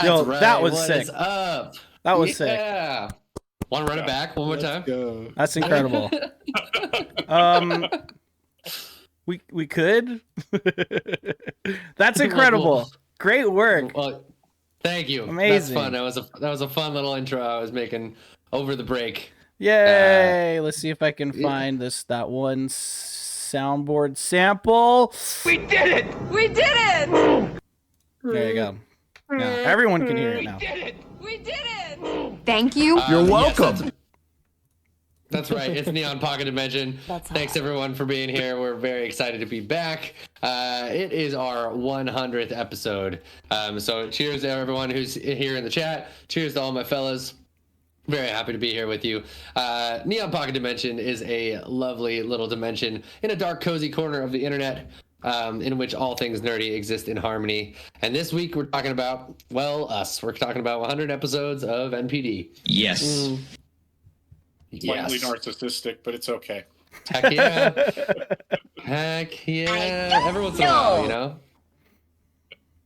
Yo, right. that was What sick. is up? That was sick. Yeah. Want to run it back one more time? Go. That's incredible. We could. That's incredible. Great work. Well, thank you. Amazing. That's fun. That was a fun little intro I was making over the break. Yay! Let's see if I can find that one soundboard sample. We did it! We did it! There you go. Now everyone can hear it now. We did it! Thank you. You're welcome. Yes, that's right. It's Neon Pocket Dimension. Thanks everyone for being here. We're very excited to be back. It is our 100th episode. So cheers to everyone who's here in the chat. Cheers to all my fellas. Very happy to be here with you. Neon Pocket Dimension is a lovely little dimension in a dark, cozy corner of the internet, in which all things nerdy exist in harmony. And this week we're talking about, well, us. We're talking about 100 episodes of NPD. Yes. Slightly narcissistic, but it's okay. Heck yeah. Heck yeah. Every once in a while, you know?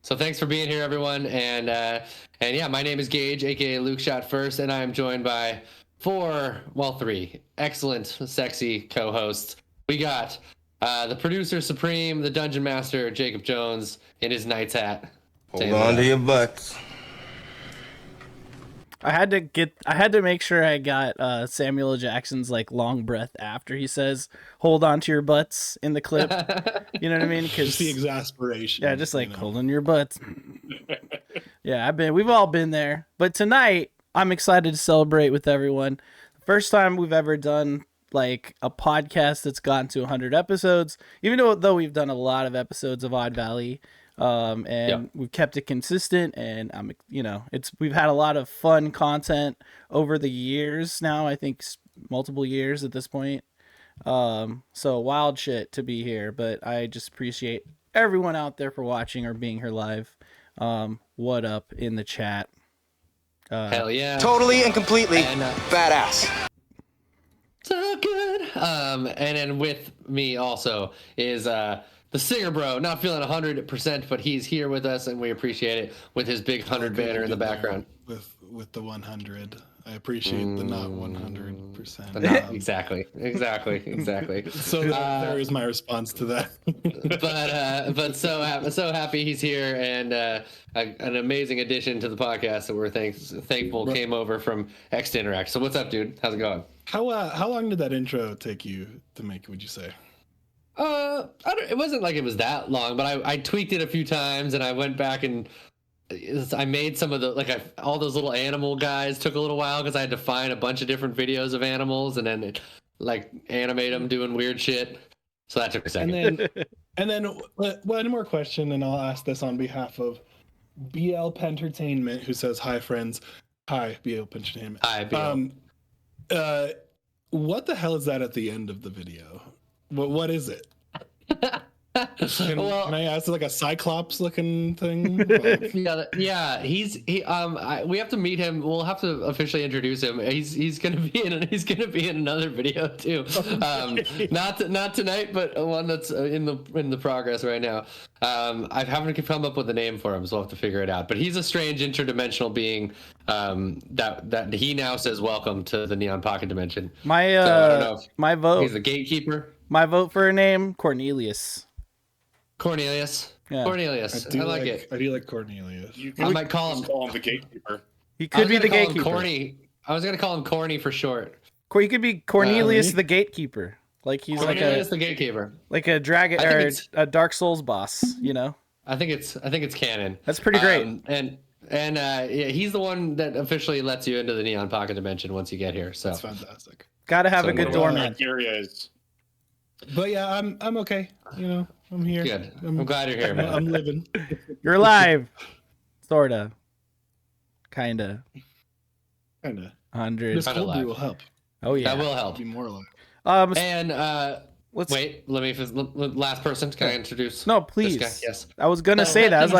So thanks for being here, everyone. And yeah, my name is Gage, aka Luke Shot First, and I am joined by three excellent, sexy co-hosts. We got the producer supreme, the dungeon master, Jacob Jones, in his knight's hat. Hold on to your butts. I had to make sure I got Samuel L. Jackson's like long breath after he says "hold on to your butts" in the clip. You know what I mean? Just the exasperation. Yeah, just like holding your butts. Yeah, we've all been there. But tonight, I'm excited to celebrate with everyone. First time we've ever done like a podcast that's gotten to 100 episodes. Even though we've done a lot of episodes of Odd Valley. We've kept it consistent, and we've had a lot of fun content over the years now. I think multiple years at this point. So wild shit to be here, but I just appreciate everyone out there for watching or being here live. What up in the chat? Hell yeah. Totally and completely badass. So good. And then with me also is the singer bro, not feeling 100%, but he's here with us, and we appreciate it with his big 100 banner in the background. With the 100, I appreciate the not 100%. Exactly. So there is my response to that. but so happy he's here, and an amazing addition to the podcast that we're thankful came over from X to Interact. So what's up, dude? How's it going? How long did that intro take you to make? Would you say? It wasn't like it was that long, but I tweaked it a few times, and I went back and I made some of the all those little animal guys. Took a little while because I had to find a bunch of different videos of animals and then animate them doing weird shit. So that took a second. And then one more question, and I'll ask this on behalf of BL Pentertainment, who says hi, friends. Hi, BL Pentertainment. Hi, BL. What the hell is that at the end of the video? What is it? Can I ask, like a cyclops looking thing? Yeah. We have to meet him. We'll have to officially introduce him. He's gonna be in another video too. Not tonight, but one that's in the progress right now. I haven't come up with a name for him, so I'll have to figure it out. But he's a strange interdimensional being that he now says welcome to the Neon Pocket Dimension. My vote. He's the gatekeeper. My vote for a name, Cornelius. Yeah. Cornelius. I like it. I do like Cornelius. I might call him the gatekeeper. He could be the gatekeeper. Corny. I was gonna call him Corny for short. He could be Cornelius the gatekeeper. Like he's Cornelius the gatekeeper. Like a dragon or a Dark Souls boss. You know. I think it's canon. That's pretty great. Yeah, he's the one that officially lets you into the Neon Pocket Dimension once you get here. So that's fantastic. Gotta have a good doorman. But yeah, I'm okay. I'm here. Good. I'm glad you're here, man. I'm living. You're alive. Sorta. Kinda. 100. This cold brew will help. Oh yeah. That will help. Be more alive. Wait. Last person. Can I introduce? No, please. This guy? Yes. I was gonna say that.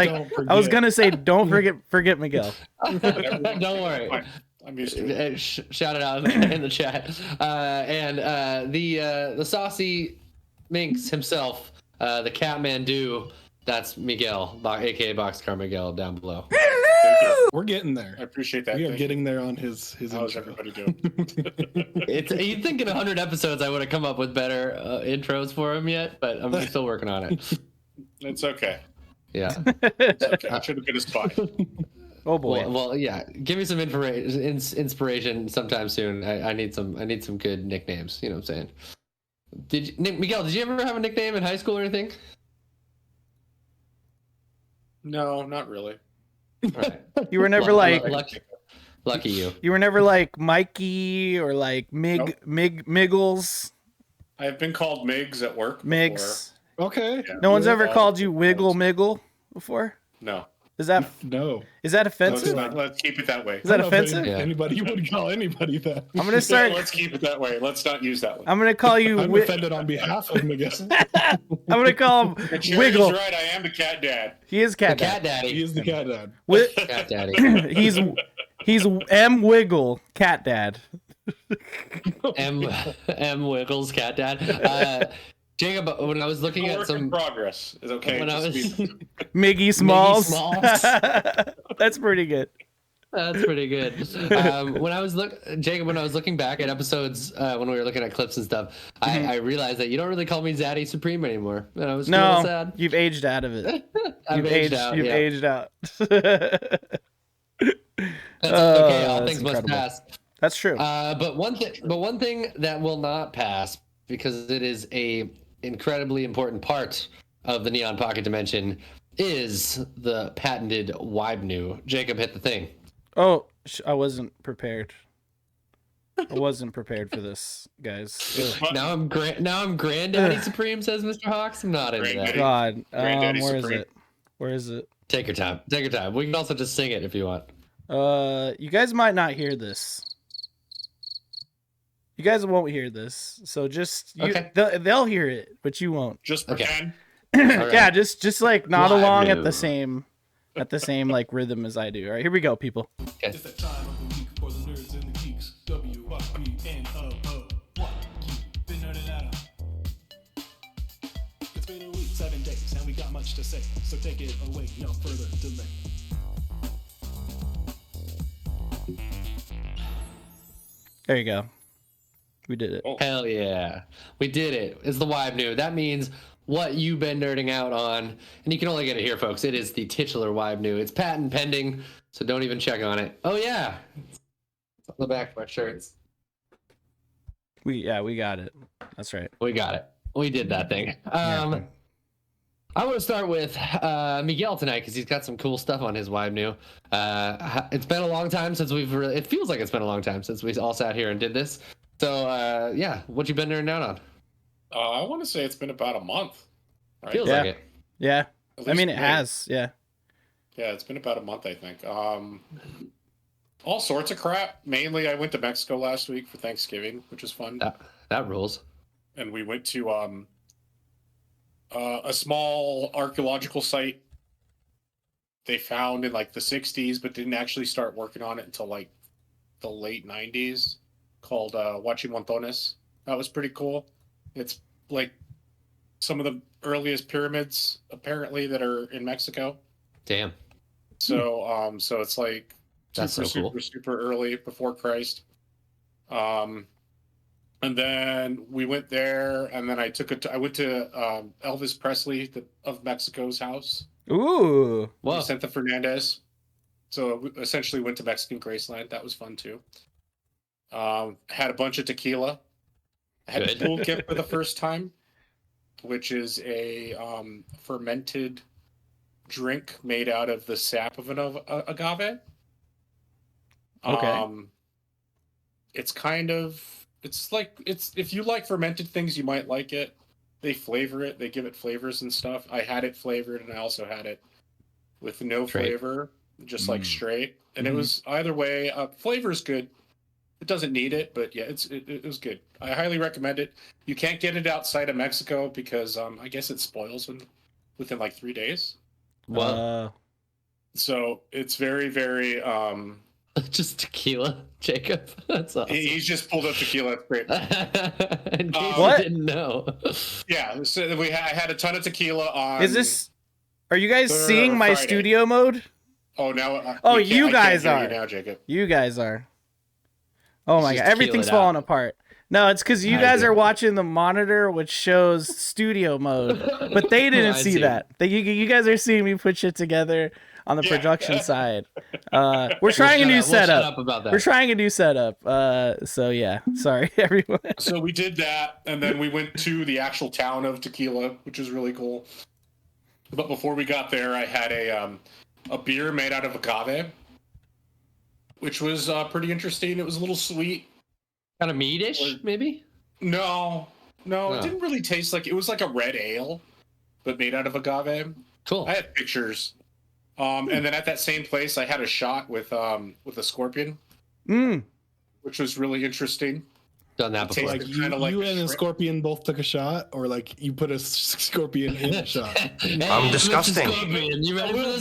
I was gonna say, don't forget Miguel. Don't worry. I'm used to it. Shout it out in the chat. And the saucy minx himself, the Catmandu, that's Miguel, aka Boxcar Miguel down below. Hello! We're getting there. I appreciate that. We are getting there on his How's intro. everybody doing? You'd think in 100 episodes I would have come up with better intros for him yet, but I'm still working on it. It's okay. Yeah. It's okay. I should have been a spy. Oh boy. Well, yeah. Give me some inspiration sometime soon. I need some good nicknames. You know what I'm saying? Miguel, did you ever have a nickname in high school or anything? No, not really. All right. You were never Lucky you. You were never like Mikey or like Miggles. I've been called Migs at work. Migs. Okay. Yeah. No one's ever called you Wiggle Miggle before? No. Is that No. Is that offensive? Let's keep it that way. Is that offensive? Yeah. Anybody, you wouldn't call anybody that. I'm gonna start. Let's keep it that way. Let's not use that one. I'm gonna call you. I'm offended on behalf of him, I guess. I'm gonna call him Cherry's Wiggle. right. I am the cat dad. He is cat The dad. cat daddy. He is the cat dad. Cat daddy. He's M Wiggle cat dad. M Wiggles cat dad. Jacob, when I was looking at Work some in progress is okay. when I was Miggy Smalls. Smalls. That's pretty good. That's pretty good. When I was looking back at episodes when we were looking at clips and stuff, I realized that you don't really call me Zaddy Supreme anymore, and I was a little sad. You've aged out of it. I've aged out. You've Yeah. aged out. That's okay. All that's things must incredible. pass. That's true. But one thing that will not pass, because it is a incredibly important part of the Neon Pocket Dimension, is the patented WYBNOO. Jacob, hit the thing. Oh, I wasn't prepared. I wasn't prepared for this, guys. Ugh. Now I'm Granddaddy Supreme, says Mr. Hawks. I'm not into that. God, Granddaddy where is Supreme. it? Where is it? Take your time. Take your time. We can also just sing it if you want. You guys might not hear this. You guys won't hear this, so just Okay. they'll hear it, but you won't. Just Okay. pretend. right. Yeah, just like nod along at WYBNOO. the same like rhythm as I do. All right, here we go, people. It's that time of the week for the nerds and the geeks. WYBNOO. What? Been nerding out. It's been a week, 7 days, and we got much to say. So take it away, no further delay. There you go. We did it. Hell yeah. We did it. It's the WYBNOO. That means what you've been nerding out on. And you can only get it here, folks. It is the titular WYBNOO. It's patent pending, so don't even check on it. Oh, yeah. It's on the back of our shirts. We got it. That's right. We got it. We did that thing. I want to start with Miguel tonight because he's got some cool stuff on his WYBNOO. It's been a long time since it feels like it's been a long time since we all sat here and did this. So, yeah, what you been nerding out on? I want to say it's been about a month. Right? Feels Yeah. like it. Yeah. At I mean, least it has. Yeah. Yeah, it's been about a month, I think. All sorts of crap. Mainly, I went to Mexico last week for Thanksgiving, which was fun. That rules. And we went to a small archaeological site they found in like the 60s, but didn't actually start working on it until like the late 90s, called Huachimontones. That was pretty cool. It's like some of the earliest pyramids apparently that are in Mexico. Damn. So so it's like That's so cool. super early before Christ. And then we went there, and then I went to Elvis Presley of Mexico's house. Ooh. Whoa. Vicente Fernandez. So we essentially went to Mexican Graceland. That was fun too. Had a bunch of tequila. I had Good. a toolkit for the first time, which is a fermented drink made out of the sap of an agave. Okay. It's like if you like fermented things, you might like it. They flavor it. They give it flavors and stuff. I had it flavored, and I also had it with no Straight. flavor, just like straight. And it was either way. Flavor is good. It doesn't need it, but yeah, it was good. I highly recommend it. You can't get it outside of Mexico because I guess it spoils within like 3 days. Well, So it's very, very. just tequila, Jacob. That's awesome. He's just pulled up tequila. It's great. In case What? you didn't know. Yeah, so I had a ton of tequila on. Is this? Are you guys Thursday seeing or my Friday. studio mode? Oh, now. Oh, we can't- you I can't guys hear are. you now, Jacob. You guys are. Oh my Just god, everything's tequila it falling out. apart. No, it's because you I guys do. are watching the monitor, which shows studio mode, but they didn't I see see. that. You guys are seeing me put shit together on the production side. We're trying a new We'll shut setup. up about that. We're trying a new setup. So yeah, sorry everyone. So we did that, and then we went to the actual town of Tequila, which is really cool. But before we got there, I had a beer made out of agave, which was pretty interesting. It was a little sweet. Kind of meatish, maybe? No, No. it didn't really taste like it was like a red ale, but made out of agave. Cool. I had pictures. And then at that same place, I had a shot with a scorpion, which was really interesting. Done that before. Tasted Like you, kinda like you and the shrimp. scorpion both took a shot, or like you put a scorpion in a shot. Hey, disgusting. Mr. Scorpion, you A ready for little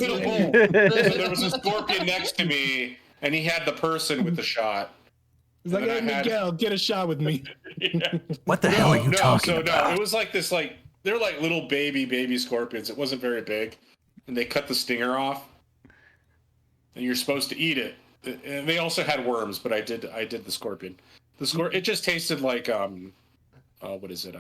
this? bit of both. So there was a scorpion next to me, and he had the person with the shot. He's like, And hey, I had- Miguel, get a shot with me. What the hell are you talking No, about? it was like this, like they're like little baby scorpions. It wasn't very big, and they cut the stinger off, and you're supposed to eat it. And they also had worms, but I did the scorpion. It just tasted like what is it?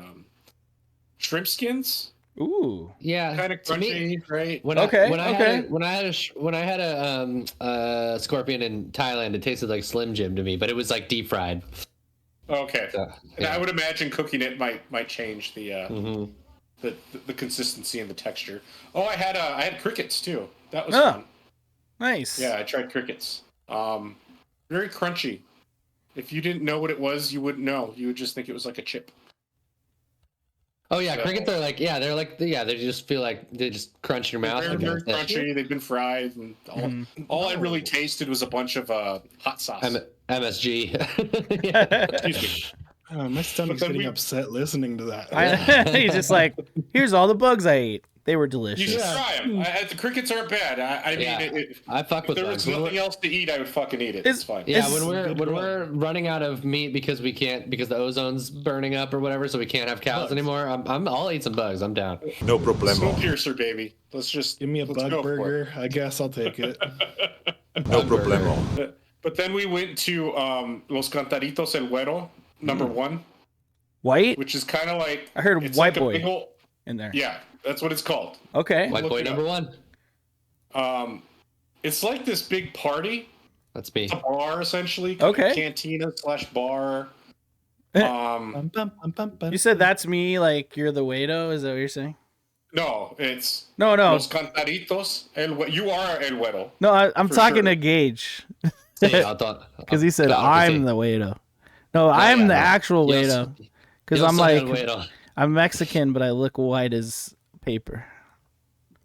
Shrimp skins, Ooh. Yeah, kind of to me- crunchy, right? When Okay, when I had a scorpion in Thailand, it tasted like Slim Jim to me, but it was like deep fried. Okay, So, and yeah. I would imagine cooking it might change the Mhm. the consistency and the texture. Oh, I had crickets too. That was Oh. fun. Nice. Yeah, I tried crickets. Very crunchy. If you didn't know what it was, you wouldn't know. You would just think it was like a chip. Oh yeah, So- crickets are like they just feel like they just crunch in your mouth. Very, like very that. crunchy. They've been fried, and all I really tasted was a bunch of hot sauce. MSG. Excuse me. Oh, my stomach's But then getting we- upset listening to that. He's just like, here's all the bugs I ate. They were You delicious. should try them. The crickets aren't bad. I mean, Yeah. I fuck if with there bugs. was nothing else to eat, I would fucking eat it. It's- It's fine. Yeah, It's when we're running out of meat because the ozone's burning up or whatever, so we can't have cows anymore. I'll eat some bugs. I'm down. No problemo. Snowpiercer, baby. Let's just Give me a let's bug go for it. burger. I guess I'll take it. No problemo. But then we went to Los Cantaritos El Güero, number one, White which is kind of like I heard it's white like a boy big ol- in there. Yeah, that's what it's called. Okay. White Look boy it number up. one. It's like this big party, That's me. a bar essentially. Okay. Cantina / bar. Bum, bum, bum, bum, bum. You said that's me, like you're the Wado? Is that what you're saying? No, it's No. Los Cantaritos You are El Güero. No, I'm For talking sure. to Gage. Sí, I thought- Because he said, claro que I'm sí. the Wado. No, I'm yeah, the no. actual Yo Wado. Because Yo I'm soy like, el güero. I'm Mexican, but I look white as paper.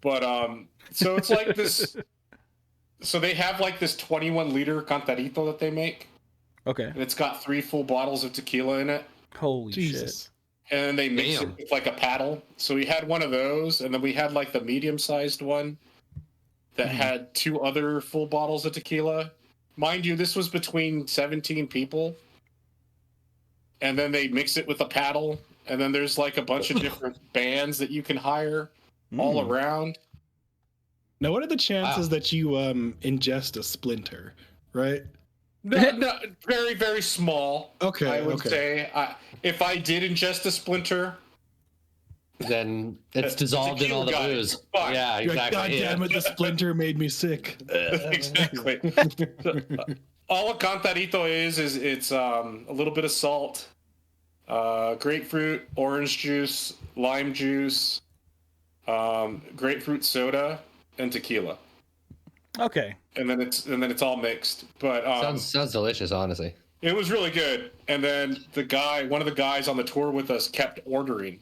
But so it's like this. So they have like this 21-liter Cantarito that they make, Okay. and it's got 3 full bottles of tequila in it. Holy Jesus. And they mix Damn. it with like a paddle. So we had one of those, and then we had like the medium-sized one that had 2 other full bottles of tequila. Mind you, this was between 17 people. And then they mix it with a paddle, and then there's like a bunch of different bands that you can hire all around. Now, what are the chances Wow. that you ingest a splinter? Right? No, very, very small. Okay, I would okay. say. If I did ingest a splinter, Then it's dissolved in all the tequila guy. booze. Fine. Yeah, You're like, exactly. God yeah. damn it, the splinter made me sick. exactly. All a Cantarito is it's a little bit of salt, grapefruit, orange juice, lime juice, grapefruit soda, and tequila, Okay. and then it's all mixed. But Sounds delicious, honestly. it was really good. And then one of the guys on the tour with us kept ordering.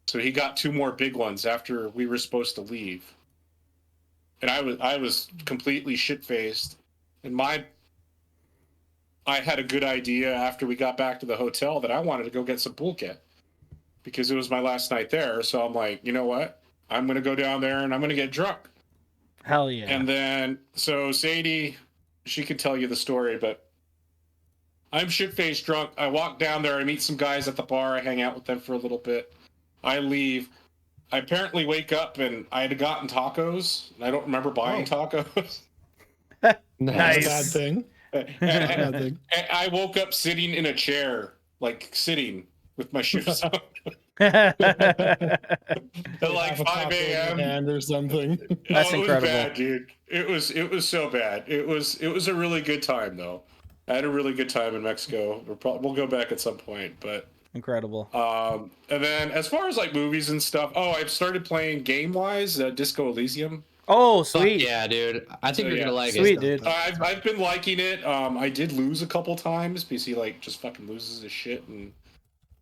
So he got 2 more big ones after we were supposed to leave. And I was completely shit-faced. And I had a good idea after we got back to the hotel that I wanted to go get some pulque because it was my last night there. So I'm like, you know what? I'm going to go down there and I'm going to get drunk. Hell yeah. And then, so Sadie, she can tell you the story, but I'm shit-faced drunk. I walk down there. I meet some guys at the bar. I hang out with them for a little bit. I leave. I apparently wake up and I had gotten tacos. And I don't remember buying tacos. Nice. Bad thing. And I woke up sitting in a chair, like sitting with my shoes on. At like 5 a.m. or something. That's it incredible. was bad, dude. It was so bad. It was a really good time though. I had a really good time in Mexico. We'll go back at some point, but Incredible. and then as far as like movies and stuff, I've started playing game-wise Disco Elysium. Oh, Fuck sweet. yeah, dude. I think you're gonna like Sweet, it. dude. I've been liking it. I did lose a couple times because he like just fucking loses his shit and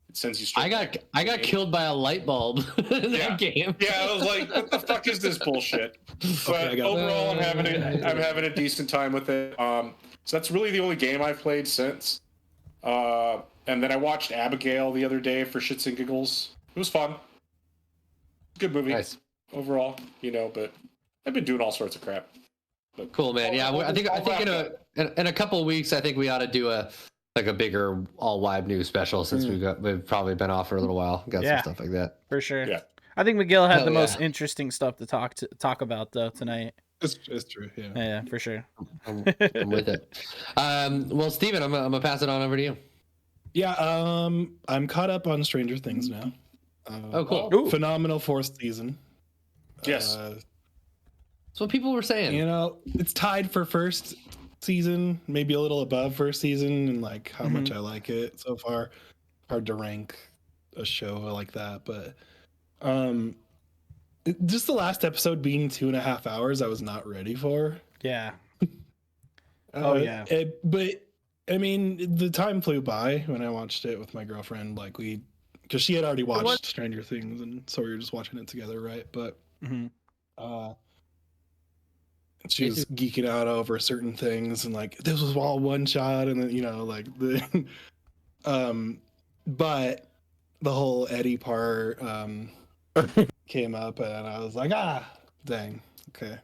it sends you straight. I got killed by a light bulb in that game. Yeah, I was like, what the fuck is this bullshit? But overall, I'm having a decent time with it. So that's really the only game I've played since. And then I watched Abigail the other day for shits and giggles. It was fun. Good movie. Nice. Overall, but I've been doing all sorts of crap. But Cool, man. Yeah, I think in a couple of weeks, I think we ought to do a bigger all WYBNOO special since we've probably been off for a little while. Got some stuff like that for sure. Yeah, I think Miguel had the most interesting stuff to talk about though tonight. It's true. Yeah, for sure. I'm with it. Well, Steven, I'm gonna pass it on over to you. Yeah, I'm caught up on Stranger Things now. Oh, cool. Ooh. Phenomenal 4th season. Yes. That's what people were saying. It's tied for first season, maybe a little above first season, and like how much I like it so far. Hard to rank a show like that, but just the last episode being 2.5 hours, I was not ready for. Yeah. But I mean, the time flew by when I watched it with my girlfriend. Like because she had already watched Stranger Things, and so we were just watching it together, right? But she was geeking out over certain things, and like this was all one shot, and then like the but the whole Eddie part came up, and I was like, dang, okay.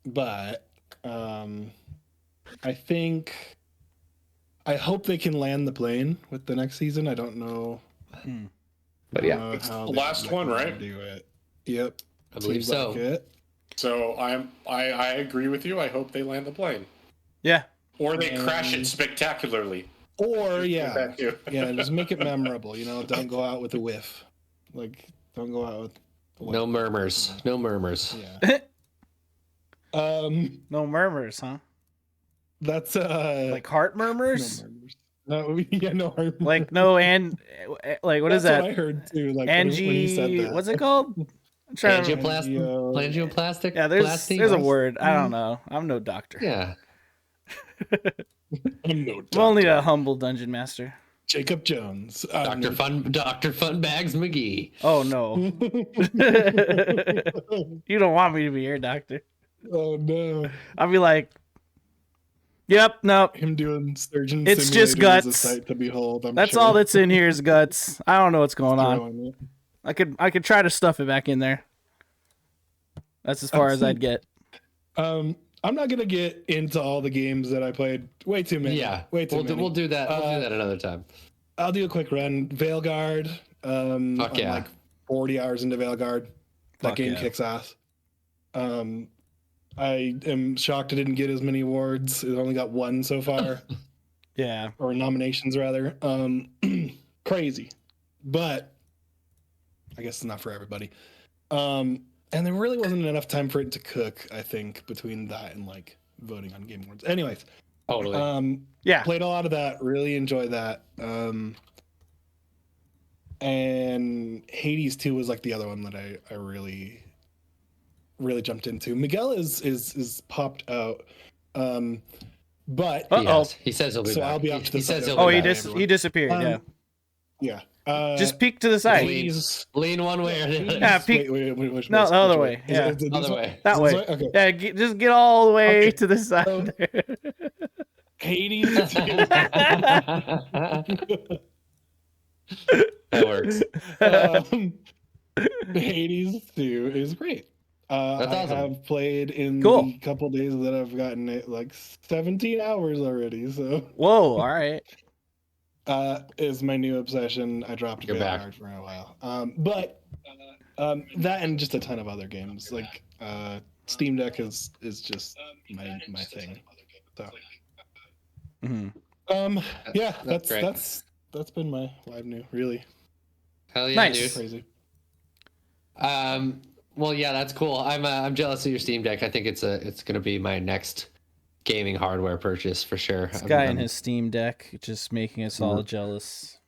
But I hope they can land the plane with the next season. I don't know. But yeah, it's the last one, right? Do it. Yep. I believe so. Like it. So I agree with you. I hope they land the plane. Yeah. Or they crash it spectacularly. Or just make it memorable. Don't go out with a whiff. Like, don't go out with. No murmurs. No murmurs. Yeah. No murmurs, huh? That's like heart murmurs. No murmurs. No heart. Like no, and like what is that? What I heard too. Like Angie, when he said that. what's it called? Angioplastic. Yeah, there's a word. I don't know. I'm no doctor. Yeah. I'm no doctor. I'm only a humble dungeon master. Jacob Jones. Dr. Funbags McGee. Oh no. You don't want me to be your doctor. Oh no. I'll be like, yep, nope. Him doing surgeon. It's just guts. Is a sight to behold. That's all that's in here is guts. I don't know what's going on. I could try to stuff it back in there. That's as far as I'd get. I'm not gonna get into all the games that I played. Way too many. Yeah, way too many. We'll do that. We'll do that another time. I'll do a quick run. Veilguard. Fuck yeah. I'm like 40 hours into Veilguard. That game yeah. kicks ass. I am shocked I didn't get as many awards. It only got 1 so far. Yeah. Or nominations rather. Crazy. But I guess it's not for everybody. And there really wasn't enough time for it to cook, I think, between that and like voting on Game Awards. Anyways. Totally. Yeah. Played a lot of that. Really enjoyed that. And Hades 2 was like the other one that I really jumped into. Miguel is popped out. But he says he'll be back. So I'll be up to the side. He disappeared. Yeah. Just peek to the side. Lean one way or the other. Yeah, peek. Which no, the other way. Yeah, other way. That way. Okay. Yeah, just get all the way to the side. Hades. That works. Hades 2 is great. That's awesome. I have played in the couple days that I've gotten it like 17 hours already. So whoa, all right. Is my new obsession. I dropped Veilguard for a while. But that and just a ton of other games like Steam Deck is just my thing. So. Mm-hmm. Yeah, That's great. that's been my WYBNOO, really. Hell yeah, Nice. dude. Crazy. Well, yeah, that's cool. I'm jealous of your Steam Deck. I think it's gonna be my next gaming hardware purchase for sure. This guy and his Steam Deck just making us all jealous.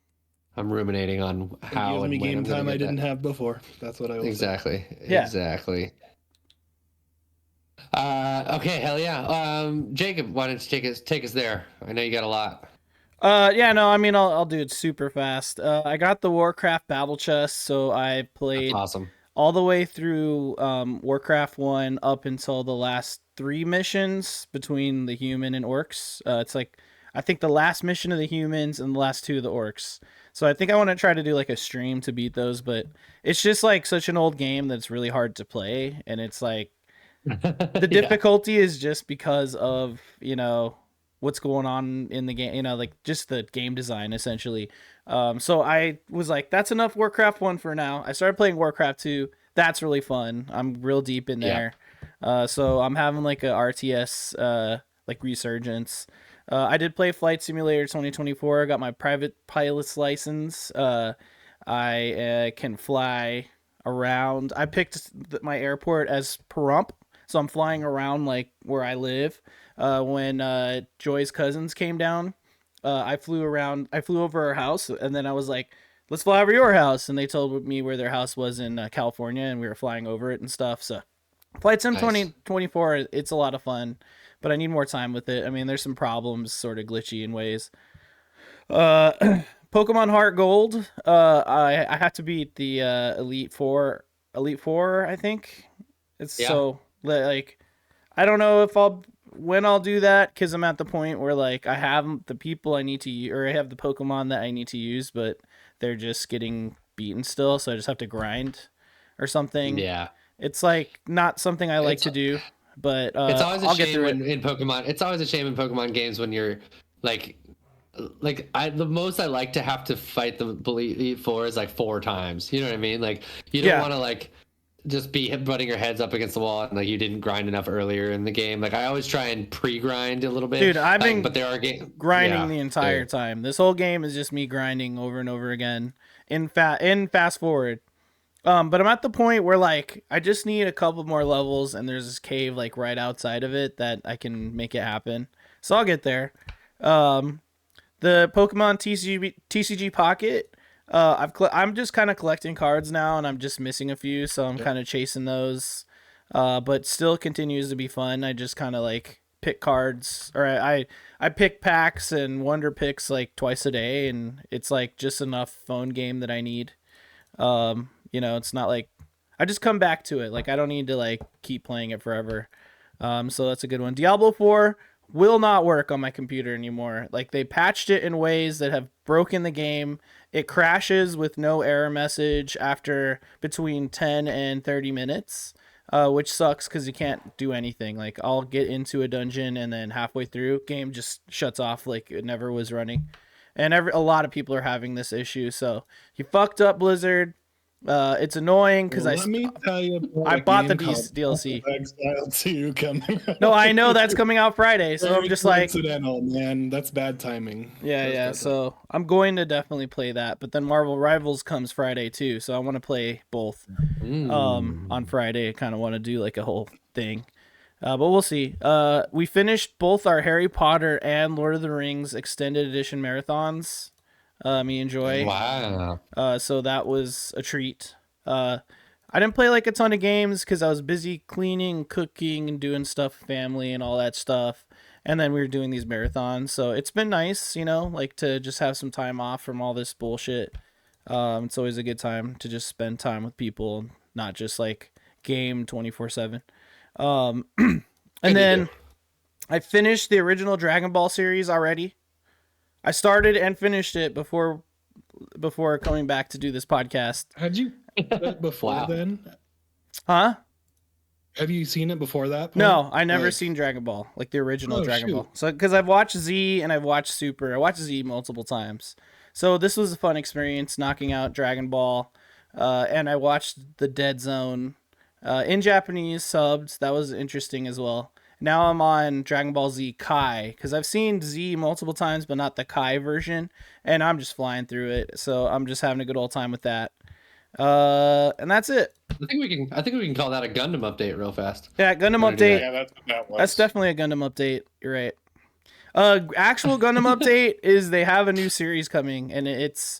I'm ruminating on how It gives and me when game I'm gonna time I get didn't that. have before. That's what I will Exactly. Yeah. Exactly. Okay, hell yeah. Jacob, why don't you take us there? I know you got a lot. Yeah, no, I mean, I'll do it super fast. I got the Warcraft Battle Chest, so I played That's awesome. all the way through Warcraft 1 up until the last 3 missions between the human and orcs. It's like, I think the last mission of the humans and the last 2 of the orcs. So I think I want to try to do like a stream to beat those, but it's just like such an old game that's really hard to play. And it's like, the difficulty is just because of, what's going on in the game, like just the game design essentially. So I was like, that's enough Warcraft 1 for now. I started playing Warcraft 2. That's really fun. I'm real deep in there. So I'm having like a RTS like resurgence. I did play Flight Simulator 2024. I got my private pilot's license. I can fly around. I picked my airport as Pahrump, so I'm flying around like where I live. When Joy's cousins came down, I flew over her house, and then I was like, let's fly over your house. And they told me where their house was in California, and we were flying over it and stuff. So Flight Sim 2024, it's a lot of fun, but I need more time with it. I mean, there's some problems, sort of glitchy in ways. Pokemon Heart Gold, I have to beat the Elite Four, I think. So like, I don't know when I'll do that, because I'm at the point where like I have the people I need to use, or I have the Pokemon that I need to use, but they're just getting beaten still, so I just have to grind or something. Yeah. It's like not something I like to do, but it's always a I'll get shame through it. in Pokemon. It's always a shame in Pokemon games when you're like the most I like to have to fight the Elite Four is like 4 times. You know what I mean? Like you don't want to like just be butting your heads up against the wall and like you didn't grind enough earlier in the game. Like I always try and pre-grind a little bit. Dude, I've been but there are grinding the entire time. This whole game is just me grinding over and over again in fast forward. But I'm at the point where like I just need a couple more levels, and there's this cave like right outside of it that I can make it happen. So I'll get there. The Pokemon TCG Pocket, I'm just kind of collecting cards now, and I'm just missing a few, so I'm kind of chasing those. But still continues to be fun. I just kind of like pick cards, or I pick packs and wonder picks like twice a day, and it's like just enough phone game that I need. It's not like I just come back to it. Like I don't need to like keep playing it forever. So that's a good one. Diablo 4 will not work on my computer anymore. Like they patched it in ways that have broken the game. It crashes with no error message after between 10 and 30 minutes, which sucks because you can't do anything. Like I'll get into a dungeon and then halfway through, game just shuts off like it never was running. And a lot of people are having this issue. So you fucked up, Blizzard. It's annoying because let me tell you I bought the DLC. Exile 2 coming. No, I know that's coming out Friday, so I'm just like, coincidental, man. That's bad timing. Yeah. So I'm going to definitely play that, but then Marvel Rivals comes Friday too, so I want to play both. On Friday, I kind of want to do like a whole thing, but we'll see. We finished both our Harry Potter and Lord of the Rings extended edition marathons. Me and Joy. Wow. So that was a treat. I didn't play like a ton of games because I was busy cleaning, cooking, and doing stuff, family, and all that stuff. And then we were doing these marathons, so it's been nice, like to just have some time off from all this bullshit. It's always a good time to just spend time with people, not just like game 24/7. And then I finished the original Dragon Ball series already. I started and finished it before coming back to do this podcast. Had you that before then? Huh? Have you seen it before that? No, I never seen Dragon Ball, like the original Dragon Ball. So because I've watched Z and I've watched Super. I watched Z multiple times. So this was a fun experience knocking out Dragon Ball. And I watched the Dead Zone in Japanese subbed. That was interesting as well. Now I'm on Dragon Ball Z Kai because I've seen Z multiple times, but not the Kai version, and I'm just flying through it. So I'm just having a good old time with that. And that's it. I think we can call that a Gundam update real fast. Yeah, Gundam update. Yeah, that's what that was. That's definitely a Gundam update. You're right. Actual Gundam update is they have a new series coming, and it's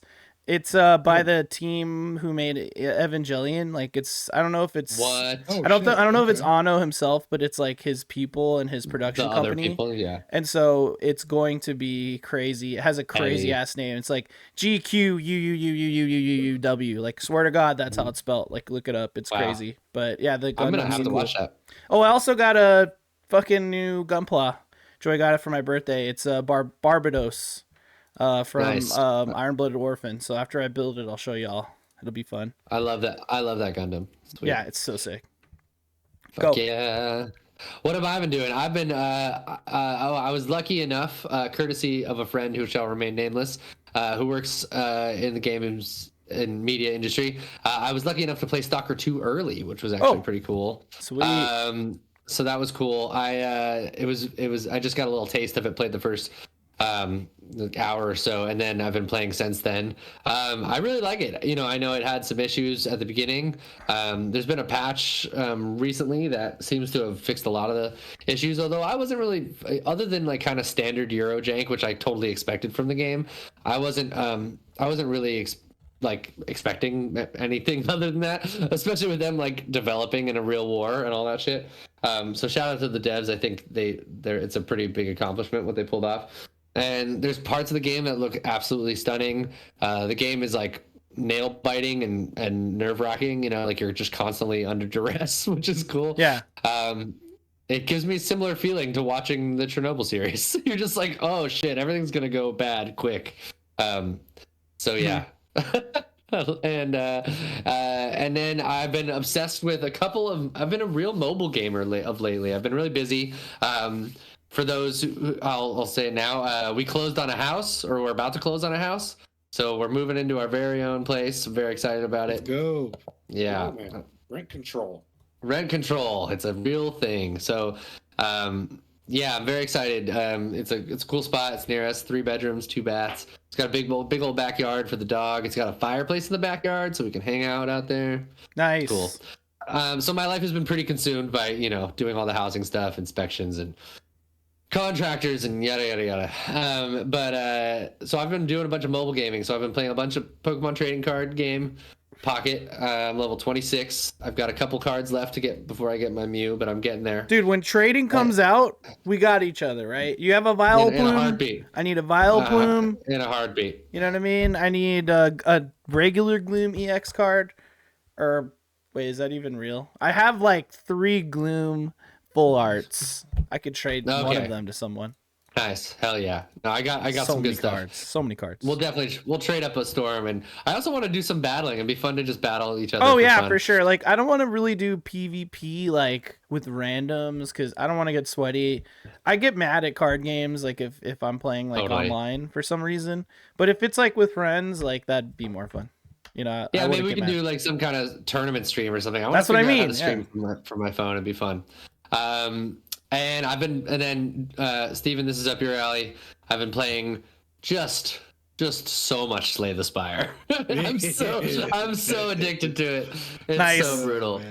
by the team who made Evangelion. Like I don't know if it's what. I don't know if it's Anno himself, but it's like his people and his production company. Other people, yeah. And so it's going to be crazy. It has a crazy ass name. It's like GQUUUUUUUW. Like swear to God, that's how it's spelled. Like look it up. It's crazy. But yeah, the I'm gonna have to watch that. Oh, I also got a fucking new Gunpla. Joy got it for my birthday. It's Barbados. From Nice. Iron-Blooded Orphan. So after I build it, I'll show y'all. It'll be fun. I love that Gundam. Sweet. Yeah, it's so sick. Fuck yeah. What have I been doing? I've been I was lucky enough, courtesy of a friend who shall remain nameless, who works in the games and media industry. I was lucky enough to play Stalker 2 early, which was actually pretty cool. Sweet. So that was cool. I just got a little taste of it, played the first hour or so, and then I've been playing since then. I really like it. I know it had some issues at the beginning. There's been a patch recently that seems to have fixed a lot of the issues, although I wasn't really, other than like kind of standard Euro jank, which I totally expected from the game. I wasn't really expecting anything other than that, especially with them like developing in a real war and all that shit. So shout out to the devs. I think it's a pretty big accomplishment what they pulled off. And there's parts of the game that look absolutely stunning. The game is like nail biting and nerve wracking, like you're just constantly under duress, which is cool. Yeah. It gives me a similar feeling to watching the Chernobyl series. You're just like, oh shit, everything's going to go bad quick. So yeah. And then I've been obsessed with I've been a real mobile gamer of lately. I've been really busy. For those who, I'll say it now, we closed on a house, or we're about to close on a house. So we're moving into our very own place. I'm very excited about it. Let's go. Yeah. Oh, man. Rent control. Rent control. It's a real thing. So, yeah, I'm very excited. It's a cool spot. It's near us. 3 bedrooms, 2 baths. It's got a big old backyard for the dog. It's got a fireplace in the backyard, so we can hang out there. Nice. Cool. So my life has been pretty consumed by doing all the housing stuff, inspections, and contractors, and yada yada yada. But so I've been doing a bunch of mobile gaming. So I've been playing a bunch of Pokemon trading card game. Pocket. I'm level 26. I've got a couple cards left to get before I get my Mew, but I'm getting there. Dude, when trading comes out, we got each other, right? You have a Vileplume. In a heartbeat. I need a Vileplume. In a heartbeat. You know what I mean? I need a regular Gloom EX card. Or, wait, is that even real? I have like 3 Gloom full arts. I could trade one of them to someone. Nice. Hell yeah. No, I got so some good cards. stuff. So many cards. We'll trade up a storm, and I also want to do some battling. It'd be fun to just battle each other. Oh yeah, for sure. Like I don't want to really do PvP like with randoms because I don't want to get sweaty. I get mad at card games like if I'm playing like online for some reason. But if it's like with friends, like that'd be more fun. Yeah, maybe we can do like some kind of tournament stream or something. That's what I mean. How to stream from my phone. It'd be fun. And then Steven, this is up your alley. I've been playing just so much Slay the Spire. I'm so addicted to it. It's so brutal.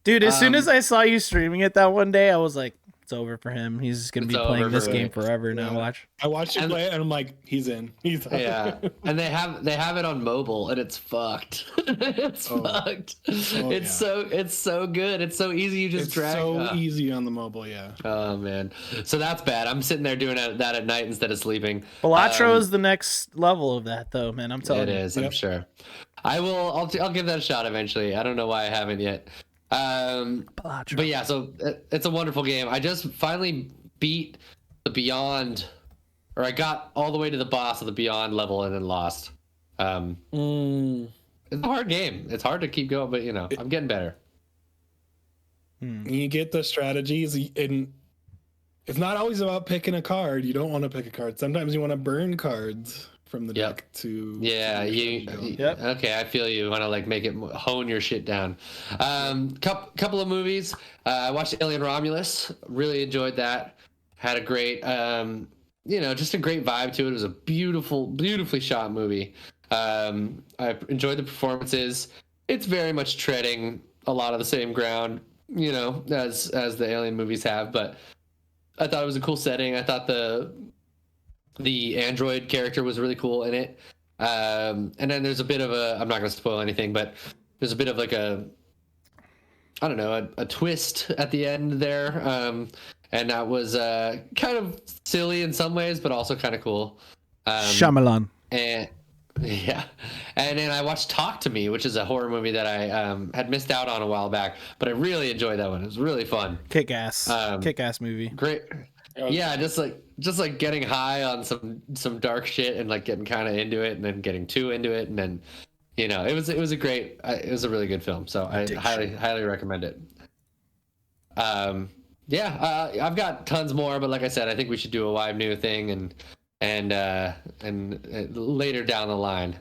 Dude, as soon as I saw you streaming it that one day, I was like, it's over for him. He's just gonna be playing this game forever now. Watch. I watched you play it and I'm like, he's in. He's in. Yeah. And they have it on mobile and it's fucked. It's fucked. It's so good. It's so easy. You just drag. It's so easy on the mobile. Yeah. Oh man. So that's bad. I'm sitting there doing that at night instead of sleeping. Balatro is the next level of that though, man. I'm telling you. It is. I'm sure. I'll give that a shot eventually. I don't know why I haven't yet. But yeah, so it's a wonderful game. I just finally beat the Beyond, or I got all the way to the boss of the Beyond level and then lost. It's a hard game. It's hard to keep going, but I'm getting better. You get the strategies, and it's not always about picking a card. You don't want to pick a card. Sometimes you want to burn cards from the Yep. deck to. Yeah, Yep. Okay, I feel you want to like make it hone your shit down. Couple of movies. I watched Alien Romulus. Really enjoyed that. Had a great, just a great vibe to it. It was a beautifully shot movie. I enjoyed the performances. It's very much treading a lot of the same ground, as the Alien movies have. But I thought it was a cool setting. I thought the android character was really cool in it. And then there's a bit of I'm not going to spoil anything, but there's a bit of like a twist at the end there. And that was kind of silly in some ways, but also kind of cool. Shyamalan. And yeah. And then I watched Talk to Me, which is a horror movie that I had missed out on a while back, but I really enjoyed that one. It was really fun. Kick-ass movie. Great. Yeah, just like getting high on some dark shit and like getting kind of into it and then getting too into it, and then it was a really good film. So I highly recommend it. I've got tons more, but like I said, I think we should do a WYBNOO thing and later down the line.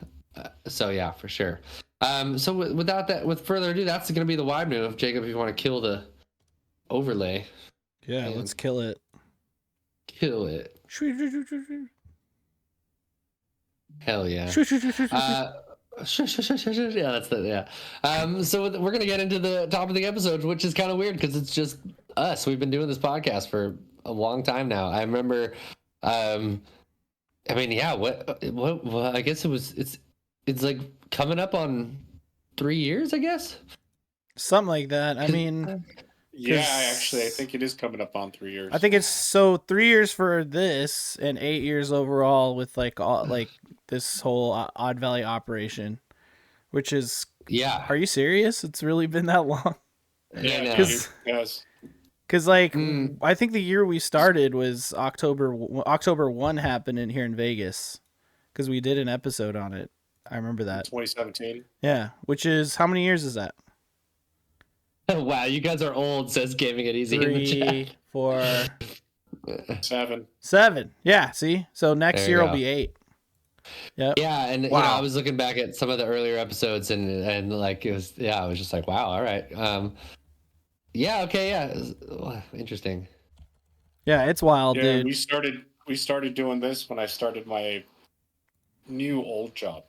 So yeah, for sure. So with further ado, that's going to be the WYBNOO. If Jacob, if you want to kill the overlay. Yeah, let's kill it. Kill it. Hell yeah. Yeah, that's so we're gonna get into the top of the episode, which is kind of weird because it's just us. We've been doing this podcast for a long time now. I remember, what I guess it's like coming up on 3 years, I guess. Something like that. I mean, yeah, I think it is coming up on 3 years. I think it's 3 years for this and 8 years overall with this whole Odd Valley operation, which is, yeah. Are you serious? It's really been that long? Yeah, because I think the year we started was October 1 happened here in Vegas because we did an episode on it. I remember that. 2017. Yeah, which is, how many years is that? Wow, you guys are old, says Gaming It Easy in the 3, chat. 4, 7. Yeah, see? So next year will be 8. Yep. Yeah, and wow. I was looking back at some of the earlier episodes and like it was, I was just like, wow, all right. Interesting. Yeah, it's wild, dude. We started doing this when I started my new old job.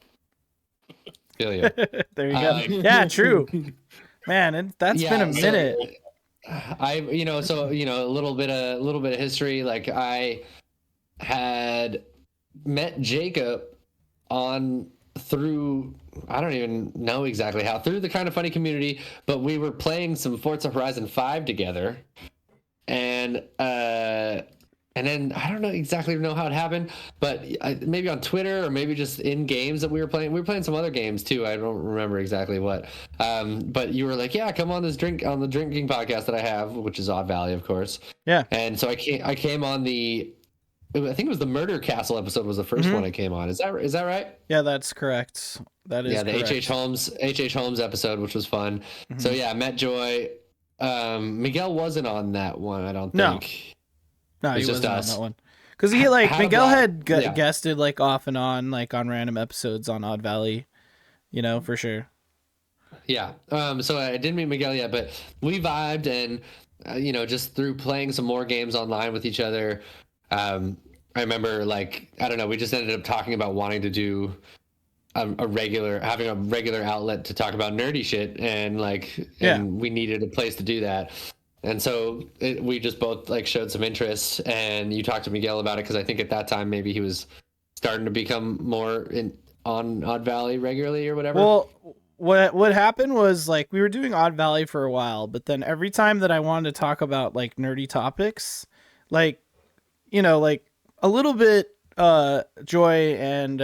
Feel you. There you go. Yeah, true. Man, that's been a minute. A little bit of history. Like I had met Jacob through, I don't even know exactly how, through the Kind of Funny community, but we were playing some Forza Horizon 5 together, and then I don't exactly know how it happened, but maybe on Twitter or maybe just in games that we were playing. We were playing some other games too. I don't remember exactly what. But you were like, "Yeah, come on the drinking podcast that I have, which is Odd Valley, of course." Yeah. And so I came on I think it was the Murder Castle episode was the first one I came on. Is that right? Yeah, that's correct. That is the correct. H.H. Holmes episode, which was fun. Mm-hmm. So yeah, I met Joy. Miguel wasn't on that one, I don't think. No, he wasn't on that one. Because Miguel had guested off and on, on random episodes on Odd Valley, for sure. Yeah. So I didn't meet Miguel yet, but we vibed and, just through playing some more games online with each other. I remember I don't know, we just ended up talking about wanting to do having a regular outlet to talk about nerdy shit and and we needed a place to do that. And so we just both showed some interest, and you talked to Miguel about it because I think at that time maybe he was starting to become more on Odd Valley regularly or whatever. Well, what happened was we were doing Odd Valley for a while, but then every time that I wanted to talk about nerdy topics, a little bit Joy and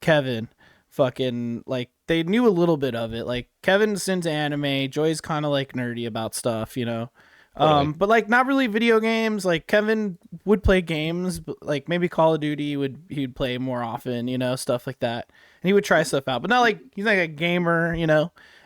Kevin fucking they knew a little bit of it. Kevin's into anime, Joy's kind of nerdy about stuff, but not really video games. Kevin would play games, but maybe Call of Duty he'd play more often, stuff like that, and he would try stuff out, but not he's a gamer,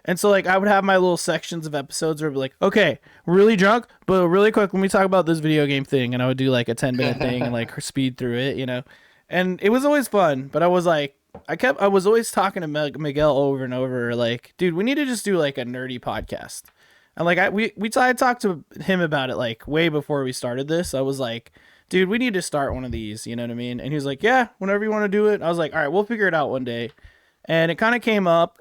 And so like I would have my little sections of episodes where I'd be like, okay, we're really drunk, but really quick, let me talk about this video game thing. And I would do like a 10-minute thing and like speed through it, you know? And it was always fun, but I was like, I was always talking to Miguel over and over, like, dude, we need to just do like a nerdy podcast. And like I talked to him about it like way before we started this. I was like, dude, we need to start one of these, you know what I mean? And he was like, yeah, whenever you want to do it. I was like, all right, we'll figure it out one day. And it kind of came up.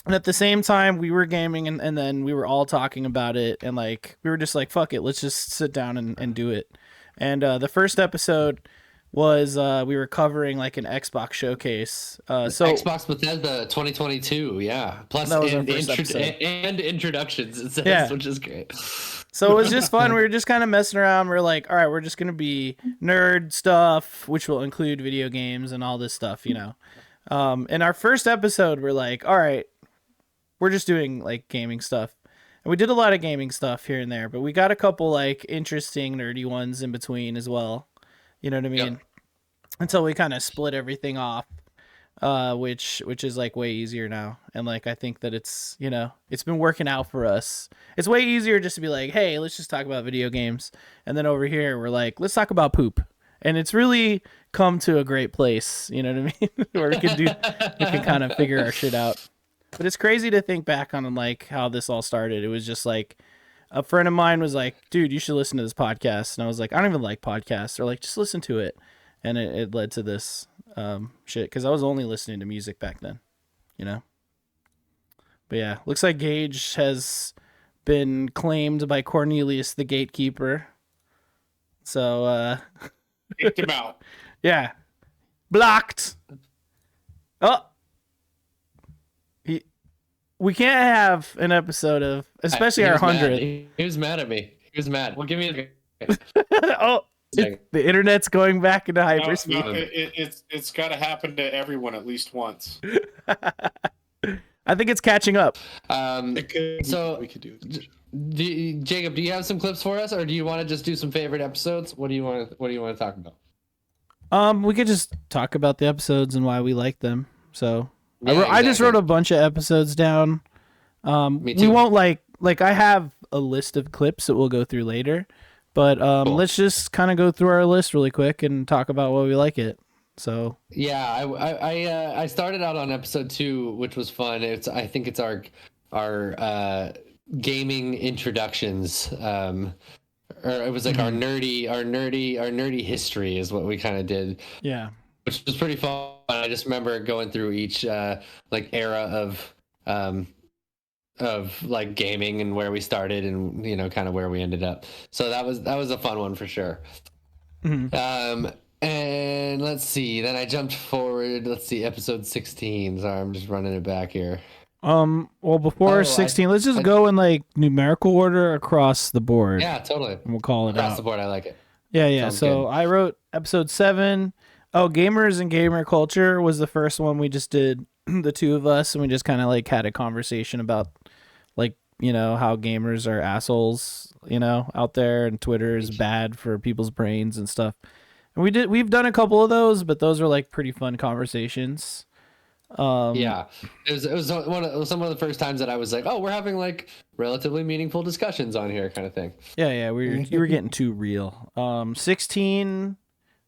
And at the same time, we were gaming, and then we were all talking about it, and like we were just like, fuck it, let's just sit down and do it. And the first episode was we were covering like an Xbox showcase. So Xbox Bethesda 2022, yeah. Plus that was our first episode. And introductions, it says, yeah. which is great. So it was just fun. We were just kind of messing around. We are like, all right, we're just gonna be nerd stuff, which will include video games and all this stuff, you know. In our first episode, we're like, all right, we're just doing like gaming stuff. And we did a lot of gaming stuff here and there, but we got a couple like interesting nerdy ones in between as well. You know what I mean? Yep. Until we kind of split everything off, which is like way easier now. And like, I think that it's, you know, it's been working out for us. It's way easier just to be like, hey, let's just talk about video games. And then over here, we're like, let's talk about poop. And it's really come to a great place. You know what I mean? Where we can kind of figure our shit out. But it's crazy to think back on like how this all started. It was just like a friend of mine was like, dude, you should listen to this podcast. And I was like, I don't even like podcasts. Or like, just listen to it. And it led to this shit because I was only listening to music back then, you know? But yeah, looks like Gage has been claimed by Cornelius the Gatekeeper. So, kicked him out. Yeah. Blocked. Oh. We can't have an episode of, especially our 100th. He was mad at me. He was mad. Well, give me a... Oh, the internet's going back into hyperspeed. No, it's got to happen to everyone at least once. I think it's catching up. We could do it. Jacob, do you have some clips for us, or do you want to just do some favorite episodes? What do you want to talk about? We could just talk about the episodes and why we like them. So yeah, I just wrote a bunch of episodes down. Me too. We won't like I have a list of clips that we'll go through later, but cool. Let's just kind of go through our list really quick and talk about why we like it. So yeah, I started out on episode 2, which was fun. I think it's our gaming introductions. Or it was like our nerdy history is what we kind of did. Yeah, which was pretty fun. I just remember going through each like era of like gaming and where we started and, you know, kind of where we ended up. So that was a fun one for sure. Mm-hmm. And let's see, then I jumped forward. Let's see, episode 16. Sorry, I'm just running it back here. Well, before 16, let's just go in like numerical order across the board. Yeah, totally. And we'll call it across out. the board. I like it. Yeah. Sounds so good. I wrote episode 7. Oh, gamers and gamer culture was the first one we just did, the two of us, and we just kind of like had a conversation about like, you know, how gamers are assholes, you know, out there, and Twitter is bad for people's brains and stuff. And we've done a couple of those, but those were like pretty fun conversations. Yeah, it was some of the first times that I was like, oh, we're having like relatively meaningful discussions on here, kind of thing. Yeah, you were getting too real. 16,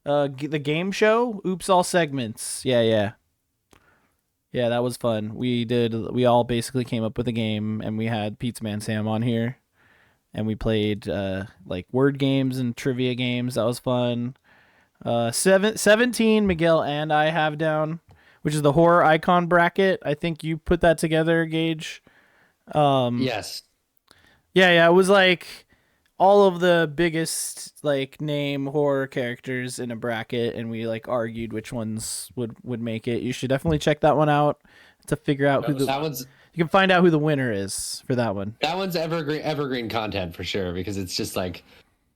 the game show, oops, all segments. Yeah, that was fun. We all basically came up with a game, and we had Pizza Man Sam on here, and we played like word games and trivia games. That was fun. 17 Miguel and I have down, which is the horror icon bracket. I think you put that together, Gage. Yes. Yeah. It was like all of the biggest like name horror characters in a bracket, and we like argued which ones would make it. You should definitely check that one out to figure out you can find out who the winner is for that one. That one's evergreen content for sure, because it's just like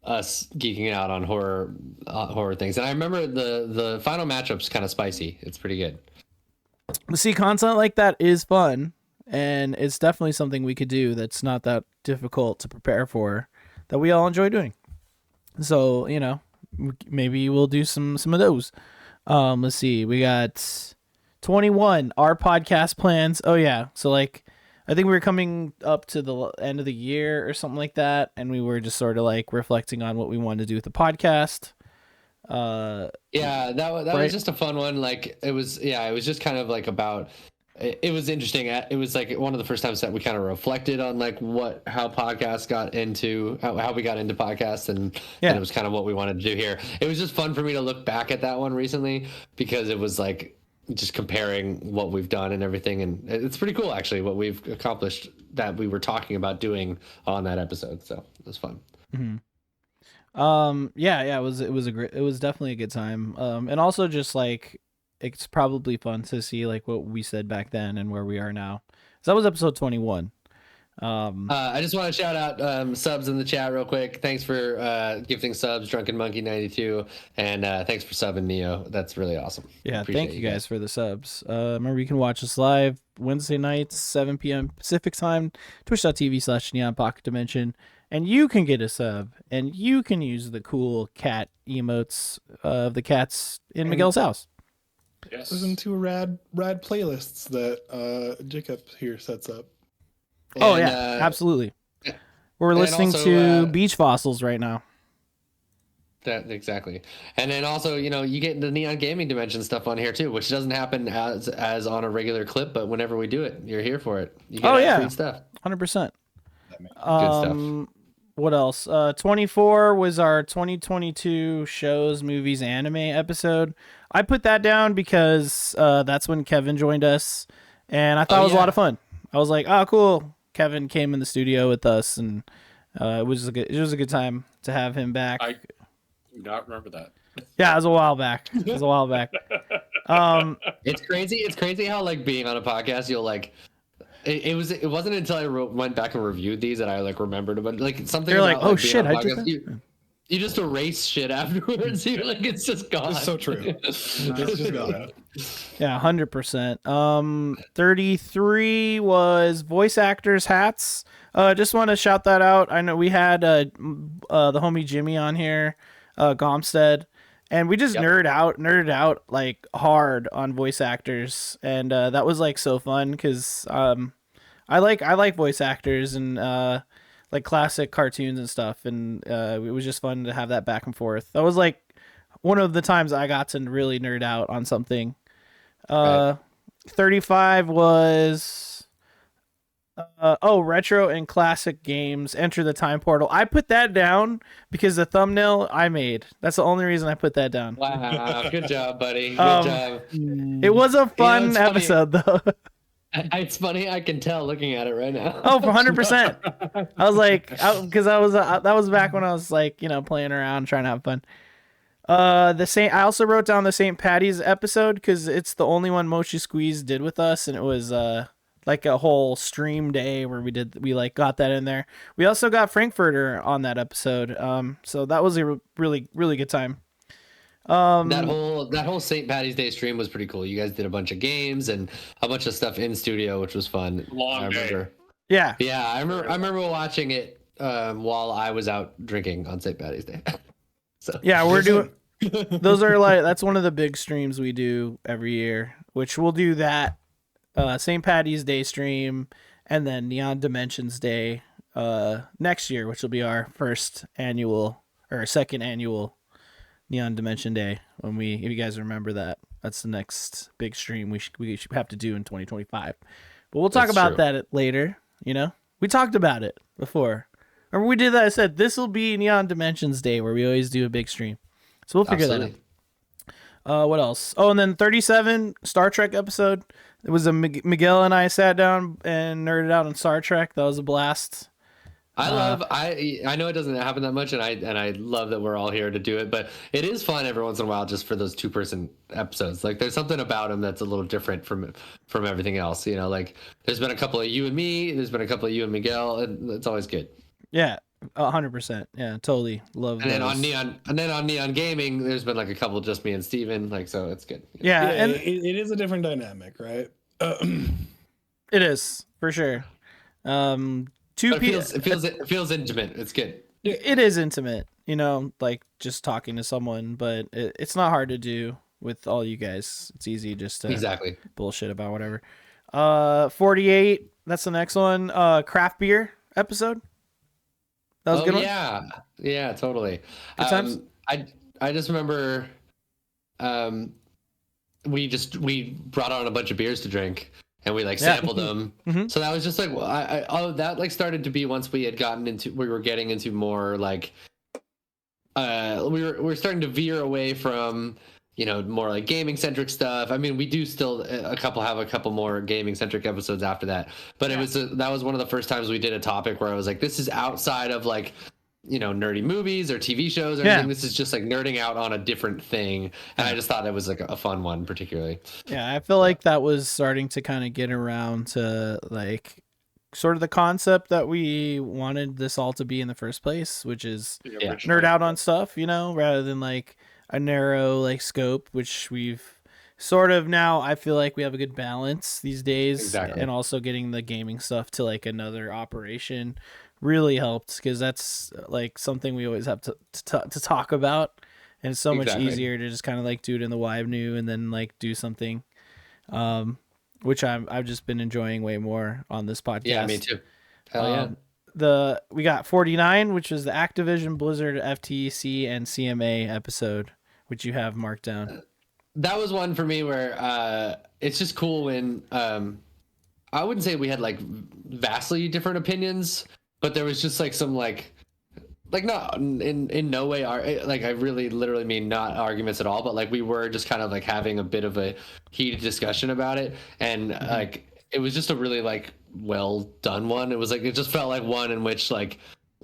us geeking out on horror things. And I remember the final matchup's kind of spicy. It's pretty good. See, content like that is fun, and it's definitely something we could do that's not that difficult to prepare for, that we all enjoy doing. So, you know, maybe we'll do some of those. Let's see. We got 21, our podcast plans. Oh yeah. So like I think we were coming up to the end of the year or something like that, and we were just sort of like reflecting on what we wanted to do with the podcast. Yeah, that was just a fun one. Like it was just kind of like about. It was interesting. It was like one of the first times that we kind of reflected on like how podcasts got into how we got into podcasts, and it was kind of what we wanted to do here. It was just fun for me to look back at that one recently because it was like just comparing what we've done and everything, and it's pretty cool actually what we've accomplished that we were talking about doing on that episode. So it was fun. Mm-hmm. It was definitely a good time. And also just like it's probably fun to see like what we said back then and where we are now. So that was episode 21. I just want to shout out subs in the chat real quick. Thanks for gifting subs, Drunken Monkey 92, and thanks for subbing Neo. That's really awesome. Yeah, thank you guys for the subs. Remember, you can watch us live Wednesday nights, 7 p.m. Pacific time, twitch.tv/Neon Pocket Dimension. And you can get a sub, and you can use the cool cat emotes of the cats in Miguel's house. Yes. Listen to rad playlists that Jacob here sets up. Oh, yeah, absolutely. We're listening to Beach Fossils right now. That exactly. And then also, you get the Neon Gaming Dimension stuff on here too, which doesn't happen as on a regular clip, but whenever we do it, you're here for it. You get free stuff. 100%. Good stuff. What else? 24 was our 2022 shows, movies, anime episode. I put that down because that's when Kevin joined us, and I thought it was a lot of fun. I was like, oh, cool. Kevin came in the studio with us, and it was a good time to have him back. I do not remember that. Yeah, it was a while back. It's crazy. It's crazy how like being on a podcast, you'll like. It wasn't until I went back and reviewed these that I like remembered about like something. You're about, like, oh shit, I did that. You just erase shit afterwards. You're like, it's just gone. It's so true. It's just gone. Yeah, 100%. 33 was voice actors hats. Just want to shout that out. I know we had the homie Jimmy on here, Gomstead, and we just nerded out like hard on voice actors, and that was like so fun because I like voice actors and like classic cartoons and stuff, and it was just fun to have that back and forth. That was like one of the times I got to really nerd out on something. 35 was retro and classic games enter the time portal. I put that down because the thumbnail I made. That's the only reaon I put that down. Wow, good job, buddy. Good job. It was a fun episode though. It's funny. I can tell looking at it right now. Oh, for 100%. I was like, because that was back when I was like, playing around, trying to have fun. I also wrote down the St. Patty's episode because it's the only one Mochi Squeeze did with us, and it was like a whole stream day where we got that in there. We also got Frankfurter on that episode. So that was a really, really good time. That whole St. Patty's Day stream was pretty cool. You guys did a bunch of games and a bunch of stuff in studio, which was fun. Long day. Yeah. Yeah, I remember watching it while I was out drinking on St. Patty's Day. So yeah, we're doing those are like that's one of the big streams we do every year, which we'll do that St. Patty's Day stream and then Neon Dimensions Day next year, which will be our second annual Neon Dimension Day. If you guys remember that's the next big stream we should have to do in 2025. But we'll talk about that later. We talked about it before. Remember we did that? I said this will be Neon Dimensions Day where we always do a big stream. So we'll figure that out. What else? Oh, and then 37 Star Trek episode. It was Miguel and I sat down and nerded out on Star Trek. That was a blast. I know it doesn't happen that much, and I love that we're all here to do it, but it is fun every once in a while just for those 2-person episodes. Like there's something about them that's a little different from everything else. Like there's been a couple of you and me, there's been a couple of you and Miguel, and it's always good. Yeah, 100%. Yeah, totally love. And then on Neon Gaming, there's been like a couple just me and Steven, like so it's good. Yeah, and it is a different dynamic, right? It is for sure. It feels intimate. It's good. It is intimate, like just talking to someone, but it's not hard to do with all you guys. It's easy just to exactly bullshit about whatever. 48. That's the next one. Craft beer episode. That was a good one. Yeah, totally. Good times. I just remember, we brought on a bunch of beers to drink, and we like sampled them. Mm-hmm. So that was just like, that like started to be once we had we were getting into more like, we were starting to veer away from, more like gaming centric stuff. I mean, we do still have a couple more gaming centric episodes after that, but that was one of the first times we did a topic where I was like, this is outside of like, nerdy movies or TV shows or anything. This is just like nerding out on a different thing. And I just thought it was like a fun one particularly. Yeah, I feel like that was starting to kind of get around to like sort of the concept that we wanted this all to be in the first place, which is nerd out on stuff, rather than like a narrow like scope, which we've sort of now, I feel like we have a good balance these days. Exactly. And also getting the gaming stuff to like another operation really helped, because that's like something we always have to talk about, and it's so much easier to just kind of like do it in the WYBNOO and then like do something, which I've just been enjoying way more on this podcast. Yeah, me too. Hell yeah. We got 49, which is the Activision Blizzard FTC and CMA episode, which you have marked down. That was one for me where it's just cool when I wouldn't say we had like vastly different opinions, but there was just like some like not in no way like I really literally mean not arguments at all, but like we were just kind of like having a bit of a heated discussion about it, and like it was just a really like well done one. It was like, it just felt like one in which like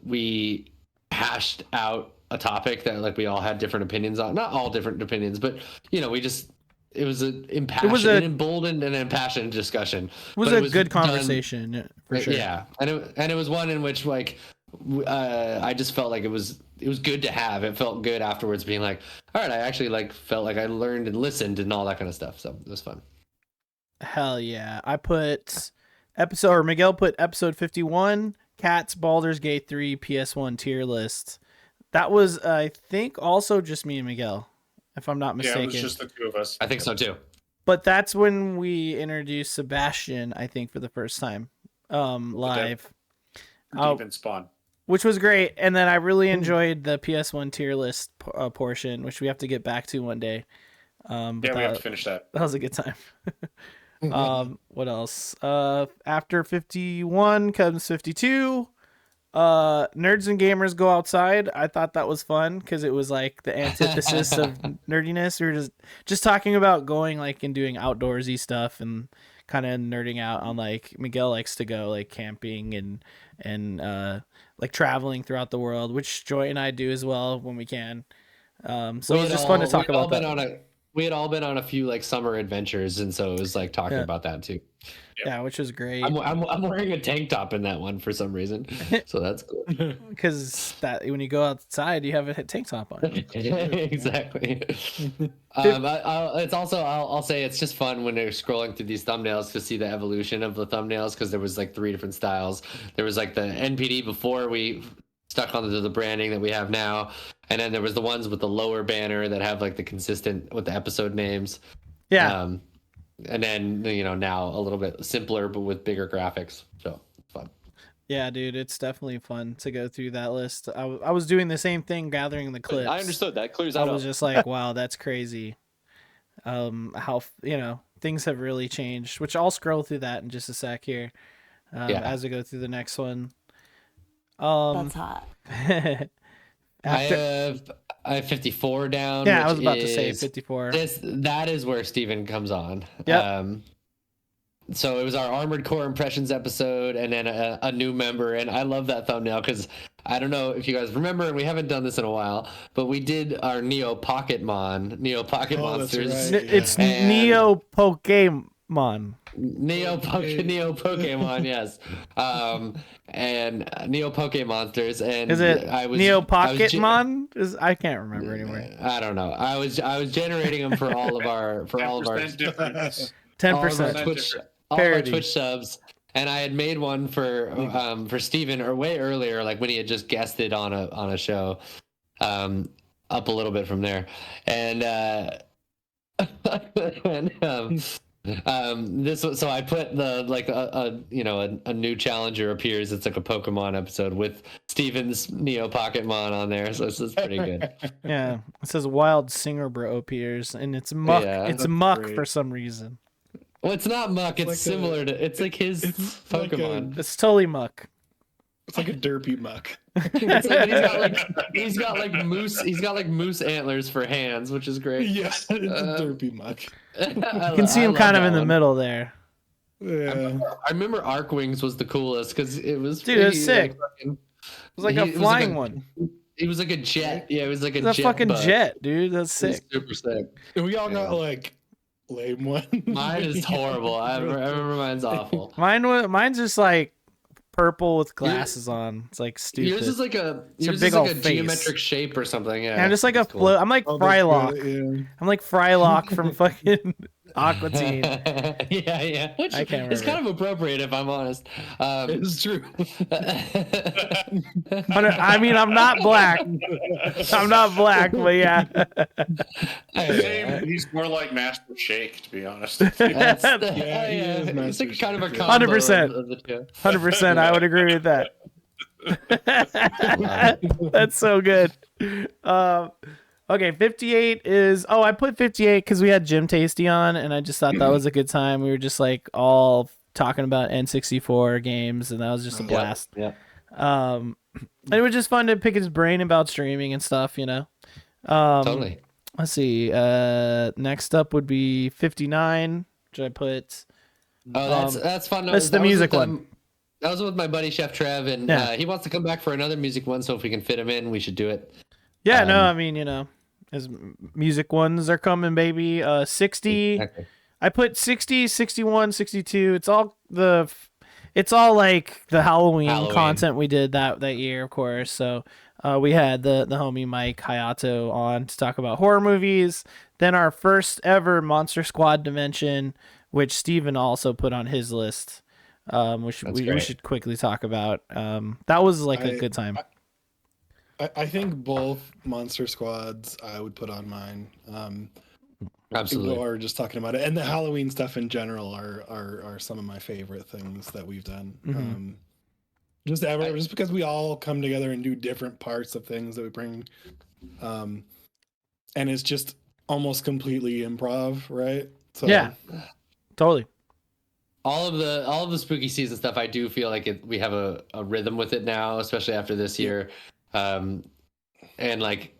we hashed out a topic that like we all had different opinions on, not all different opinions, but it was an impassioned, an emboldened and impassioned discussion. It was a good conversation for sure. Yeah, and it was one in which like I just felt like it was good to have. It felt good afterwards, being like, all right, I actually like felt like I learned and listened and all that kind of stuff. So it was fun. Hell yeah! Miguel put episode 51, Cats, Baldur's Gate 3, PS1 tier list. That was, I think, also just me and Miguel, if I'm not mistaken. Yeah, it was just the two of us. I think so too. But that's when we introduced Sebastian, I think, for the first time, live. Deep in Spawn. Which was great. And then I really enjoyed the PS1 tier list portion, which we have to get back to one day. We have to finish that. That was a good time. What else? After 51 comes 52. Nerds and gamers go outside. I thought that was fun because it was like the antithesis of nerdiness. We were just talking about going like and doing outdoorsy stuff and kind of nerding out on like Miguel likes to go like camping and like traveling throughout the world, which Joy and I do as well when we can. So it was just fun to talk about that. We had all been on a few like summer adventures, and so it was like talking about that too. Yeah, which was great. I'm wearing a tank top in that one for some reason, so that's cool. Because that when you go outside, you have a tank top on. Exactly. It's also I'll say it's just fun when they're scrolling through these thumbnails to see the evolution of the thumbnails, because there was like 3 different styles. There was like the NPD before we stuck onto the branding that we have now, and then there was the ones with the lower banner that have like the consistent with the episode names. Yeah. And then now a little bit simpler but with bigger graphics, so it's fun. Yeah, dude, it's definitely fun to go through that list. I was doing the same thing, gathering the clips. I understood that clears out. I was just like, wow, that's crazy. How things have really changed. Which I'll scroll through that in just a sec here, as I go through the next one. That's hot. I have 54 down. Yeah, I was about to say 54. That is where Steven comes on. Yep. So it was our Armored Core Impressions episode, and then a new member. And I love that thumbnail because I don't know if you guys remember, and we haven't done this in a while, but we did our Neo Pocket Monsters. Right. It's Neo Pokemon. Neo Pokemon, yes. And Neo Pokemonsters, and is it Neo Pocketmon? I can't remember anymore. I don't know. I was generating them for all of our 10% 10%. All of our Twitch subs, and I had made one for Steven or way earlier, like when he had just guested on a show, up a little bit from there, and So I put the like a new challenger appears. It's like a Pokemon episode with Steven's Neo Pocketmon on there, so this is pretty good. Yeah, it says Wild Singer Bro appears, and it's Muck. Yeah, it's that's Muck great. for some reason. Well, it's not Muck. It's like similar to. It's like his Pokemon. It's totally Muck. It's like a derpy Muck. It's like, he's got like moose. He's got like moose antlers for hands, which is great. Yeah, it's a derpy Muck. You can see him kind of in the middle there. Yeah. I remember Arcwings was the coolest because it was. Dude, it was sick. Like, It was like a flying one. It was like a jet. Yeah, it was like a It's a jet. fucking bug. jet, dude. That's It was sick. super sick. And we all got like lame ones. Mine is horrible. I remember mine's awful. Mine's just like purple with glasses on. It's like stupid. Yours is like a big ol' face. geometric shape or something. Yeah, And I'm just like a that's cool. float. I'm like Oh, that's Frylock. good, yeah. I'm like Frylock from fucking Aqua Teen. yeah. Which I can't is remember. kind of appropriate if I'm honest. It's true. I mean, I'm not black. I'm not black, but yeah. He's more like Master Shake, to be honest. That's Yeah, he is it's like Master kind of a Shake. combo 100%. of the two. 100%. I would agree with that. That's so good. Okay, 58 is. Oh, I put 58 because we had Jim Tasty on, and I just thought that was a good time. We were just like all talking about N64 games, and that was just a blast. Yeah. And it was just fun to pick his brain about streaming and stuff, you know. Totally. Let's see. Next up would be 59, which I put. Oh, that's fun. That's the That was music with, one. That was with my buddy Chef Trev, and Yeah. he wants to come back for another music one. So if we can fit him in, we should do it. Yeah, no, I mean, you know, his music ones are coming, baby. 60. Exactly. I put 60, 61, 62. It's all like the Halloween content we did that year, of course. So we had the homie Mike Hayato on to talk about horror movies. Then our first ever Monster Squad Dimension, which Steven also put on his list, which we should quickly talk about. That was like a good time. I think both Monster Squads I would put on mine. Absolutely. Or just talking about it, and the Halloween stuff in general are some of my favorite things that we've done. Mm-hmm. Just because we all come together and do different parts of things that we bring, and it's just almost completely improv, right? So Yeah, totally. All of the spooky season stuff, I do feel like we have a rhythm with it now, especially after this year. And like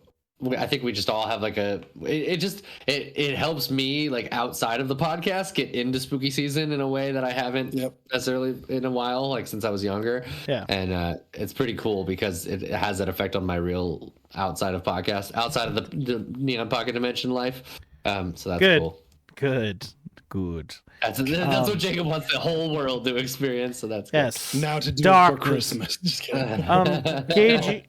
I think we just all have like it helps me like outside of the podcast get into spooky season in a way that I haven't necessarily in a while, like since I was younger. Yeah. And it's pretty cool because it has that effect on my real outside of the Neon Pocket Dimension life. So that's Good. cool. Good. That's what Jacob wants the whole world to experience. So that's good. Yes. Now to do Dark it for Christmas. Just kidding.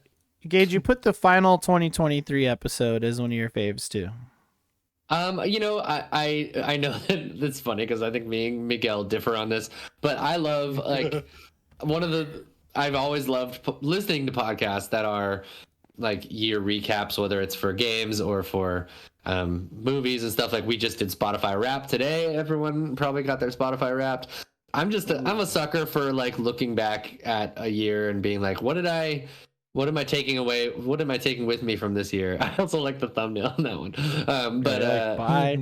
Gage, you put the final 2023 episode as one of your faves too. You know, I know that it's funny because I think me and Miguel differ on this, but I love like I've always loved listening to podcasts that are like year recaps, whether it's for games or for movies and stuff. Like we just did Spotify Wrapped today. Everyone probably got their Spotify Wrapped. I'm a sucker for like looking back at a year and being like, what am I taking away? What am I taking with me from this year? I also like the thumbnail on that one. Bye.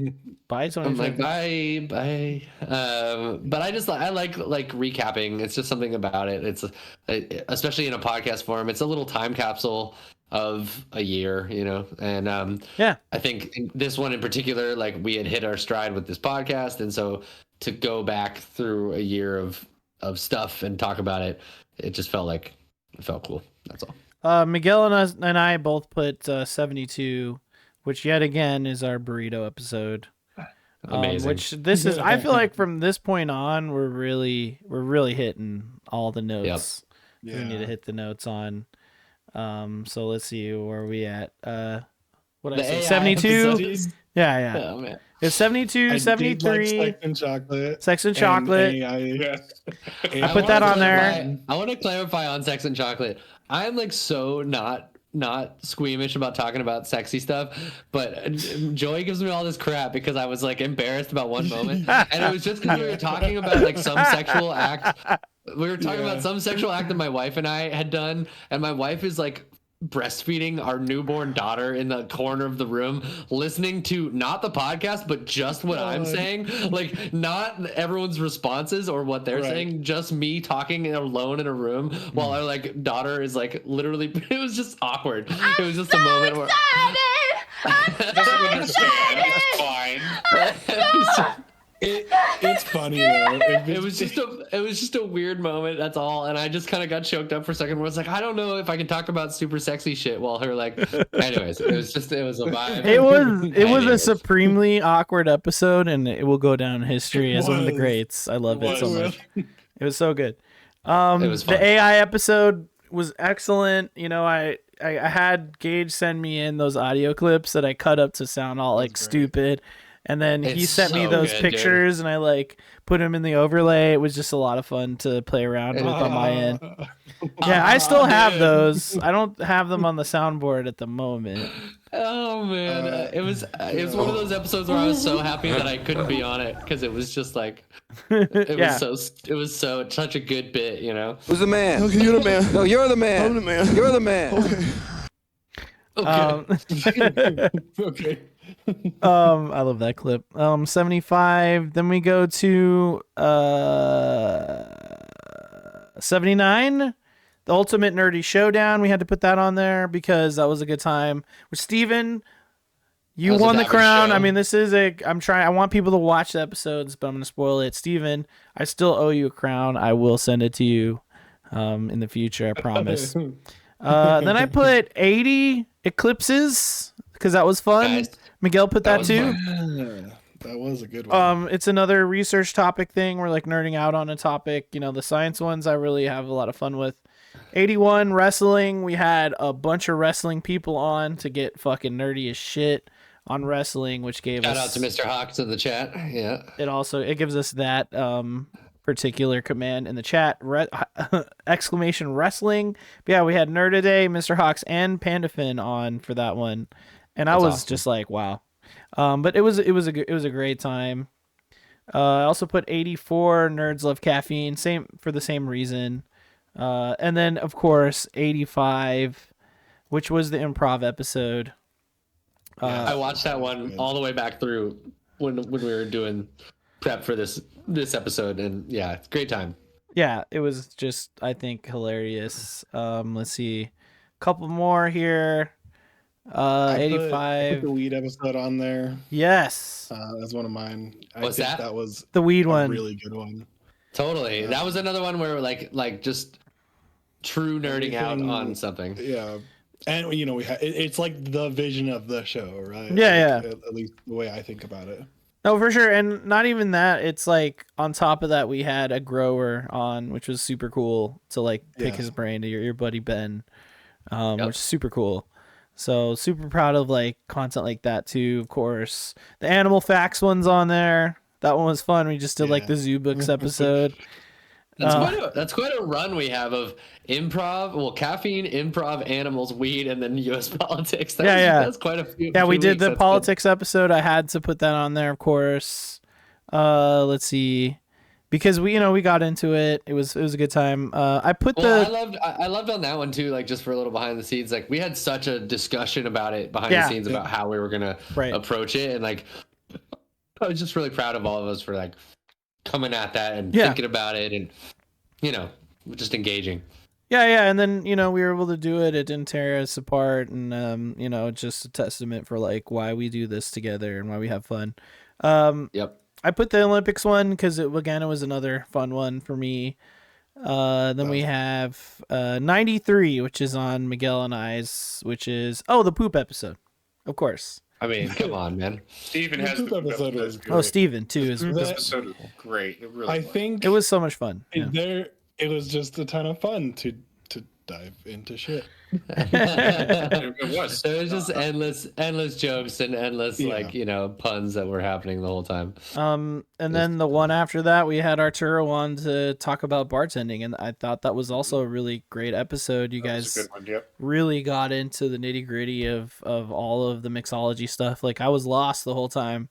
I'm like, bye. But I like recapping. It's just something about it. It's especially in a podcast form. It's a little time capsule of a year, you know. And I think this one in particular, like we had hit our stride with this podcast, and so to go back through a year of stuff and talk about it, it just felt cool. That's all. Miguel and I both put 72, which yet again is our burrito episode. Amazing. Which this is, I feel like from this point on, we're really hitting all the notes. Yep. We need to hit the notes on. So let's see where we at. What I say? 72. Yeah. Oh, man. It's 72, 73. Like Sex and Chocolate. Sex and Chocolate. I put that on there. I want to clarify on Sex and Chocolate. I am like so not not squeamish about talking about sexy stuff, but Joey gives me all this crap because I was like embarrassed about one moment, and it was just because we were talking about like some sexual act. We were talking about some sexual act that my wife and I had done, and my wife is like breastfeeding our newborn daughter in the corner of the room, listening to not the podcast but just what I'm saying, like not everyone's responses or what they're saying, just me talking alone in a room while our like daughter is like literally. It was just awkward. It was just a moment where Doesn't understand. It's fine. It's funny though. It was just a weird moment. That's all. And I just kind of got choked up for a second. Where it's like, I don't know if I can talk about super sexy shit while her like. Anyways, it was a vibe. It was a supremely awkward episode, and it will go down in history as one of the greats. I love it so much. It was so good. It was fun. The AI episode was excellent. You know, I had Gage send me in those audio clips that I cut up to sound all like stupid. And then he sent me those pictures, and I like put them in the overlay. It was just a lot of fun to play around with on my end. Yeah, I still have those. I don't have them on the soundboard at the moment. Oh man, it was one of those episodes where I was so happy that I couldn't be on it because it was just like it was such a good bit, you know. Who's the man? Okay, you're the man. No, you're the man. I'm the man. You're the man. Okay. Okay. I love that clip. 75. Then we go to 79. The Ultimate Nerdy Showdown. We had to put that on there because that was a good time. With Steven, you won the crown. Show. I mean, I want people to watch the episodes, but I'm gonna spoil it. Steven, I still owe you a crown. I will send it to you in the future, I promise. Then I put 80 eclipses because that was fun. Nice. Miguel put that too. That was a good one. It's another research topic thing. We're like nerding out on a topic. You know, the science ones I really have a lot of fun with. 81 wrestling. We had a bunch of wrestling people on to get fucking nerdy as shit on wrestling, which gave us. Shout out to Mr. Hawks in the chat. Yeah. It gives us that particular command in the chat. Exclamation wrestling. But yeah, we had Nerd Today, Mr. Hawks, and PandaFin on for that one. And I was just like, wow. But it was a great time. I also put 84 Nerds Love Caffeine, same for the same reason. And then of course 85, which was the improv episode. I watched that one all the way back through when we were doing prep for this episode, and yeah, it's a great time. Yeah, it was just, I think, hilarious. Let's see, a couple more here. 85. I put the weed episode on there. Yes. That's one of mine. What's that? That was the weed one. Really good one. Totally. That was another one where like just true nerding out on something. Yeah. And you know, it's like the vision of the show, right? Yeah, like, at least the way I think about it. No, for sure. And not even that. It's like on top of that, we had a grower on, which was super cool to like pick his brain to your buddy Ben, which is super cool. So super proud of like content like that too. Of course, the animal facts one's on there. That one was fun. We just did like the Zoo Books episode. That's quite a run we have of improv. Well, caffeine, improv, animals, weed, and then U.S. politics. That's quite a few. Yeah, we did the That's politics episode. I had to put that on there, of course. Let's see, because we got into it. It was a good time. I loved on that one too. Like just for a little behind the scenes, like we had such a discussion about it behind the scenes about how we were gonna approach it, and like I was just really proud of all of us for like coming at that and thinking about it, and just engaging. Yeah, and then we were able to do it. It didn't tear us apart, and just a testament for like why we do this together and why we have fun. Yep. I put the Olympics one because it was another fun one for me. Then we have 93, which is on Miguel and I's, which is the poop episode, of course. I mean, come on, man. Steven has the episode. Steven too is this episode is great. It really think it was so much fun. It was just a ton of fun to dive into shit. It was. There was just endless jokes and endless puns that were happening the whole time. And then the one after that, we had Arturo on to talk about bartending, and I thought that was also a really great episode. You guys Good one, yep. really got into the nitty gritty of all of the mixology stuff. Like I was lost the whole time,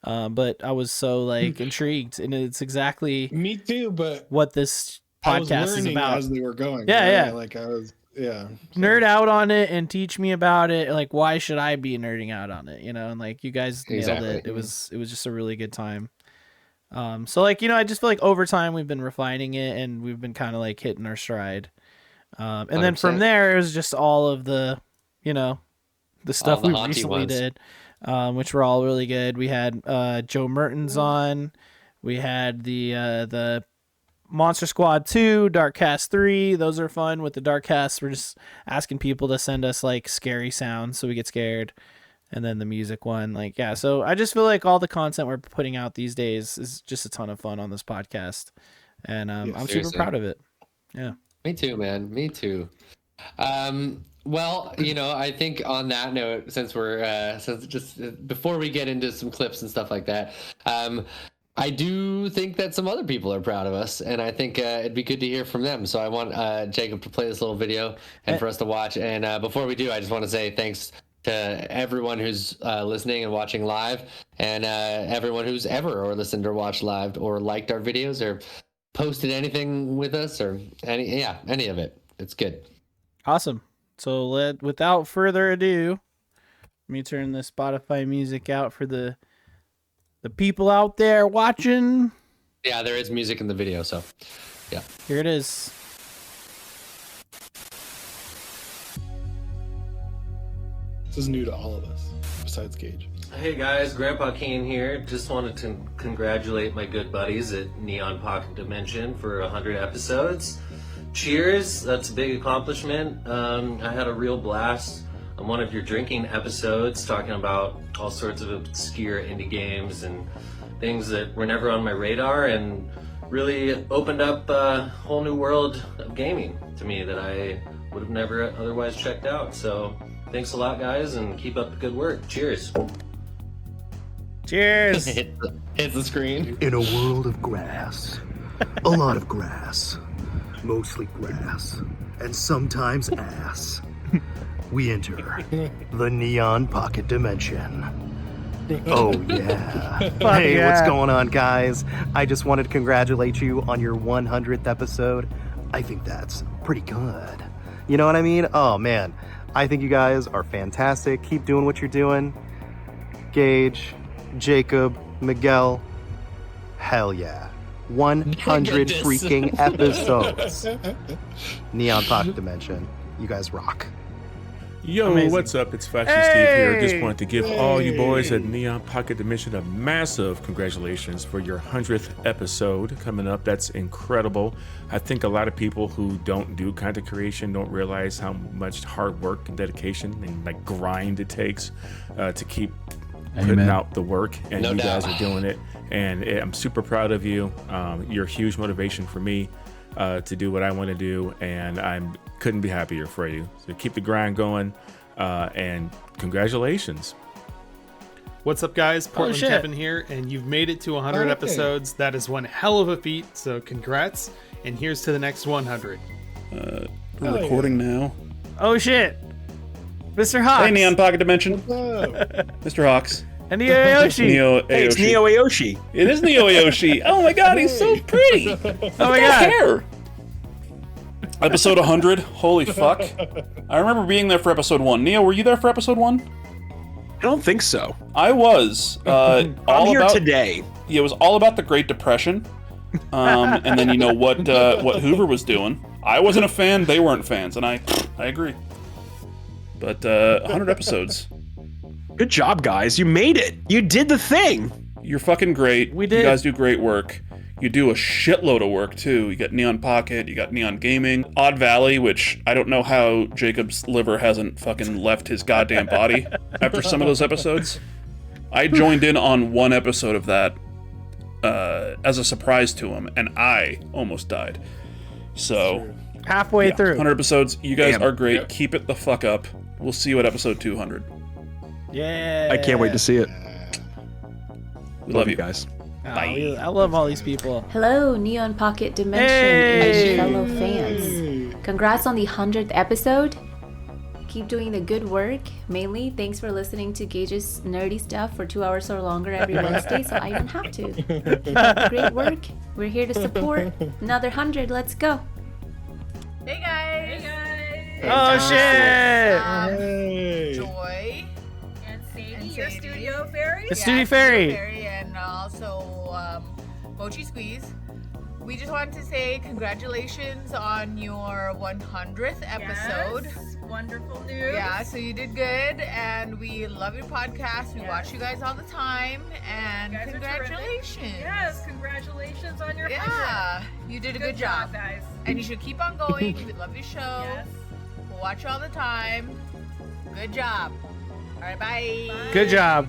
but I was so intrigued, and it's exactly me too. But what this podcast is about as they were going. Yeah. Like I was. Yeah. Nerd out on it and teach me about it. Like, why should I be nerding out on it? And like you guys nailed it. It was just a really good time. So I just feel like over time we've been refining it and we've been kind of like hitting our stride. And 100%. Then from there it was just all of the, the stuff we recently did, which were all really good. We had Joe Mertens on. We had the Monster Squad 2, Darkcast 3. Those are fun. With the Darkcast, we're just asking people to send us like scary sounds so we get scared. And then the music one, so I just feel like all the content we're putting out these days is just a ton of fun on this podcast. And I'm super proud of it. Yeah. Me too, man. Me too. Well, I think on that note, since before we get into some clips and stuff like that, I do think that some other people are proud of us, and I think it'd be good to hear from them. So I want Jacob to play this little video and for us to watch. And before we do, I just want to say thanks to everyone who's listening and watching live, and everyone who's ever listened or watched live or liked our videos or posted anything with us or any of it. It's good. Awesome. So without further ado, let me turn the Spotify music out for the people out there watching. Yeah, there is music in the video, so yeah. Here it is. This is new to all of us, besides Gage. Hey guys, Grandpa Kane here. Just wanted to congratulate my good buddies at Neon Pocket Dimension for 100 episodes. Cheers, that's a big accomplishment. I had a real blast on one of your drinking episodes talking about all sorts of obscure indie games and things that were never on my radar, and really opened up a whole new world of gaming to me that I would have never otherwise checked out. So thanks a lot, guys, and keep up the good work. Cheers. Cheers. Hit the screen. In a world of grass, a lot of grass, mostly grass, and sometimes ass, we enter the Neon Pocket Dimension. Oh yeah. Hey, yeah. What's going on, guys? I just wanted to congratulate you on your 100th episode. I think that's pretty good. You know what I mean? Oh man, I think you guys are fantastic. Keep doing what you're doing. Gage, Jacob, Miguel, hell yeah. 100 freaking episodes. Neon Pocket Dimension, you guys rock. Yo, amazing. What's up? It's Foxxy Steve here. Just wanted to give all you boys at Neon Pocket Dimension a massive congratulations for your 100th episode coming up. That's incredible. I think a lot of people who don't do content creation don't realize how much hard work and dedication and grind it takes to keep putting out the work, and no doubt. Guys are doing it, and I'm super proud of you. You're a huge motivation for me to do what I want to do, and I couldn't be happier for you. So keep the grind going, and congratulations. What's up, guys? PortlandKevin here, and you've made it to 100 episodes. That is one hell of a feat, so congrats, and here's to the next 100. We're recording now. Oh shit, Mr. Hawks. Hey, Neon Pocket Dimension. Mr. Hawks. And Neo Aoshi. Hey, it's Neo Aoshi. It is Neo Aoshi. Oh my god, he's so pretty. Oh my god. Hair. Episode 100. Holy fuck. I remember being there for episode 1. Neo, were you there for episode 1? I don't think so. I was. I'm here today. Yeah, it was all about the Great Depression. And then what Hoover was doing. I wasn't a fan, they weren't fans, and I agree. But 100 episodes. Good job, guys. You made it. You did the thing. You're fucking great. We did. You guys do great work. You do a shitload of work, too. You got Neon Pocket, you got Neon Gaming, Odd Valley, which I don't know how Jacob's liver hasn't fucking left his goddamn body after some of those episodes. I joined in on one episode of that as a surprise to him, and I almost died. So, Halfway through. 100 episodes. You guys Damn. are great. Keep it the fuck up. We'll see you at episode 200. Yeah. I can't wait to see it. We love you guys. Bye. I love all these people. Hello, Neon Pocket Dimension Hey! and fellow fans. Congrats on the 100th episode. Keep doing the good work. Mainly, thanks for listening to Gage's nerdy stuff for 2 hours or longer every Wednesday, so I don't have to. Great work. We're here to support. Another 100. Let's go. Hey guys! Oh shit! Joy and Sadie, your studio fairy. The studio fairy. And also Mochi Squeeze. We just wanted to say congratulations on your 100th episode. Yes, wonderful news. Yeah, so you did good, and we love your podcast. We watch you guys all the time, and You guys are congratulations. terrific. Yes, congratulations on your 100th. Yeah, you did a good job, guys. and you should keep on going. We love your show. Yes. We'll watch you all the time. Good job. All right, bye. Good job.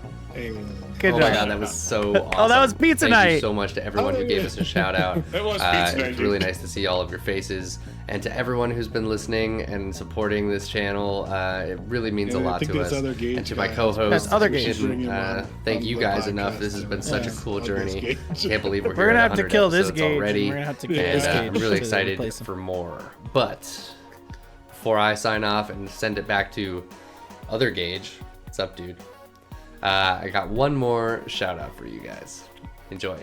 Good oh job. my god, that was so awesome. Oh, that was pizza Thank night. you so much to everyone who gave us a shout out. It was pizza night, It's really nice to see all of your faces, and to everyone who's been listening and supporting this channel. It really means a Yeah, I lot think to there's us. other Gage And to my guys. co-host, There's other we Gage. shouldn't, thank on you the guys enough. podcast. This has been such a Yeah, cool on this journey. Gage. Can't believe we're We're here gonna at have to 100 kill this episodes Gage. already. We're gonna have to kill And this Gage. I'm really to excited replace him. for more. But before I sign off and send it back to other Gage, what's up, dude? I got one more shout out for you guys. Enjoy.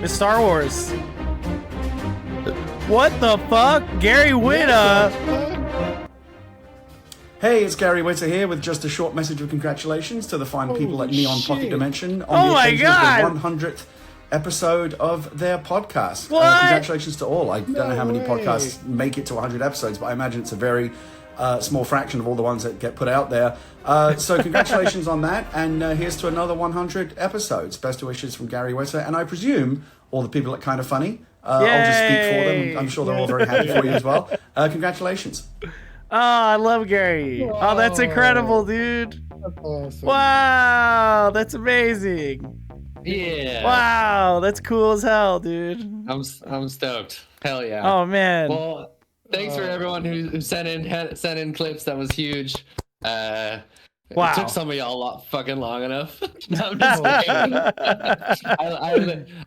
It's Star Wars. What the fuck? Gary Whitta. Hey, it's Gary Whitta here with just a short message of congratulations to the fine people at Neon Pocket Dimension on the occasion of the 100th episode of their podcast. What? Congratulations to all. I don't know how many podcasts make it to 100 episodes, but I imagine it's a very small fraction of all the ones that get put out there. So congratulations on that, and here's to another 100 episodes. Best wishes from Gary Whitta, and I presume all the people at Kind of Funny. I'll just speak for them. I'm sure they're all very happy for you as well. Congratulations. Oh, I love Gary. Oh, that's incredible, dude. That's awesome. Wow, that's amazing. Yeah. Wow, that's cool as hell, dude. I'm stoked. Hell yeah. Oh man. Well, thanks for everyone who sent in clips. That was huge. Wow. It took some of y'all fucking long enough. No, I'm just kidding.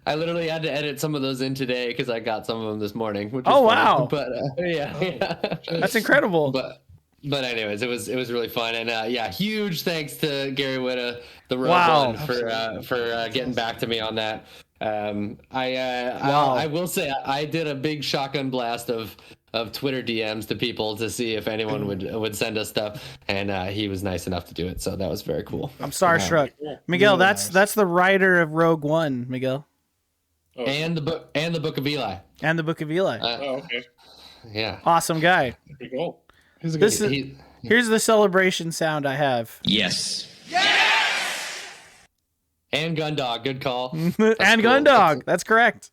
I literally had to edit some of those in today because I got some of them this morning. Which was Oh, funny. wow. But yeah. That's incredible. But anyways, it was really fun, and yeah, huge thanks to Gary Whitta, the Rogue Wow. One, for getting back to me on that. Wow. I will say I did a big shotgun blast of Twitter DMs to people to see if anyone would send us stuff, and he was nice enough to do it, so that was very cool. I'm starstruck. Miguel, that's the writer of Rogue One, Miguel. And the book of Eli. And the Book of Eli. Okay. Yeah. He's guy. Pretty cool. This is, here's the celebration sound I have. Yes. And Gundog, good call. And cool. Gundog, that's correct.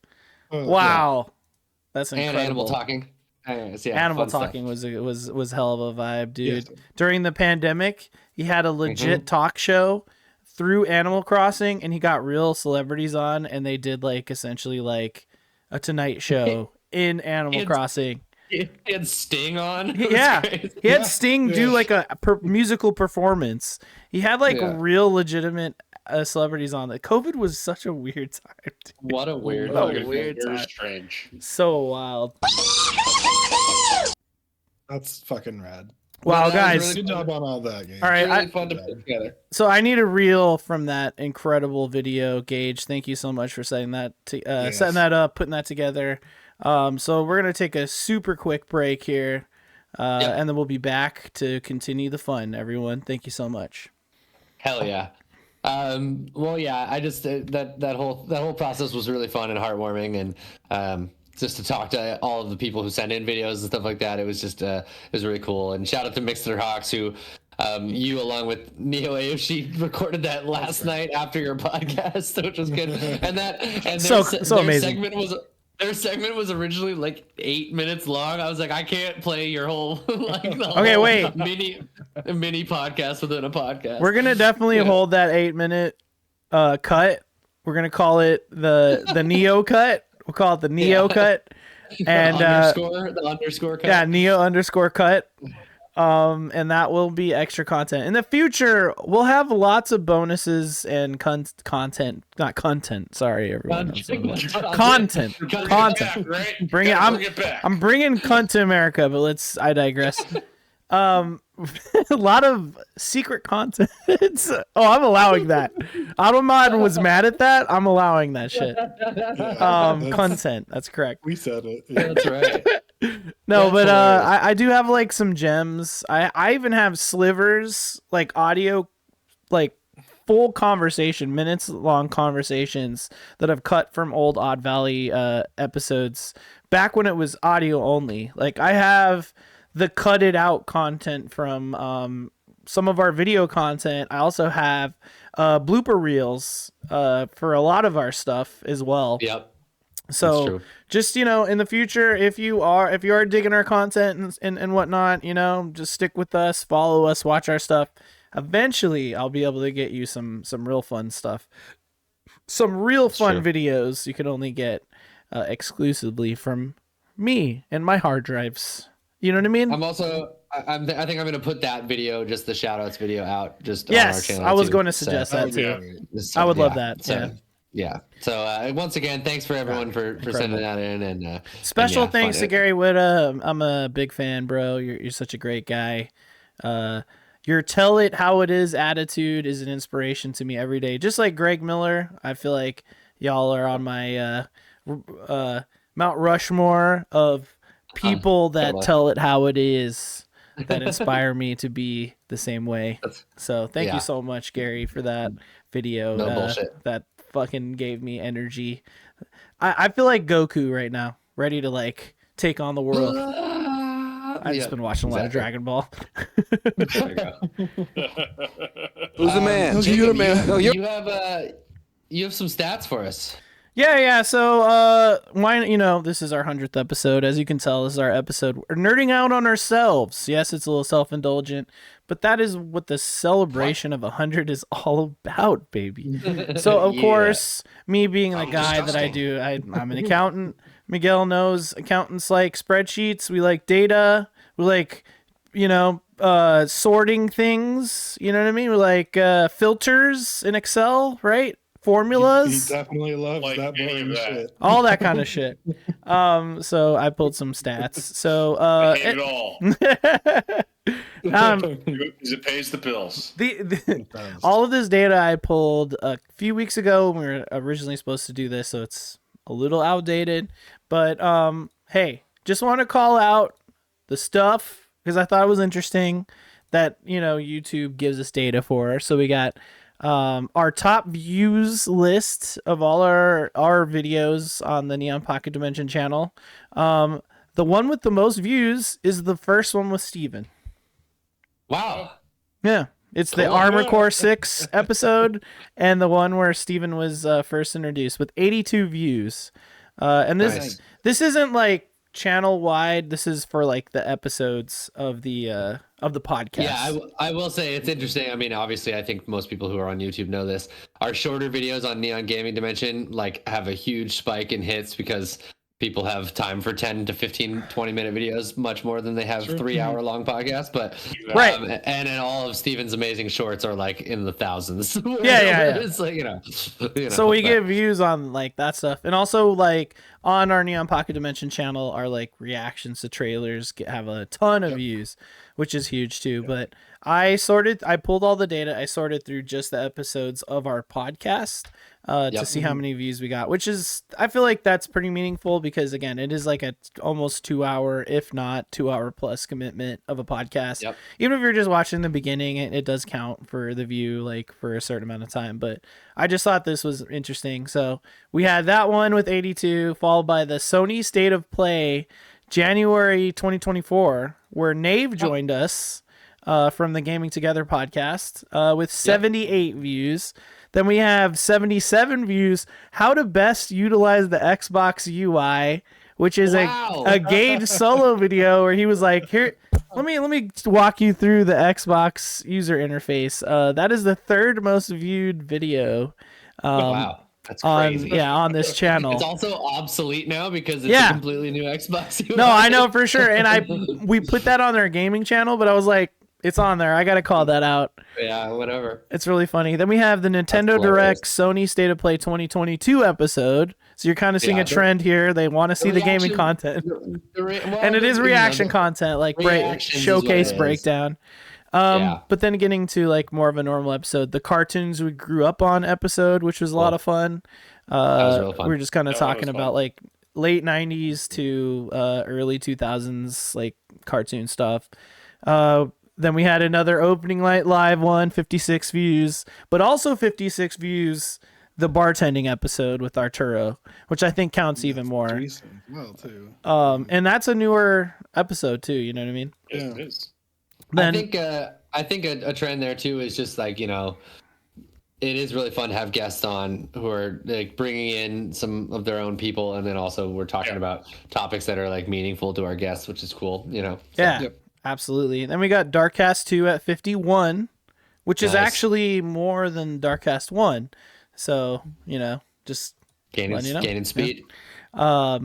Wow. That's incredible. And Animal Talking. Anyways, yeah, Animal fun Talking stuff. was hell of a vibe, dude. During the pandemic, he had a legit talk show through Animal Crossing, and he got real celebrities on, and they did like essentially like a Tonight Show in Animal Crossing. He had Sting on. Yeah, he had Sting do like a musical performance. He had like real legitimate celebrities on. That COVID was such a weird time. Dude. What a weird Very time. strange. So wild. That's fucking rad. Wow, Well, guys. really good job on all that, Gage. All right, Really fun to put together. So I need a reel from that incredible video, Gage. Thank you so much for setting that setting that up, putting that together. So we're gonna take a super quick break here, and then we'll be back to continue the fun. Everyone, thank you so much. Hell yeah. Well, yeah. I just that whole process was really fun and heartwarming, and just to talk to all of the people who sent in videos and stuff like that. It was just it was really cool. And shout out to Mixer Hawks who. You along with Neo Ayoshi recorded that last night after your podcast, which was good. And their amazing. Their segment was originally like 8 minutes long. I was like, I can't play your whole mini podcast within a podcast. We're gonna definitely hold that 8 minute cut We're gonna call it the Neo cut. We'll call it the Neo cut. And the underscore cut. Yeah, Neo underscore cut. And that will be extra content. In the future, we'll have lots of bonuses and content. Not content. Sorry, everyone. Content. Bring it. I'm bringing cunt to America, but I digress. A lot of secret content. I'm allowing that. Automod was mad at that. I'm allowing that shit. Content. That's correct. We said it. Yeah, that's right. No, but I do have like some gems. I even have slivers, like audio, like full conversation, minutes long conversations that I've cut from old Odd Valley episodes back when it was audio only. Like I have the cut it out content from some of our video content. I also have blooper reels for a lot of our stuff as well. Yep. So just, in the future, if you are digging our content and whatnot, just stick with us, follow us, watch our stuff. Eventually I'll be able to get you some real fun stuff, some real fun videos you can only get exclusively from me and my hard drives. You know what I mean? I think I'm going to put that video, just the shoutouts video out on our channel. I was going to suggest that too. I would love that. Yeah. So once again, thanks for everyone for sending that in, and special thanks to Gary Whitta. I'm a big fan, bro. You're such a great guy. Your tell it how it is attitude is an inspiration to me every day. Just like Greg Miller, I feel like y'all are on my Mount Rushmore of people that tell it how it is, that inspire me to be the same way. So thank you so much, Gary, for that video. No bullshit. That fucking gave me energy. I feel like Goku right now, ready to like take on the world. I've just been watching a lot of Dragon Ball. Who's the man? You're the man. No, you have some stats for us. Yeah. So, this is our 100th episode. As you can tell, this is our episode. We're nerding out on ourselves. Yes, it's a little self-indulgent, but that is what the celebration of 100 is all about, baby. So, of course, me being the guy that I do, I'm an accountant. Miguel knows accountants like spreadsheets. We like data. We like, sorting things. You know what I mean? We like filters in Excel, right? Formulas. He definitely loves that boring shit. All that kind of shit. So I pulled some stats. So I hate it all. It pays the bills. All of this data I pulled a few weeks ago when we were originally supposed to do this, so it's a little outdated. But hey, just want to call out the stuff because I thought it was interesting that YouTube gives us data for. So we got our top views list of all our videos on the Neon Pocket Dimension channel. The one with the most views is the first one with Steven. Wow. Yeah. It's the Armor Core 6 episode and the one where Steven was first introduced with 82 views. And this isn't like channel wide. This is for like the episodes of the podcast. Yeah, I will say it's interesting. I mean, obviously, I think most people who are on YouTube know this. Our shorter videos on Neon Gaming Dimension have a huge spike in hits because people have time for 10 to 15, 20-minute videos, much more than they have 3-hour-long podcasts. But right, and then all of Steven's amazing shorts are like in the thousands. Yeah. It's like so we get views on like that stuff, and also like on our Neon Pocket Dimension channel, our like reactions to trailers have a ton of views, which is huge too. But I pulled all the data. I sorted through just the episodes of our podcast to see how many views we got, which is, I feel like that's pretty meaningful because again, it is like a almost 2 hour, if not 2 hour plus commitment of a podcast. Yep. Even if you're just watching the beginning, it does count for the view, like for a certain amount of time. But I just thought this was interesting. So we had that one with 82, followed by the Sony State of Play, January 2024, where Nave joined us from the Gaming Together podcast with 78 views. Then we have 77 views, how to best utilize the Xbox UI, which is a Gage solo video where he was like, here, let me walk you through the Xbox user interface. That is the third most viewed video. Wow. That's on crazy. on this channel. It's also obsolete now because it's a completely new Xbox. No, I know for sure. And we put that on their gaming channel, but I was like, it's on there. I got to call that out. Yeah, whatever. It's really funny. Then we have the Nintendo Direct Sony State of Play 2022 episode. So you're kind of seeing a trend here. They want to see the gaming content. And it is reaction content, like showcase breakdown. But then getting to like more of a normal episode, the cartoons we grew up on episode, which was a lot of fun. That was real fun. We were just kind of talking about like late 90s to early 2000s, like cartoon stuff. Then we had another opening night live one, 56 views, but also 56 views, the bartending episode with Arturo, which I think counts even more. Well, too. And that's a newer episode too. You know what I mean? Yeah, it is. Then, I think a trend there too is just like, you know, it is really fun to have guests on who are like bringing in some of their own people, and then also we're talking about topics that are like meaningful to our guests, which is cool. You know? So, yeah. Absolutely. And then we got Darkcast 2 at 51, which is actually more than Darkcast 1. So, you know, just gaining speed. Yeah.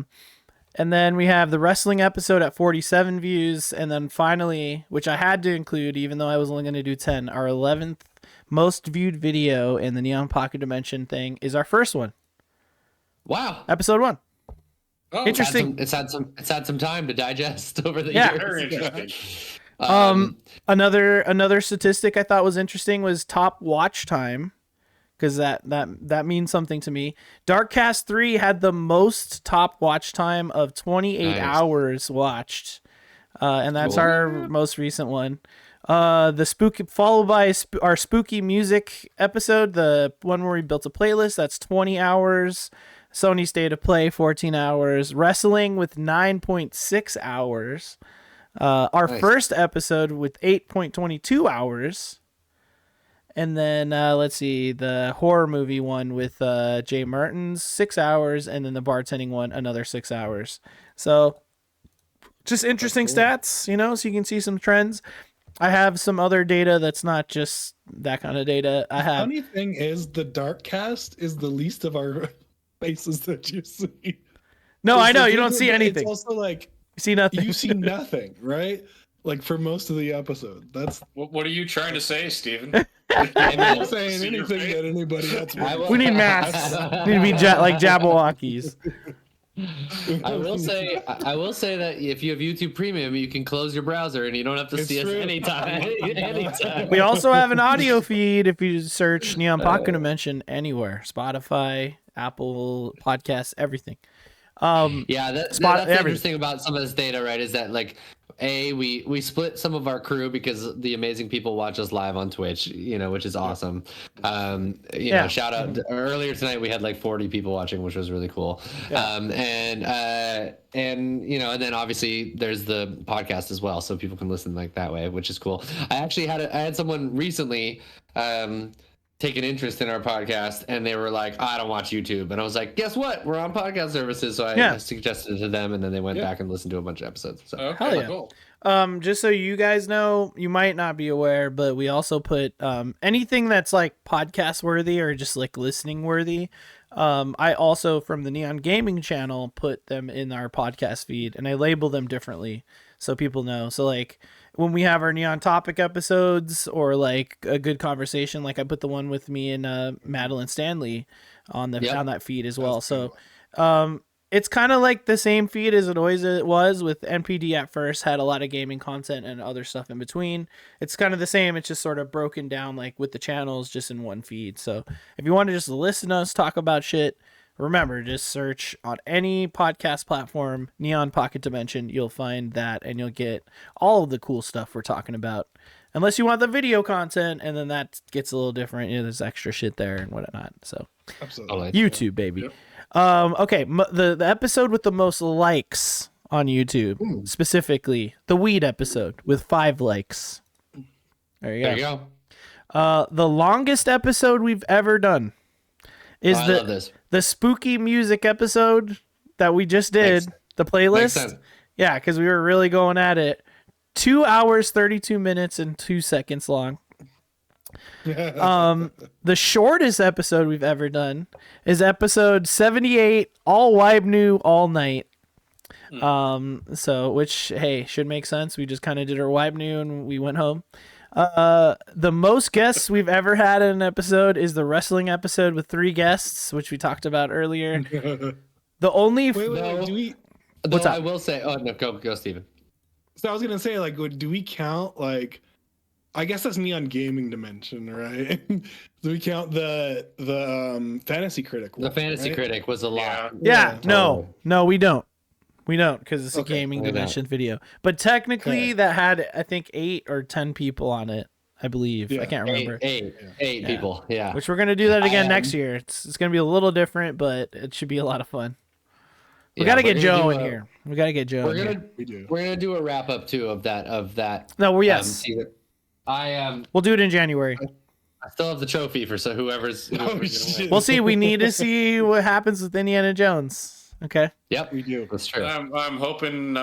And then we have the wrestling episode at 47 views. And then finally, which I had to include, even though I was only going to do 10, our 11th most viewed video in the Neon Pocket Dimension thing is our first one. Wow. Episode 1. Oh, interesting. It's had some time to digest over the years. Very interesting. Another statistic I thought was interesting was top watch time, because that means something to me. Darkcast 3 had the most top watch time of 28 hours watched, and that's our most recent one. The spooky, followed by our spooky music episode, the one where we built a playlist, that's 20 hours. Sony State of Play, 14 hours. Wrestling with 9.6 hours. Our first episode with 8.22 hours. And then, let's see, the horror movie one with Jay Martins, 6 hours. And then the bartending one, another 6 hours. So, just interesting stats, you know, so you can see some trends. I have some other data that's not just that kind of data. The funny thing is, the Darkcast is the least of our faces that you see. No, I know you don't see anything. It's also like you see nothing. You see nothing, right? Like for most of the episode. That's what are you trying to say, Steven? I'm not saying anything that anybody else. We need masks. We need to be like Jabberwockies. I will say that if you have YouTube Premium, you can close your browser and you don't have to see us anytime. We also have an audio feed if you search Neon Pocket Dimension anywhere. Spotify, Apple Podcasts, everything. That's interesting about some of this data, right? Is that like we split some of our crew because the amazing people watch us live on Twitch, you know, which is awesome. You know, shout out earlier tonight we had like 40 people watching, which was really cool. And you know, and then obviously there's the podcast as well, so people can listen like that way, which is cool. I actually had someone recently take an interest in our podcast, and they were like, I don't watch YouTube. And I was like, guess what? We're on podcast services. So I suggested it to them, and then they went back and listened to a bunch of episodes. So hell yeah. Cool. Just so you guys know, you might not be aware, but we also put anything that's like podcast worthy or just like listening worthy. I also, from the Neon Gaming channel, put them in our podcast feed, and I label them differently so people know. So like when we have our Neon Topic episodes or like a good conversation, like I put the one with me and Madeline Stanley on that feed as well. So it's kind of like the same feed as it always was, with NPD at first had a lot of gaming content and other stuff in between. It's kind of the same. It's just sort of broken down like with the channels just in one feed. So if you want to just listen to us talk about shit, remember, just search on any podcast platform, Neon Pocket Dimension. You'll find that, and you'll get all of the cool stuff we're talking about. Unless you want the video content, and then that gets a little different. You know, there's extra shit there and whatnot. So, absolutely, YouTube, baby. Yep. Okay, the episode with the most likes on YouTube, specifically the weed episode with 5 likes. There you go. The longest episode we've ever done is the spooky music episode that we just did, the playlist. Yeah, because we were really going at it. 2 hours, 32 minutes, and 2 seconds long. The shortest episode we've ever done is episode 78, all WYBNOO all night. So which, hey, should make sense. We just kind of did our WYBNOO and we went home. The most guests we've ever had in an episode is the wrestling episode with 3 guests, which we talked about earlier. The only wait, do we? What's up? I will say, oh no, go, Steven. So I was gonna say, like, do we count like? I guess that's Neon Gaming Dimension, right? Do we count the Fantasy Critic one? The Fantasy right? Critic was a lot. Yeah, totally. no, we don't. We don't, because it's a gaming We don't. dimension video. But technically, that had, I think, 8 or 10 people on it, I believe. I can't remember. Eight people, yeah. Which we're going to do that again next year. It's going to be a little different, but it should be a lot of fun. We got to get Joe in here. We got to get Joe in here. We're gonna do a wrap up too of that. No, well, yes. Season. We'll do it in January. I still have the trophy for whoever's gonna win. We'll see. We need to see what happens with Indiana Jones. Okay. Yep, we do. That's true. I'm hoping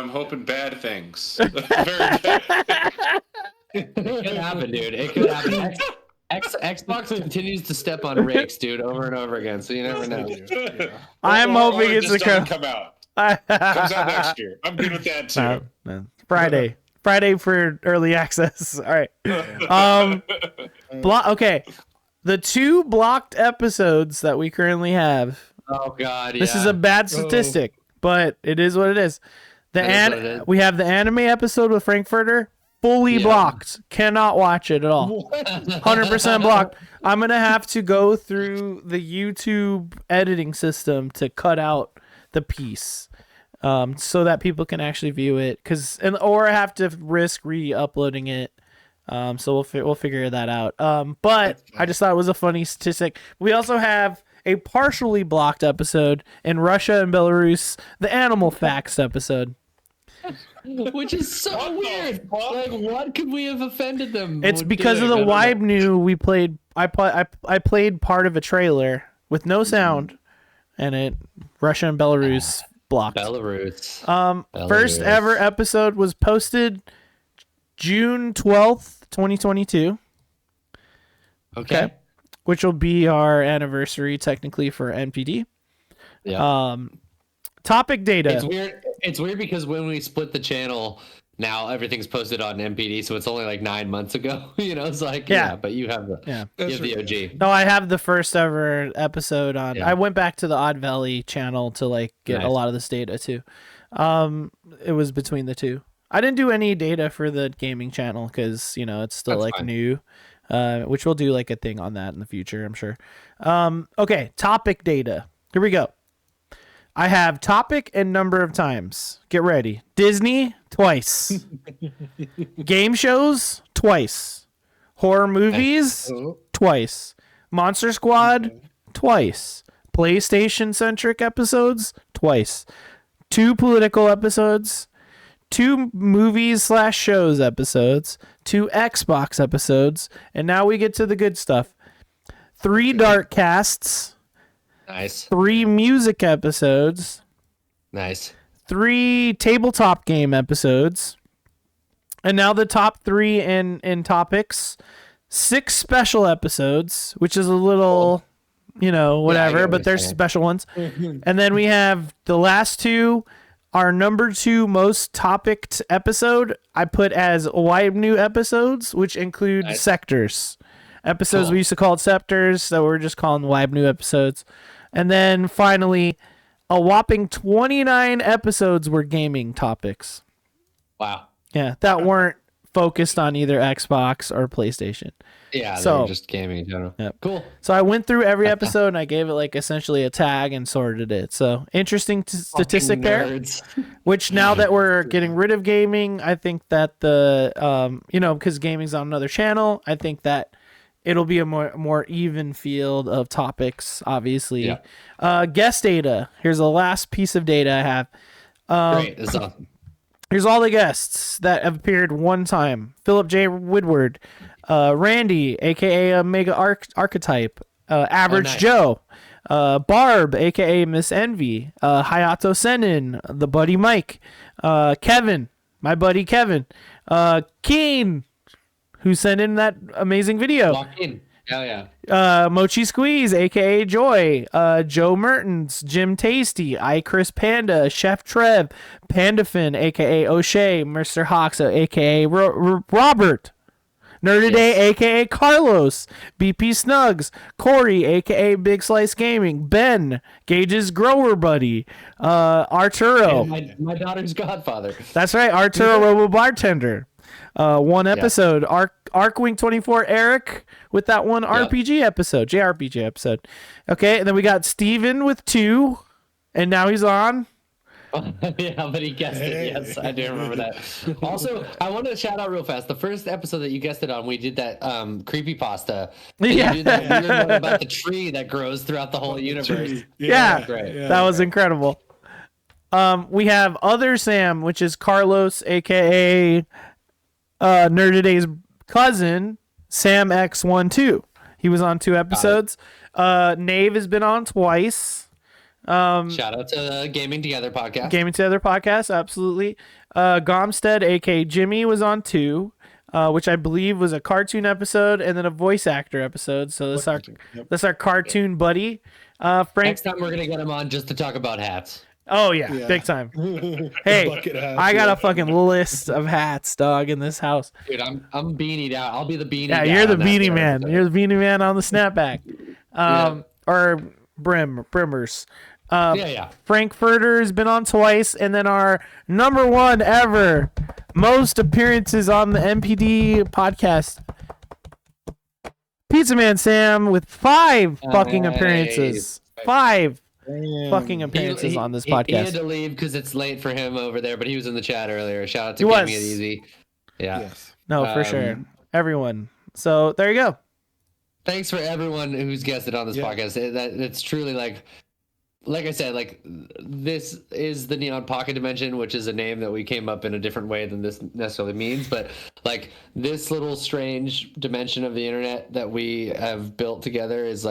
bad things. Very bad. It could happen, dude. It could happen. Xbox continues to step on rakes, dude, over and over again. So you never know. I'm hoping it's a come out. Comes out next year. I'm good with that too. Friday for early access. All right. Okay. The 2 blocked episodes that we currently have. Oh God! This is a bad statistic, but it is what it is. We have the anime episode with Frankfurter fully blocked. Cannot watch it at all. 100% blocked. I'm gonna have to go through the YouTube editing system to cut out the piece, so that people can actually view it. Or I have to risk re-uploading it. So we'll figure that out. But I just thought it was a funny statistic. We also have a partially blocked episode in Russia and Belarus, the Animal Facts episode. Which is so weird. Like, what could we have offended them? It's because of the WYBNOO we played. I played part of a trailer with no sound, and it Russia and Belarus blocked. Belarus. First ever episode was posted June 12th, 2022. Okay. Which will be our anniversary technically for NPD. Yeah. Topic data. It's weird because when we split the channel, now everything's posted on NPD, so it's only like 9 months ago. It's like but you have the OG. No, I have the first ever episode on. I went back to the Odd Valley channel to like get a lot of this data too. It was between the 2. I didn't do any data for the gaming channel because it's still new. Which we'll do like a thing on that in the future, I'm sure. Okay, topic data. Here we go. I have topic and number of times. Get ready. Disney, twice. Game shows, twice. Horror movies, twice. Monster Squad, twice. PlayStation-centric episodes, twice. 2 political episodes. 2 movies/shows episodes, 2 Xbox episodes, and now we get to the good stuff. 3 dark casts. Nice. 3 music episodes. Nice. 3 tabletop game episodes. And now the top 3 in topics. 6 special episodes, which is a little, whatever, but there's special ones. And then we have the last 2. Our number 2 most topicked episode I put as WYBNOO episodes, which include sectors. Episodes we used to call sectors, so we're just calling WYBNOO episodes. And then finally, a whopping 29 episodes were gaming topics. Wow. Yeah, that weren't focused on either Xbox or PlayStation. Yeah, they were just gaming in general. Yep. Cool. So I went through every episode and I gave it like essentially a tag and sorted it. So interesting statistic there. Which now that we're getting rid of gaming, I think that the because gaming's on another channel, I think that it'll be a more even field of topics. Obviously, guest data. Here's the last piece of data I have. Great. This is awesome. Here's all the guests that have appeared one time. Philip J. Woodward, Randy, a.k.a. Omega Archetype, Average Joe, Barb, a.k.a. Miss Envy, Hayato Senin, the buddy Mike, Kevin, my buddy Kevin, Keen, who sent in that amazing video. Walk in. Hell yeah. Mochi Squeeze, aka Joy, Joe Mertens, Jim Tasty, I Chris Panda, Chef Trev, Pandafin, aka O'Shea, Mr. Hoxa, aka Robert, Nerdaday, aka Carlos, BP Snugs, Corey, aka Big Slice Gaming, Ben, Gage's Grower Buddy, Arturo, my daughter's godfather. That's right, Arturo Robo Bartender. One episode, Arkwing 24 Eric with that one RPG episode, JRPG episode. Okay, and then we got Steven with 2, and now he's on. Yeah, but he guessed it. Yes, I do remember that. Also, I want to shout out real fast. The first episode that you guessed it on, we did that creepypasta. Yeah. You did that weird one about the tree that grows throughout the whole universe. Yeah, Great. that was incredible. We have Other Sam, which is Carlos, aka Nerdaday's cousin, Sam X12. He was on 2 episodes. Nave has been on twice. Shout out to Gaming Together podcast. Gaming Together podcast, absolutely. Gomstead, aka Jimmy, was on 2, which I believe was a cartoon episode and then a voice actor episode. So that's our cartoon buddy. Frank. Next time we're gonna get him on just to talk about hats. Oh yeah, big time. Hey, hats, I got a fucking list of hats, dog, in this house. Dude, I'm beanied out. I'll be the beanie. Yeah, guy you're the on that beanie show. man. You're the beanie man on the snapback. Or brimmers. Yeah. Frankfurter has been on twice, and then our number 1 ever, most appearances on the MPD podcast, Pizza Man Sam with 5 fucking appearances. 5 fucking appearances on this podcast. He had to leave because it's late for him over there, but he was in the chat earlier. Shout out to He Gaming was. It Easy. Yeah. Yes. No, for sure. Everyone. So there you go. Thanks for everyone who's guested on this podcast. It's truly like I said, like this is the Neon Pocket Dimension, which is a name that we came up in a different way than this necessarily means. But like this little strange dimension of the internet that we have built together is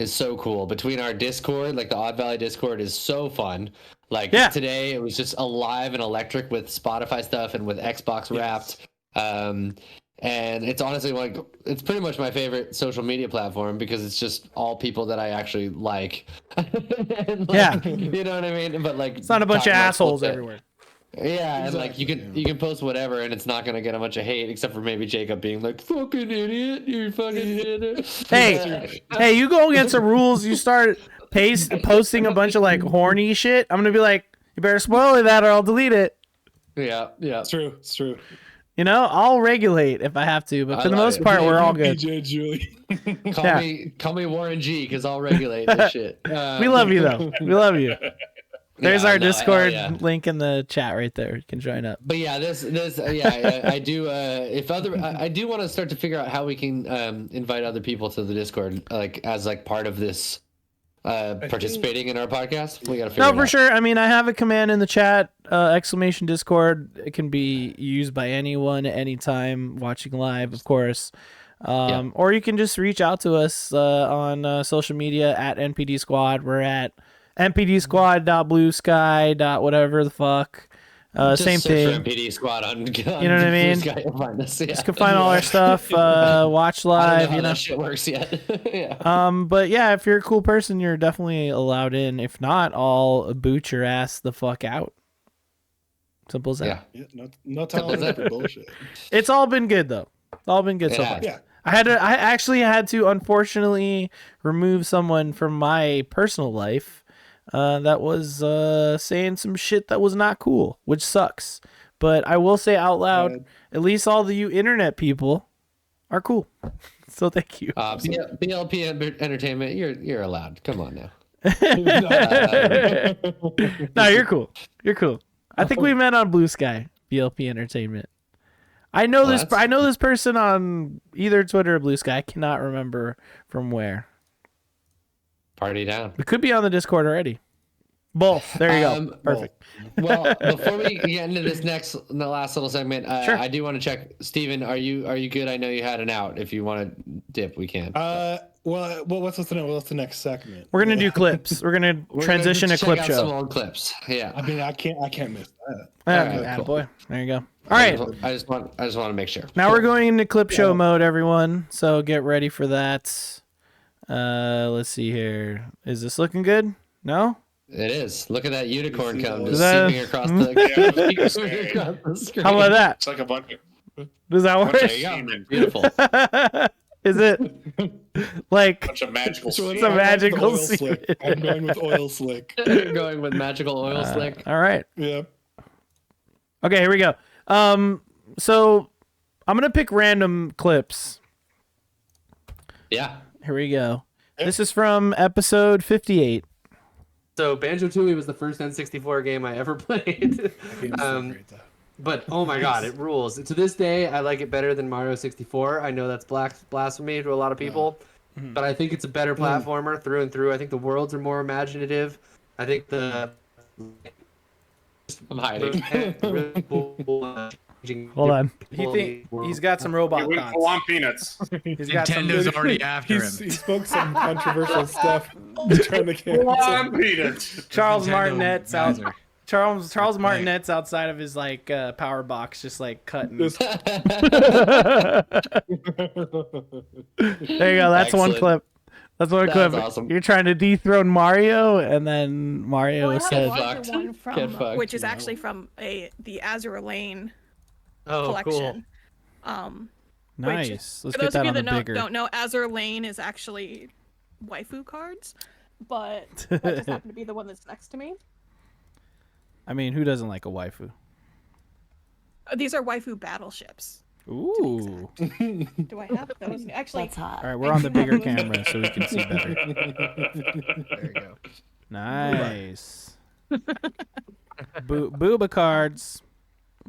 so cool. Between our Discord, like the Odd Valley Discord is so fun. Like today it was just alive and electric with Spotify stuff and with Xbox Wrapped. And it's honestly it's pretty much my favorite social media platform because it's just all people that I actually like. And you know what I mean? But like it's not a bunch of assholes everywhere. Yeah, and like you can post whatever and it's not gonna get a bunch of hate except for maybe Jacob being like, fucking idiot, you fucking idiot. Hey, you go against the rules, you start posting a bunch of like horny shit, I'm gonna be like, you better spoil that or I'll delete it. Yeah. It's true. You know, I'll regulate if I have to, but for the most part, we're all good. PJ Julie. Call me Warren G because I'll regulate this shit. We love you though. We love you. There's our Discord link in the chat right there. You can join up. But yeah, I do. I do want to start to figure out how we can invite other people to the Discord, like as like part of this participating in our podcast. We gotta figure it out. No, for sure. I mean, I have a command in the chat, exclamation Discord. It can be used by anyone at any time watching live, of course. Or you can just reach out to us on social media at NPD Squad. We're at npdsquad.bluesky.whatever the fuck. Same thing. MPD Squad on you know what I mean? Find us, Just can find all our stuff. Watch live. I don't know how that shit works yet. But yeah, if you're a cool person, you're definitely allowed in. If not, I'll boot your ass the fuck out. Simple as that. Yeah. No time for bullshit. It's all been good though. It's all been good so far. Yeah. I actually had to unfortunately remove someone from my personal life. That was saying some shit that was not cool, which sucks. But I will say out loud, at least all the you internet people are cool. So thank you. BLP Entertainment, you're allowed. Come on now. No, you're cool. You're cool. I think we met on Blue Sky, BLP Entertainment. I know this person on either Twitter or Blue Sky. I cannot remember from where. Party down. We could be on the Discord already. Both. There you go. Perfect. Well, before we get into this the last little segment, sure. I do want to check. Steven, are you good? I know you had an out. If you want to dip, we can. Well, what's the next segment? We're gonna do clips. We're gonna transition to clip check out show. some old clips. Yeah. I mean, I can't miss that. Yeah, boy. There you go. All right. I just want to make sure. Now we're going into clip show mode, everyone. So get ready for that. Let's see here. Is this looking good? No? It is. Look at that unicorn come just that- zooming across the screen. How about that? It's like a bunch of. Does that work? There you go. Beautiful. Is it like Bunch of magical. it's a magical oil scene? slick. I'm going with oil slick. You're going with magical oil slick. All right. Yep. Okay, here we go. So I'm gonna pick random clips. Yeah. Here we go. This is from episode 58. So Banjo-Tooie was the first N64 game I ever played. But oh my god, it rules. To this day, I like it better than Mario 64. I know that's blasphemy to a lot of people, but I think it's a better platformer through and through. I think the worlds are more imaginative. I think the I'm hiding. Hold on. He's got some robot We thoughts. go on peanuts. He's got Nintendo's already after him. He spoke some controversial stuff. Trying to Go on cancel. peanuts. Charles Nintendo Martinet's out. Bowser. Charles Martinet's outside of his like power box, just like cutting. This- There you go. That's one Excellent. clip. That's one That's clip. awesome. You're trying to dethrone Mario, and then Mario Well, I said, have fucked. one Get from, fucked. which is actually from the Azure Lane oh collection. "Nice. Let's For get those that of on you the that bigger." don't know, Azure Lane is actually waifu cards, but that just happened to be the one that's next to me. I mean, who doesn't like a waifu? These are waifu battleships. Ooh. Do I have those? Actually, That's hot. All right, we're on the bigger camera so we can see better. There you go. Nice. Booba cards.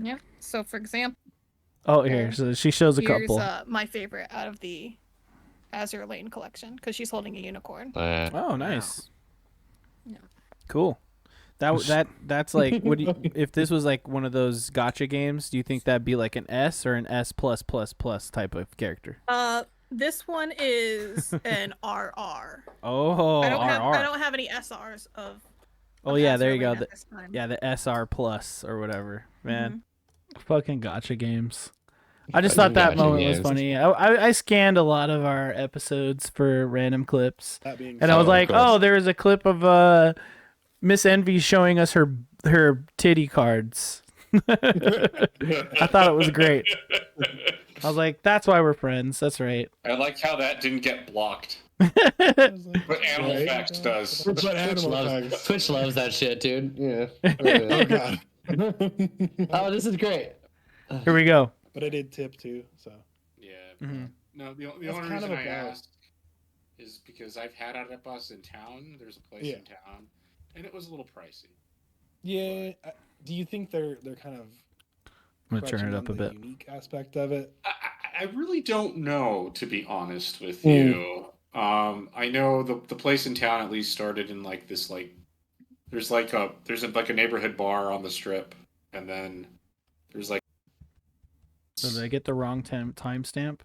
yeah. So, for example, Oh, here. So she shows a here's couple. my favorite out of the Azure Lane collection because she's holding a unicorn. Oh, nice. Yeah. Cool. That's like, would you, if this was like one of those gotcha games? Do you think that'd be like an S or an S plus plus plus type of character? This one is an RR. Oh, I don't RR. have any SRs of. Oh yeah, there you go. Azure Lane at this time. Yeah, the SR plus or whatever. Man, fucking gotcha games. I just thought that Gotcha moment was games. funny. I scanned a lot of our episodes for random clips, That being and I was of like, course. oh, there was a clip of Miss Envy showing us her titty cards. I thought it was great. I was like, that's why we're friends. That's right. I like how that didn't get blocked. But Animal Right. Facts does. But Animal Facts. Twitch loves that shit, dude. Yeah. Oh god. Oh, this is great. Here we go. But I did tip too, so. Yeah. Mhm. No, the That's only kind of reason a I balance. asked is because I've had a bus in town. There's a place Yeah. in town, and it was a little pricey. Yeah. Do you think they're kind of I'm gonna turn crutching it up on a the bit. unique aspect of it? I really don't know, to be honest with Hmm. you. I know the place in town at least started in like this there's a neighborhood bar on the strip, and then there's like So did I get the wrong timestamp?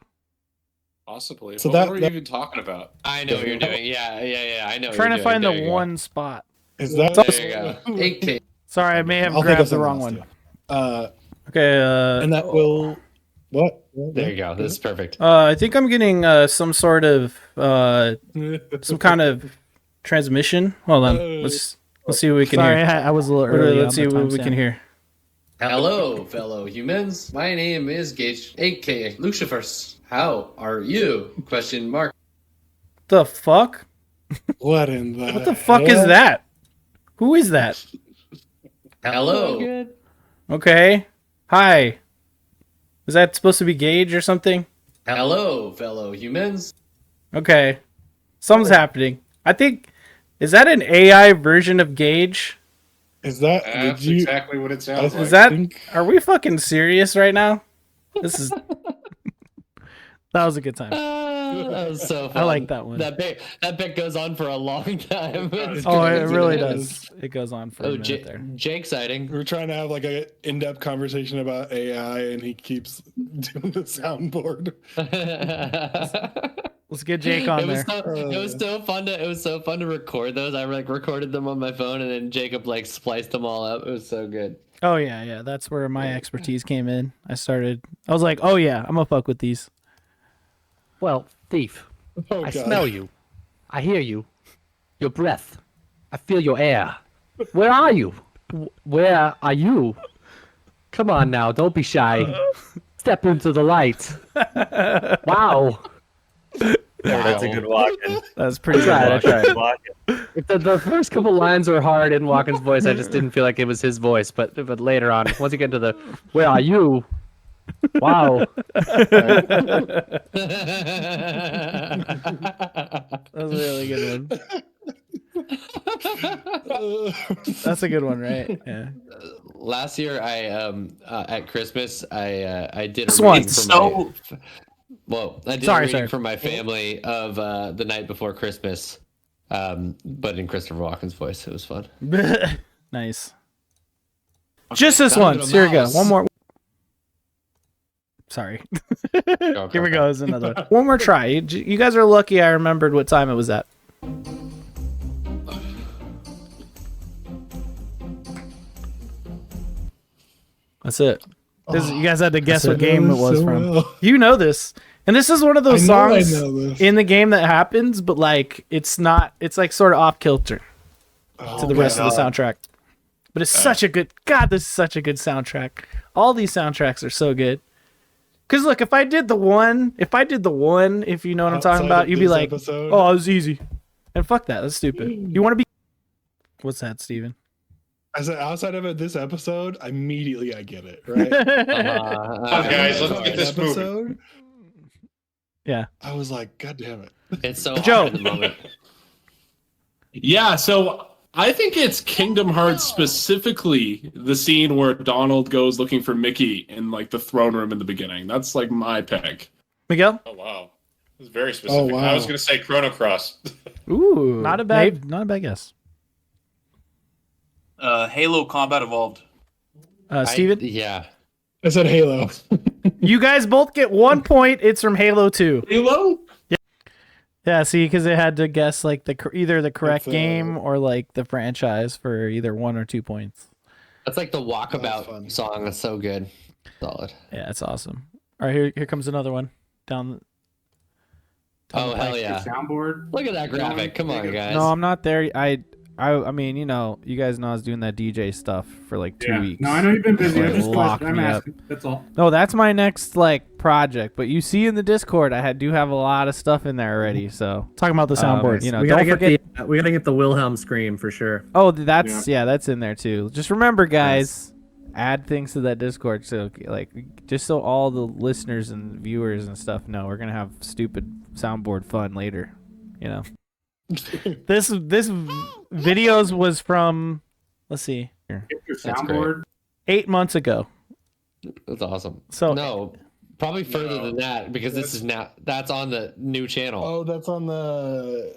possibly. So what that- were you that- even talking about? I know what you're doing. Yeah. I know. what Trying you're to find doing. the There you go. one spot. Is that There you go. 8K. Sorry, I may have I'll think grabbed of the something wrong else, one. too. Okay. And that will what? There you go. This is perfect. I think I'm getting some sort of some kind of transmission. Hold on. Let's see what we can Sorry, hear. I was a little early. Let's see what we can hear. Hello, fellow humans. My name is Gage, aka Lucifers. How are you? Question mark. The fuck? What in the? What the fuck is that? Who is that? Hello. Okay. Hi. Is that supposed to be Gage or something? Hello, fellow humans. Okay. Something's happening. I think. Is that an AI version of Gage? Is that? That's exactly what it sounds like. Is that? Are we fucking serious right now? This is. That was a good time. That was so fun. I like that one. That bit goes on for a long time. It's Oh, great. it really does. It goes on for a minute there. Jake sighting. We're trying to have like a in-depth conversation about AI, and he keeps doing the soundboard. Let's get Jake on there. It was so fun to record those. I like recorded them on my phone, and then Jacob like spliced them all up. It was so good. Oh yeah. That's where my expertise came in. I was like, oh yeah, I'm gonna fuck with these. Well, thief, I smell you. I hear you. Your breath. I feel your air. Where are you? Where are you? Come on now, don't be shy. Step into the light. Wow. That's a good walk-in. That's pretty good. I tried. The first couple lines were hard in Walken's voice. I just didn't feel like it was his voice. But later on, once you get to the "Where are you?" Wow. That was a really good one. That's a good one, right? Yeah. Last year, I at Christmas, I did This a reading one's for I did a reading sorry. for my family of The Night Before Christmas, but in Christopher Walken's voice. It was fun. Nice. Just this once. Here we go. One more. Sorry. Here we go. Is another one. One more try. You guys are lucky I remembered what time it was at. That's it. You guys had to guess what game it was from. well. You know this. And this is one of those I songs know this. in the game that happens, but like it's not, it's like sort of off kilter to the rest of the soundtrack. But it's such a good, God, this is such a good soundtrack. All these soundtracks are so good. Because look, if I did the one, if you know what I'm talking about, you'd be like, oh, it was easy. And fuck that, that's stupid. You want to be, what's that, Steven? I said outside of this episode, immediately I get it, right? Guys, let's get this moving. Yeah. I was like, God damn it. It's so Joe. hard at the moment. Yeah, so I think it's Kingdom Hearts, specifically the scene where Donald goes looking for Mickey in like the throne room in the beginning. That's like my pick. Miguel? Oh wow, this is very specific. wow. I was gonna say Chrono Cross. Ooh. Not a bad guess. Halo Combat Evolved. Steven? Yeah. I said Halo. You guys both get 1 point. It's from Halo 2. Halo? Yeah. Yeah, see, because they had to guess like either the correct game or like the franchise for either 1 or 2 points. That's like the Walkabout song. That's so good. Solid. Yeah, it's awesome. All right, here comes another one. Down Oh, hell yeah. Soundboard. Look at that graphic. Come on, guys. No, I'm not there. I mean, you know, you guys know I was doing that DJ stuff for like 2 weeks. No, I know you've been busy. Like, I just locked I'm me up. asking. That's all. No, that's my next like project. But you see in the Discord, I do have a lot of stuff in there already. So talking about the soundboard, you know, don't forget. We gotta get the Wilhelm scream for sure. Oh, that's that's in there too. Just remember, guys, add things to that Discord. So like, just so all the listeners and viewers and stuff know, we're gonna have stupid soundboard fun later. You know. This videos was from, let's see here. Your soundboard. 8 months ago. That's awesome. So no, probably further than that because that's on the new channel. Oh, that's on the.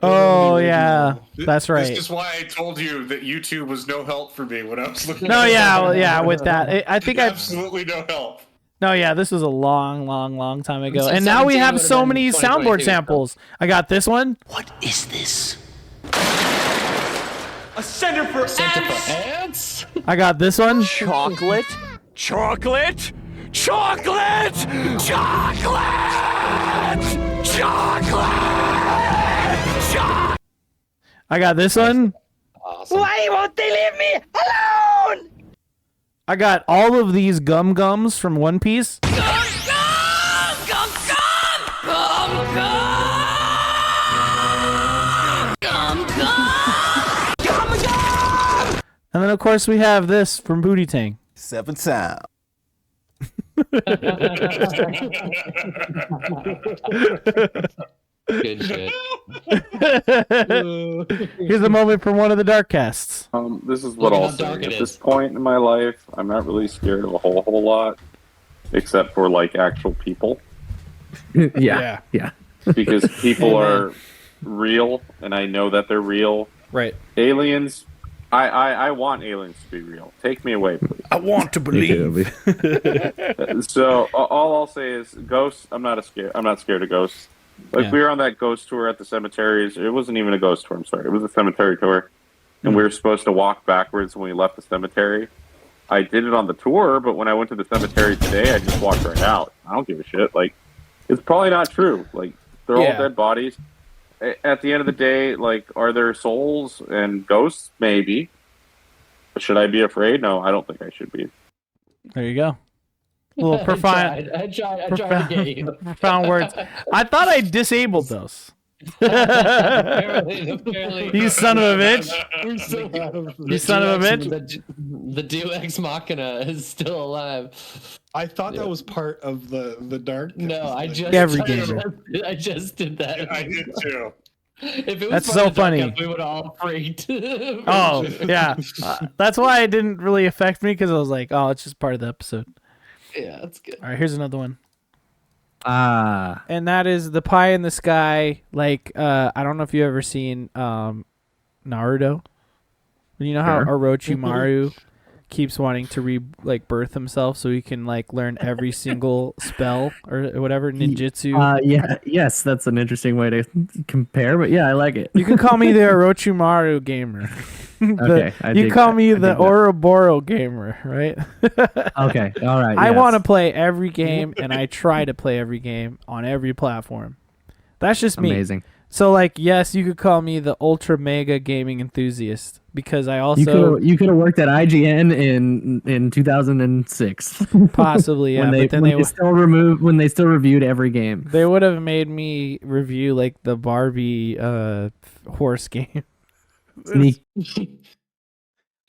Oh yeah, that's right. This is why I told you that YouTube was no help for me when I was looking. No, yeah, with that, I think absolutely no help. No, yeah, this was a long time ago, and now we have so many soundboard samples. I got this one. What is this? A center for ants? I got this one. Chocolate? Chocolate? Chocolate! Chocolate! Chocolate! I got this one. Awesome. Why won't they leave me alone? I got all of these gums from One Piece. And then of course we have this from Booty Tang. 7 sound. Good shit. Here's a moment from one of the dark casts. This is what Look at I'll how say. dark it At this is. point in my life, I'm not really scared of a whole lot, except for like actual people, Yeah. because people are real, and I know that they're real. Right. Aliens, I want aliens to be real. Take me away, please. I want to believe. So all I'll say is ghosts. I'm not scared of ghosts. Like Yeah. we were on that ghost tour at the cemeteries. It wasn't even a ghost tour. I'm sorry. It was a cemetery tour, and we were supposed to walk backwards when we left the cemetery. I did it on the tour, but when I went to the cemetery today, I just walked right out. I don't give a shit. Like, it's probably not true. Like, they're all dead bodies. At the end of the day, like, are there souls and ghosts? Maybe. But should I be afraid? No, I don't think I should be. There you go. Little profound. I tried to get you. Profound words. I thought I disabled those. Apparently. You son of a bitch. You son of a bitch. The Deus Ex Machina is still alive. I thought that was part of the dark. No, I just I just did that. I did too. If it was That's part so of the dark funny. episode, we would have all freaked. Oh yeah, that's why it didn't really affect me because I was like, oh, it's just part of the episode. Yeah, that's good. All right, here's another one. And that is the pie in the sky. Like, I don't know if you ever seen Naruto. You know how Orochimaru keeps wanting to birth himself so he can like learn every single spell or whatever ninjutsu. Yes, that's an interesting way to compare, but yeah, I like it. You can call me the Orochimaru gamer. Okay, you call me the Ouroboros gamer, right? Okay, all right. I yes. want to play every game, and I try to play every game on every platform. That's just me. Amazing. So, like, yes, you could call me the ultra mega gaming enthusiast because I also you could have worked at IGN in 2006. Possibly, yeah. when they still reviewed every game. They would have made me review like the Barbie horse game. Sneak.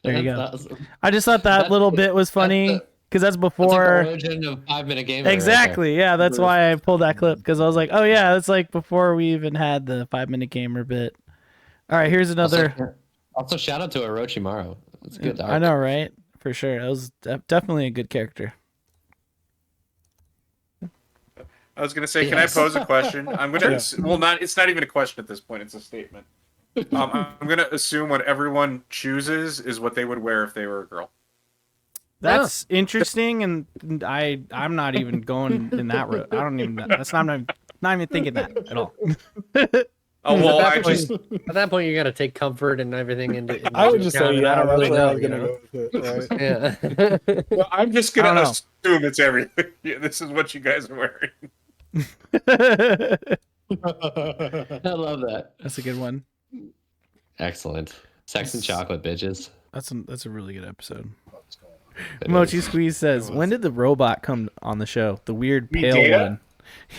There you go. That's awesome. I just thought that little bit was funny because that's before. That's like the origin of 5-minute gamer. Exactly. Yeah, that's why I pulled that clip because I was like, oh yeah, that's like before we even had the 5-minute gamer bit. All right, here's another. Also, shout out to Orochimaru. It's good. I know, right? For sure, that was definitely a good character. I was gonna say, can I pose a question? I'm gonna. Well, not. It's not even a question at this point. It's a statement. I'm gonna assume what everyone chooses is what they would wear if they were a girl. That's interesting, and I'm not even going in that route. I don't even. That's not even thinking that at all. Oh well, at that point you got to take comfort and everything into. I would just say, yeah, I don't really know. I was gonna go with it, right? Well, I'm just gonna assume it's everything. Yeah, this is what you guys are wearing. I love that. That's a good one. Excellent. Sex and chocolate, bitches. That's a really good episode. Mochi Squeeze says, when did the robot come on the show? The weird pale one.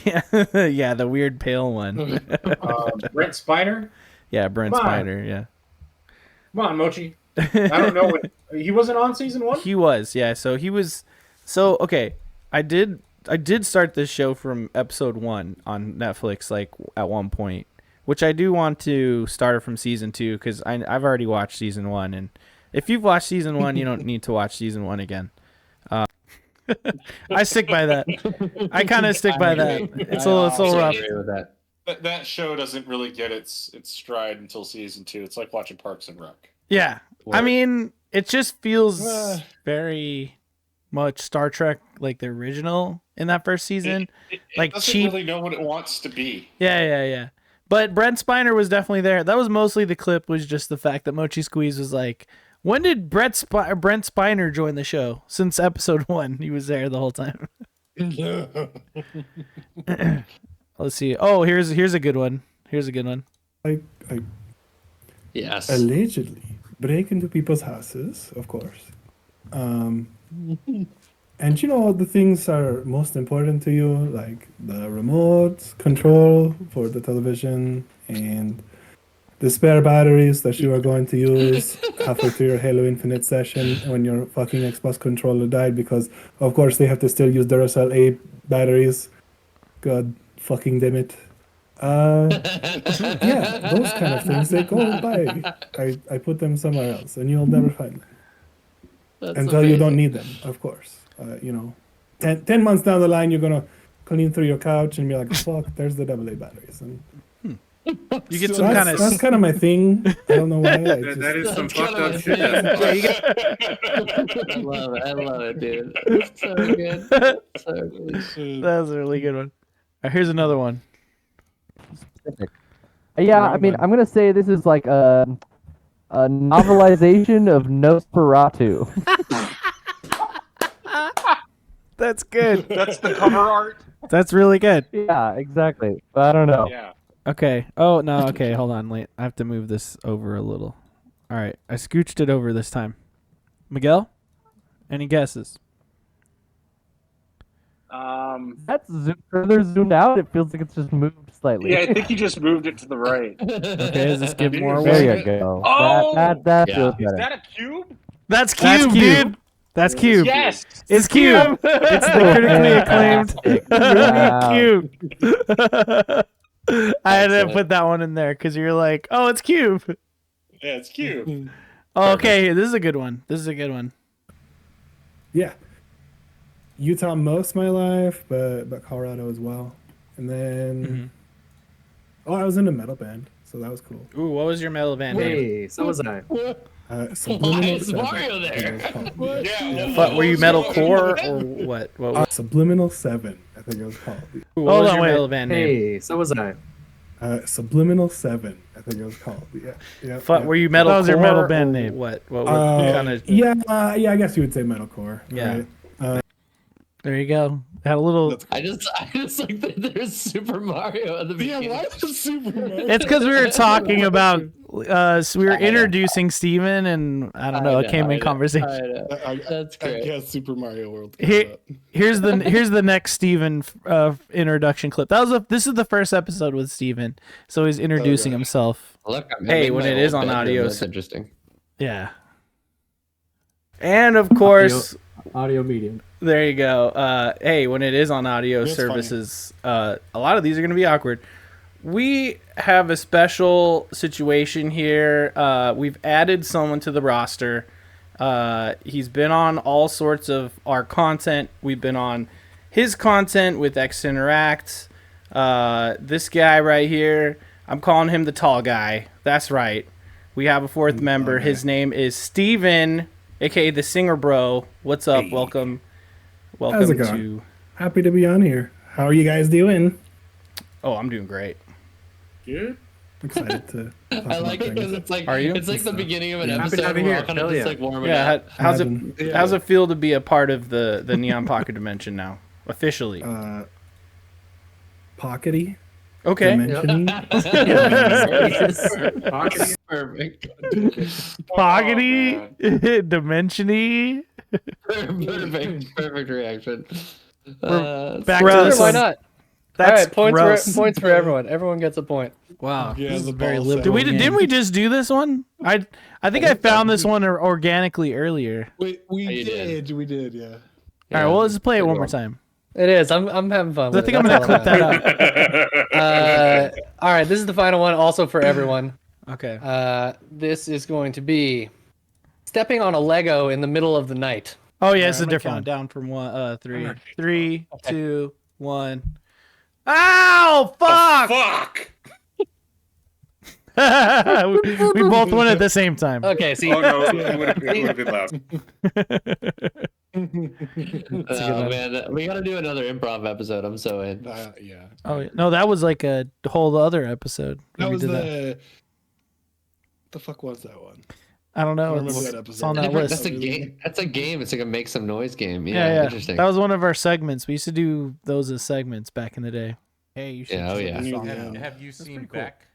Yeah, yeah, the weird pale one. Brent Spiner? Yeah, Brent Spiner, yeah. Come on, Mochi. I don't know when he wasn't on season 1? He was, yeah. So he was okay. I did start this show from episode 1 on Netflix, like at one point. Which I do want to start from season 2 because I've already watched season 1, and if you've watched season 1, you don't need to watch season 1 again. I stick by that. I kind of stick by that. It's a little rough. That show doesn't really get its stride until season 2. It's like watching Parks and Rec. Yeah, I mean, it just feels very much Star Trek, like the original in that first season. It like doesn't cheap. really know what it wants to be. Yeah. But Brent Spiner was definitely there. That was mostly the clip, was just the fact that Mochi Squeeze was like, when did Brent Spiner join the show? Since episode 1, he was there the whole time. Let's see. Oh, here's a good one. I yes. Allegedly break into people's houses, of course. And you know, the things are most important to you, like the remote control for the television and the spare batteries that you are going to use halfway through your Halo Infinite session when your fucking Xbox controller died, because of course they have to still use Duracell A batteries. God fucking damn it. Yeah, those kind of things, they go by. I put them somewhere else and you'll never find them. That's until amazing. You don't need them, of course. 10 months down the line, you're going to clean through your couch and be like, fuck, there's the AA batteries. And you get so that's kind of my thing. I don't know why. That is some fucked up shit. I love it, dude. It's so good. So good. That was a really good one. Here's another one. Yeah, I mean, I'm gonna say this is like a novelization of Nosferatu. That's good. That's the cover art. That's really good. Yeah, exactly. But I don't know. Yeah. Okay. Oh no. Okay, hold on. Wait, I have to move this over a little. All right, I scooched it over this time. Miguel, any guesses? That's further zoomed out. It feels like it's just moved slightly. Yeah, I think you just moved it to the right. Okay, does this give more There away? you go. Oh! That Yeah. feels Is better. that a cube? That's cube, dude. That's cube. Yes. It's cube. It's the critically acclaimed movie Cube. I had to put that one in there because you're like, oh, it's cube. Yeah, it's cube. Oh, okay, this is a good one. This is a good one. Yeah. Utah most of my life, but Colorado as well. And then, oh, I was in a metal band, so that was cool. Ooh, what was your metal band name? Hey, so was I. Subliminal is 7, Mario I think there? it was called. But were you metalcore or what? Subliminal 7, I think it was called. What was your metal band name? Hey, so was I. Subliminal 7, I think it was called. Yeah. Were you metalcore? That was your metal band name? What kind of? Yeah, I guess you would say metalcore. Yeah. Right? There you go. Had a little. I just like that there's Super Mario at the beginning. Yeah, why was Super Mario? It's because we were talking about. So we were introducing Steven, and I don't know. It came in conversation. That's great. I guess Super Mario World. Here's the next Steven introduction clip. This is the first episode with Steven, so he's introducing himself. Look, I'm hey, having when my it is old on bedroom. audio, That's interesting. yeah. And of course, audio medium. There you go. Hey, when it is on audio It's services, a lot of these are going to be awkward. We have a special situation here. We've added someone to the roster. He's been on all sorts of our content. We've been on his content with X Interact. This guy right here, I'm calling him the tall guy. That's right. We have a fourth member. Okay. His name is Steven, aka the Singer Bro. What's up? Welcome. How's it going? Happy to be on here. How are you guys doing? Oh, I'm doing great. Good. Excited to. I like it because it's like Are you? it's like the beginning of an Happy to episode. have you We're here. all kind of Hell just yeah. like warming Yeah. up. How's it feel to be a part of the Neon Pocket Dimension now, officially? Pockety. Okay. Dimension-y. Perfect. Pockety, dimension-y. Perfect reaction. Back Sure, to why not? That's All right, gross. points for everyone. Everyone gets a point. Wow, Yeah, this is the very ball liberal. set. Didn't we just do this one? I think I found this one organically earlier. We you did. We did. Yeah. All right, well, let's play it one more time. It is. I'm having fun. I think I'm gonna clip that out. All right, this is the final one, also for everyone. Okay. This is going to be stepping on a Lego in the middle of the night. Oh yeah, it's a I'm gonna different count down from one. 3, 3, 2, 1. Ow! Fuck! we both went at the same time. Okay, see. Oh no, it would have been loud. Oh man, we got to do another improv episode. I'm so in. Yeah. Oh yeah. No, that was like a whole other episode. That We was did the. The fuck was that one? I don't know. I remember It's, that it's on episode. that That's list. a game. That's a game. It's like a make some noise game. Yeah, Yeah, yeah. Interesting. That was one of our segments. We used to do those as segments back in the day. Hey, you should. Yeah, oh, check yeah. this New song game. out. Have you seen pretty cool. Beck?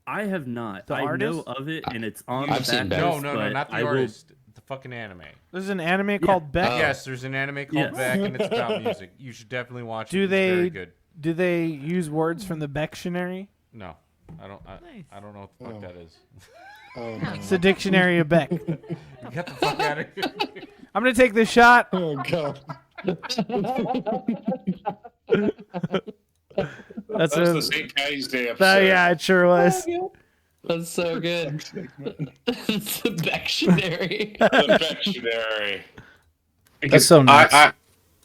I have not. The I artist? know of it, and it's on I've the seen Beck. No, but not the I will- artist. The fucking anime. There's an anime called Beck. Yes, there's an anime called Yes. Beck, and it's about music. You should definitely watch Do it. It's very they good. do they use words from the Bectionary? No, I don't. I don't know what the fuck that is. Oh, It's a dictionary of Beck. Get the fuck out of here. I'm gonna take this shot. Oh god. That's That was a- the St. Patty's Day episode. yeah, it sure was. That's so good. It's the Bectionary. The Bectionary. That's so nice.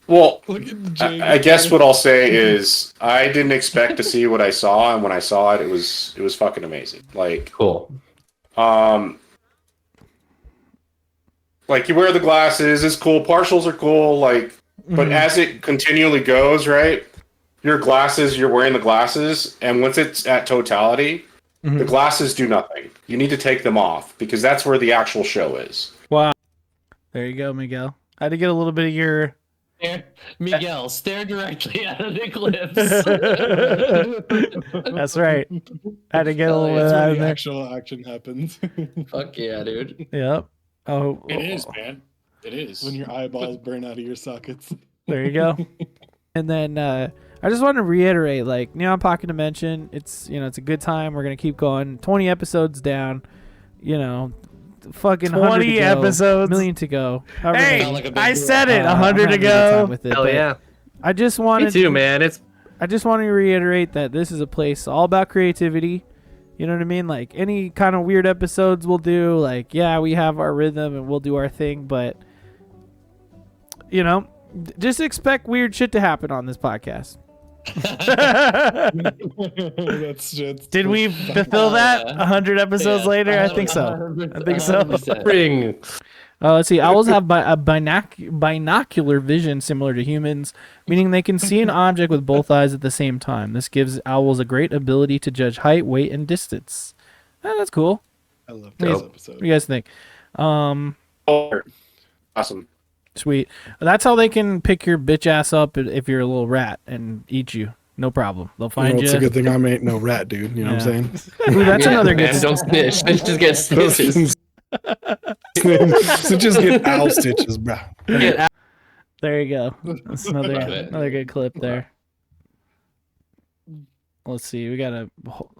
Well, Look at Jake. I guess what I'll say is I didn't expect to see what I saw, and when I saw it, it was fucking amazing. Like, Cool. like you wear the glasses, it's cool. Partials are cool, like, but as it continually goes, right? your glasses, you're wearing the glasses, and once it's at totality, the glasses do nothing. You need to take them off because that's where the actual show is. Wow. There you go, Miguel. I had to get a little bit of your... Miguel, stare directly at an eclipse. That's right. I had to get a little bit That's out when of the there. actual action happens. Fuck yeah, dude. Yep. Oh, It is, man. It is. When your eyeballs burn out of your sockets. there you go. And then I just want to reiterate, like, Neon Pocket Dimension, it's, you know, it's a good time. We're going to keep going. 20 episodes down, you know, fucking 20 episodes. Million to go. However Hey, many- I said it. I'm 100 having to a good time go. with it, Hell but yeah. I just wanted Me too, man. I just want to reiterate that this is a place all about creativity. You know what I mean? Like, any kind of weird episodes we'll do, like, yeah, we have our rhythm and we'll do our thing, but, you know, just expect weird shit to happen on this podcast. Did we fulfill that 100 episodes later? I think so. Let's see. Owls have a binocular vision similar to humans, meaning they can see an object with both eyes at the same time. This gives owls a great ability to judge height, weight, and distance. That's cool. I love this episode. What do you guys think? Awesome. Sweet. That's how they can pick your bitch ass up if you're a little rat and eat you. No problem. They'll find you. It's a good thing I ain't no rat, dude. You know what I'm saying? Ooh, that's another good. Don't snitch. Just get stitches. So just get owl stitches, bro. There you go. That's another good clip there. Let's see. We got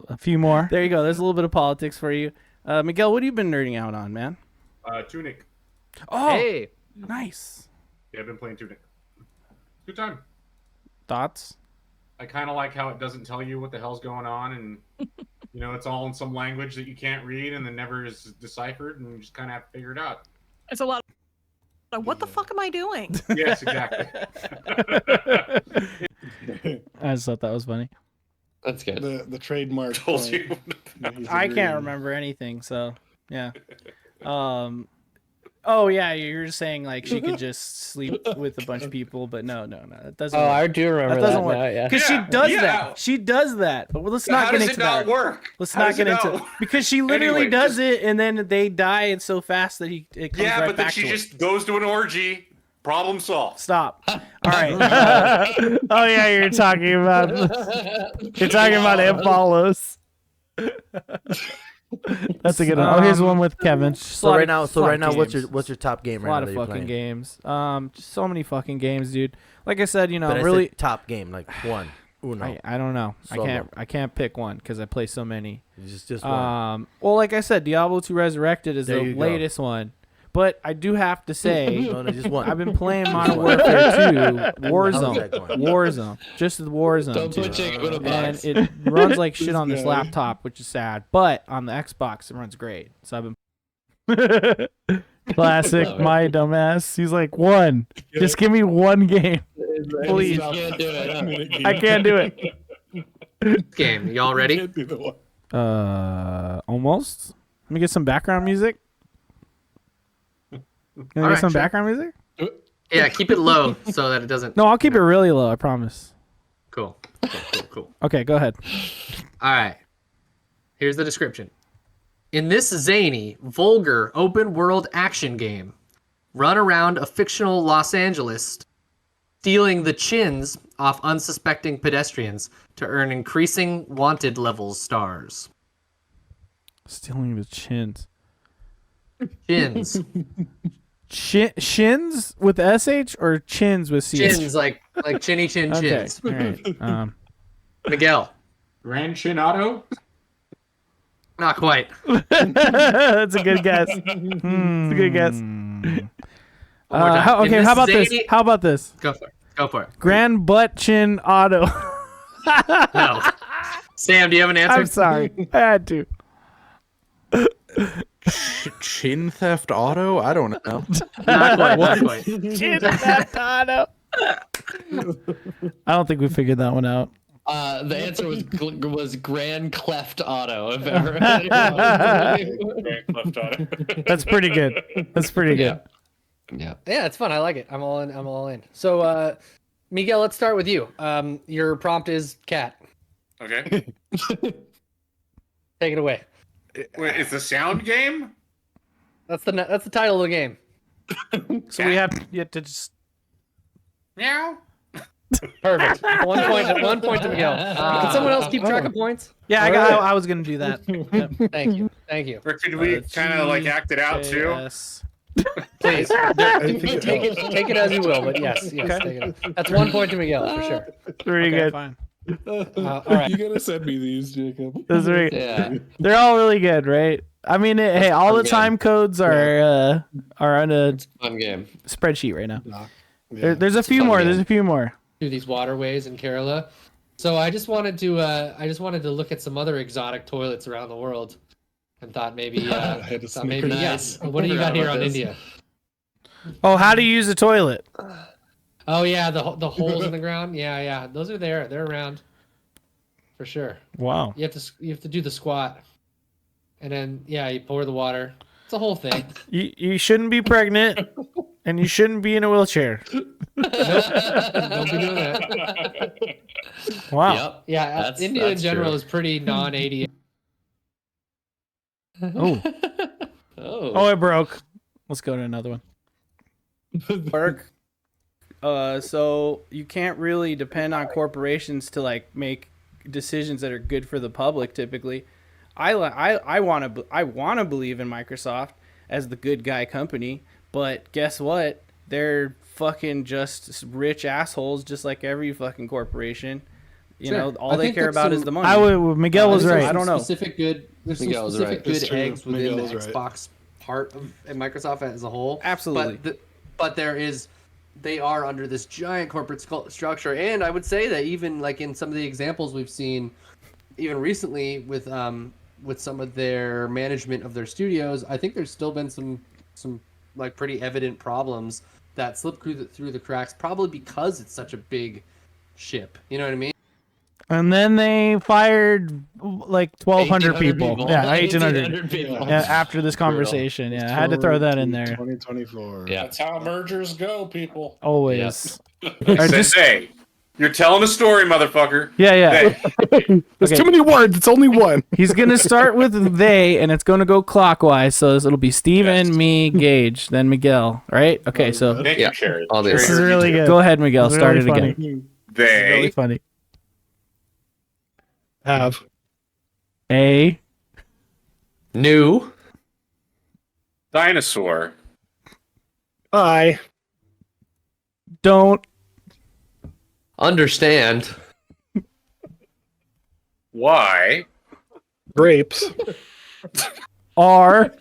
a few more. There you go. There's a little bit of politics for you. Miguel, what have you been nerding out on, man? Tunic. Oh, hey, nice. Yeah, I've been playing Tunic. Good time. Thoughts? I kind of like how it doesn't tell you what the hell's going on, and you know it's all in some language that you can't read, and then never is deciphered, and you just kind of have to figure it out. It's a lot. What the fuck am I doing? Yes, exactly. I just thought that was funny. That's good. The trademark. Told you. I can't remember anything, so yeah. Oh yeah, you're just saying like she could just sleep with a bunch of people, but no, that doesn't. Oh, work. I do remember that doesn't that work. now, yeah. Because she does that. She does that. But let's not How get does into it not that. work? Let's How not does get it into not? because she literally Anyway, does it, and then they die and so fast that it comes Yeah, right but then back she to her. just goes to an orgy. Problem solved. Stop. All right. Oh yeah, you're talking about It Follows. That's a good one. Oh, here's one with Kevin. So right now, what's your top game A right lot now? of that you're fucking playing? games. Just so many fucking games, dude. Like I said, you know, But I really said top game, like one. Uno. I don't know. Solo. I can't pick one because I play so many. Just one. Well, like I said, Diablo 2 Resurrected is There the you go. latest one. But I do have to say, No, just one. I've been playing Modern Warfare 2, How's that going? Warzone, just the Warzone. Don't put 2. chicken in a And box. it runs like shit on this guy. laptop, which is sad. But on the Xbox, it runs great. So I've been classic, Love it. my dumbass. He's like, one. Just give me one game, please. You can't do it. Huh? I can't do it. Game. Y'all ready? Almost. Let me get some background music. Can I get Alright, some sure. background music? Yeah, keep it low so that it doesn't. No, I'll keep it really low. I promise. Cool. Cool. Okay, go ahead. All right. Here's the description. In this zany, vulgar, open-world action game, run around a fictional Los Angeles, stealing the chins off unsuspecting pedestrians to earn increasing wanted levels stars. Stealing the chins. Chins. Shins with SH or chins with CH? Chins, like chinny chin Okay. chins. All right. Miguel. Grand Chin Auto? Not quite. That's a good guess. It's a good guess. One more time. How In this about this? zany- How about this? Go for it. Go for it. Grand butt chin auto. No. Sam, do you have an answer? I'm sorry. I had to. Chin theft auto? I don't know. Not quite. Not quite. Chin theft auto. I don't think we figured that one out. The answer was Grand Cleft Auto. If ever. Grand Cleft Auto. That's pretty good. That's pretty good. Yeah. Yeah, it's fun. I like it. I'm all in. So, Miguel, let's start with you. Your prompt is cat. Okay. Take it away. Wait, is the sound game? That's the title of the game. So you have to just Meow. Perfect. 1 point. 1 point to Miguel. Can someone else keep track of points? Yeah, I was gonna do that. Yep. Thank you. Thank you. Or could we kind of like act it out too? Yes. Please take it as you will, but yes, take it. That's 1 point to Miguel for sure. Pretty good. Fine. All right. You gotta send me these, Jacob. Those are, Yeah. They're all really good, right? I mean, hey, all the time codes are on a Fun game. spreadsheet right now. Yeah. There's a few more. game. There's a few more. Through these waterways in Kerala. So I just wanted to look at some other exotic toilets around the world, and thought maybe Nice. What do you got here on India? Oh, how to use a toilet? Oh yeah, the holes in the ground. Yeah, those are there. They're around, for sure. Wow. You have to do the squat, and then you pour the water. It's a whole thing. You shouldn't be pregnant, and you shouldn't be in a wheelchair. Don't be doing that. Wow. Yep. Yeah, India in general true. is pretty non-ADA. Oh. Oh, it broke. Let's go to another one. Work. So you can't really depend on corporations to like make decisions that are good for the public. Typically, I want to believe in Microsoft as the good guy company, but guess what? They're fucking just rich assholes, just like every fucking corporation. You know, all they care about is the money. Miguel was right. I don't know. There's some specific good eggs within the Xbox part of Microsoft as a whole. Absolutely. But they are under this giant corporate structure, and I would say that even like in some of the examples we've seen, even recently with some of their management of their studios, I think there's still been some like pretty evident problems that slip through the cracks, probably because it's such a big ship. You know what I mean? And then they fired like 1,200 people. Yeah, 1,800 people. Yeah, after this conversation. Yeah, I had to throw that in there. 2024. Yeah. That's how mergers go, people. Always. Hey, you're telling a story, motherfucker. Yeah. Hey. There's too many words. It's only one. He's gonna start with they, and it's gonna go clockwise. So it'll be Steven, me, Gage, then Miguel. Right? Okay. So Thank you, Jared. this is really good. Go ahead, Miguel. Start it funny. again. They Really funny. Have A new dinosaur. I don't understand Why grapes are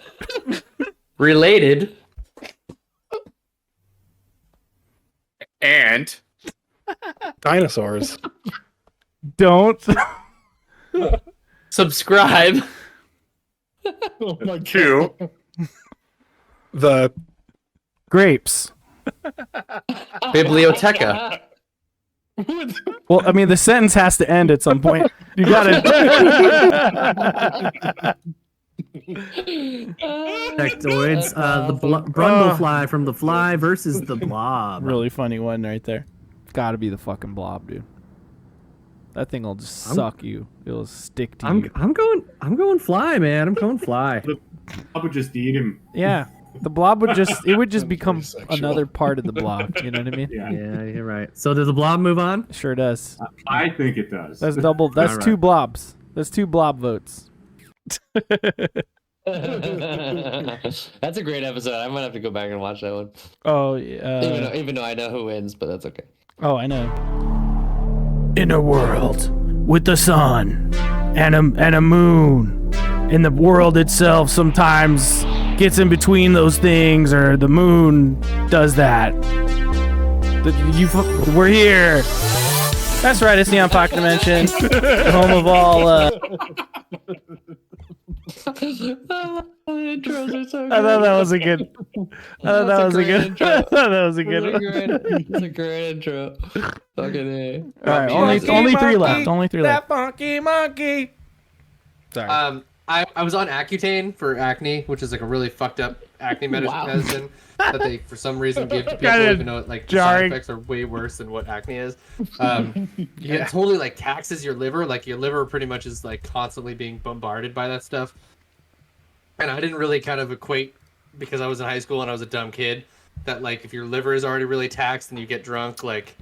related and dinosaurs don't subscribe oh my to the grapes. Biblioteca. Well, I mean, the sentence has to end at some point. You gotta. Sectoids, Brundlefly from The Fly versus the Blob. Really funny one right there. Gotta be the fucking blob, dude. That thing will just suck you. It'll stick to you. I'm going Fly, man. I'm going Fly. I would just eat him. Yeah. The blob would just become another part of the blob. You know what I mean? Yeah. Yeah, you're right. So does the blob move on? Sure does. I think it does. That's double. That's All right. two blobs. That's two blob votes. That's a great episode. I might have to go back and watch that one. Oh, yeah. Even though I know who wins, but that's okay. Oh, I know. In a world with the sun and a moon, and the world itself sometimes gets in between those things, or the moon does that. We're here. That's right. It's Neon Pocket Dimension, the home of all. Intros are so good. I thought that was a good. I thought that was a good. Intro. I thought that was a good. It's a great intro. Fucking A. All right, only three left. Only three left. That funky monkey. Sorry. I was on Accutane for acne, which is like a really fucked up acne medicine that they for some reason give to people, even though like the side effects are way worse than what acne is. It totally like taxes your liver. Like your liver pretty much is like constantly being bombarded by that stuff. And I didn't really kind of equate, because I was in high school and I was a dumb kid, that like if your liver is already really taxed and you get drunk, like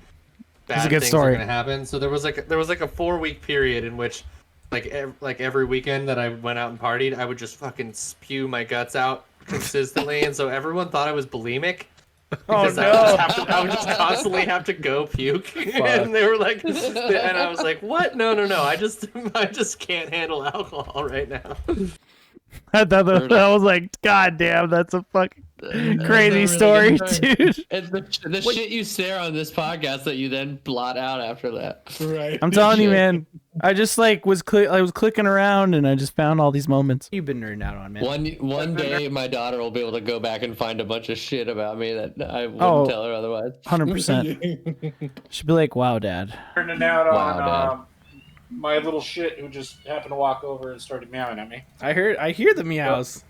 bad things are gonna happen. So there was like a 4-week period in which like every weekend that I went out and partied, I would just fucking spew my guts out consistently, and so everyone thought I was bulimic. Because I would just constantly have to go puke, and they were like, and I was like, "What? No, I just can't handle alcohol right now." I thought that was like, God damn, that's a fucking crazy story, dude. And the shit you stare on this podcast that you then blot out after that. Right. I'm telling you, man. I just like was clicking around and I just found all these moments. You've been nerding out on, man. One day my daughter will be able to go back and find a bunch of shit about me that I wouldn't tell her otherwise. 100%. She'd be like, "Wow, Dad." Turning out on my little shit who just happened to walk over and started meowing at me. I hear the meows.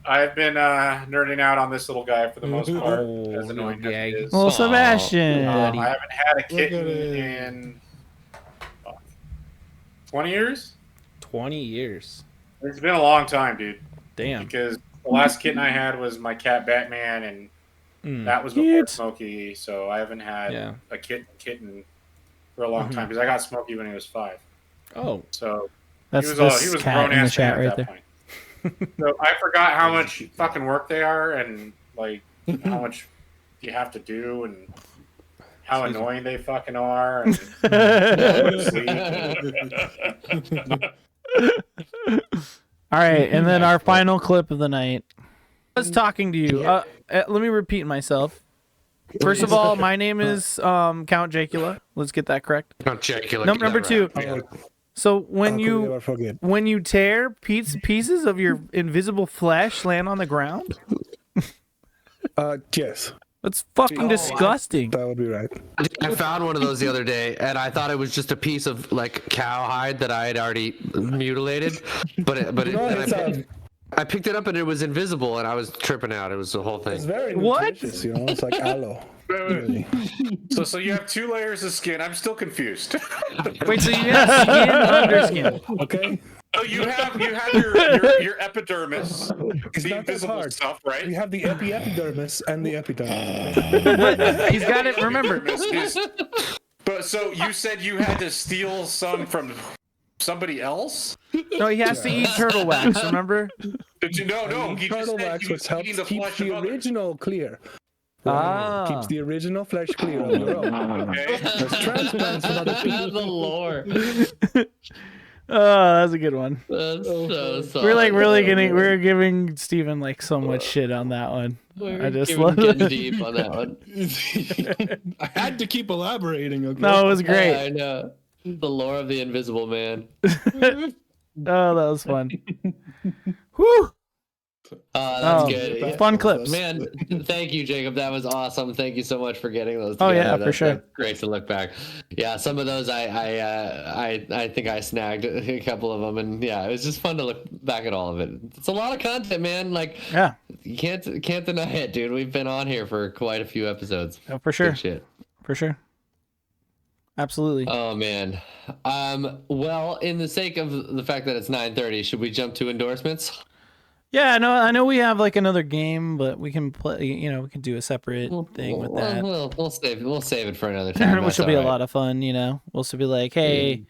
I've been nerding out on this little guy for the most part. As annoying as he is. Well, Sebastian. I haven't had a kitten in 20 years? 20 years. It's been a long time, dude. Damn. Because the last kitten I had was my cat Batman, and that was before Smokey, so I haven't had a kitten for a long time, because I got Smokey when he was 5. Oh. So that's he was a grown-ass cat at that point. So I forgot how much fucking work they are, and like how much you have to do, and how annoying they fucking are. And all right, and then our final clip of the night. I was talking to you. Let me repeat myself. First of all, my name is Count Jacula. Let's get that correct. Count Jacula. Number 2. So when you tear pieces of your invisible flesh land on the ground? Yes. That's fucking disgusting. That would be right. I found one of those the other day, and I thought it was just a piece of like cow hide that I had already mutilated, I picked it up and it was invisible, and I was tripping out. It was the whole thing. It's very nutritious, you know. It's like aloe. So you have 2 layers of skin. I'm still confused. Wait, so you have skin under skin? Okay. So you have your epidermis, the invisible stuff, right? We have the epidermis and the epidermis. He's got it. Remember. But so you said you had to steal some from somebody else? No, he has to eat turtle wax. Remember? Did you no? He turtle wax, which helps keep the original clear. Keeps the original flesh clear on your own. Okay. There's transplants from other people. The lore. Oh, that's a good one. That's so solid. We're like really we're giving Steven like so much shit on that one. I just love getting it. deep on that one. I had to keep elaborating. Okay? No, it was great. I know. The lore of the Invisible Man. Oh, that was fun. Whew. That's good. Fun clips. Man, thank you, Jacob. That was awesome. Thank you so much for getting those Oh, together. yeah, for sure. That's great to look back. Yeah, some of those I think I snagged a couple of them, and yeah, it was just fun to look back at all of it. It's a lot of content, man. Like, yeah, you can't deny it, dude. We've been on here for quite a few episodes. Oh, for sure. Good shit. For sure. Absolutely. Oh man. Well, in the sake of the fact that it's 9:30, should we jump to endorsements? Yeah, I know we have like another game, but we can play. You know, we can do a separate thing with that. We'll save it for another time. Which will be a lot of fun. You know, we'll still be like, hey,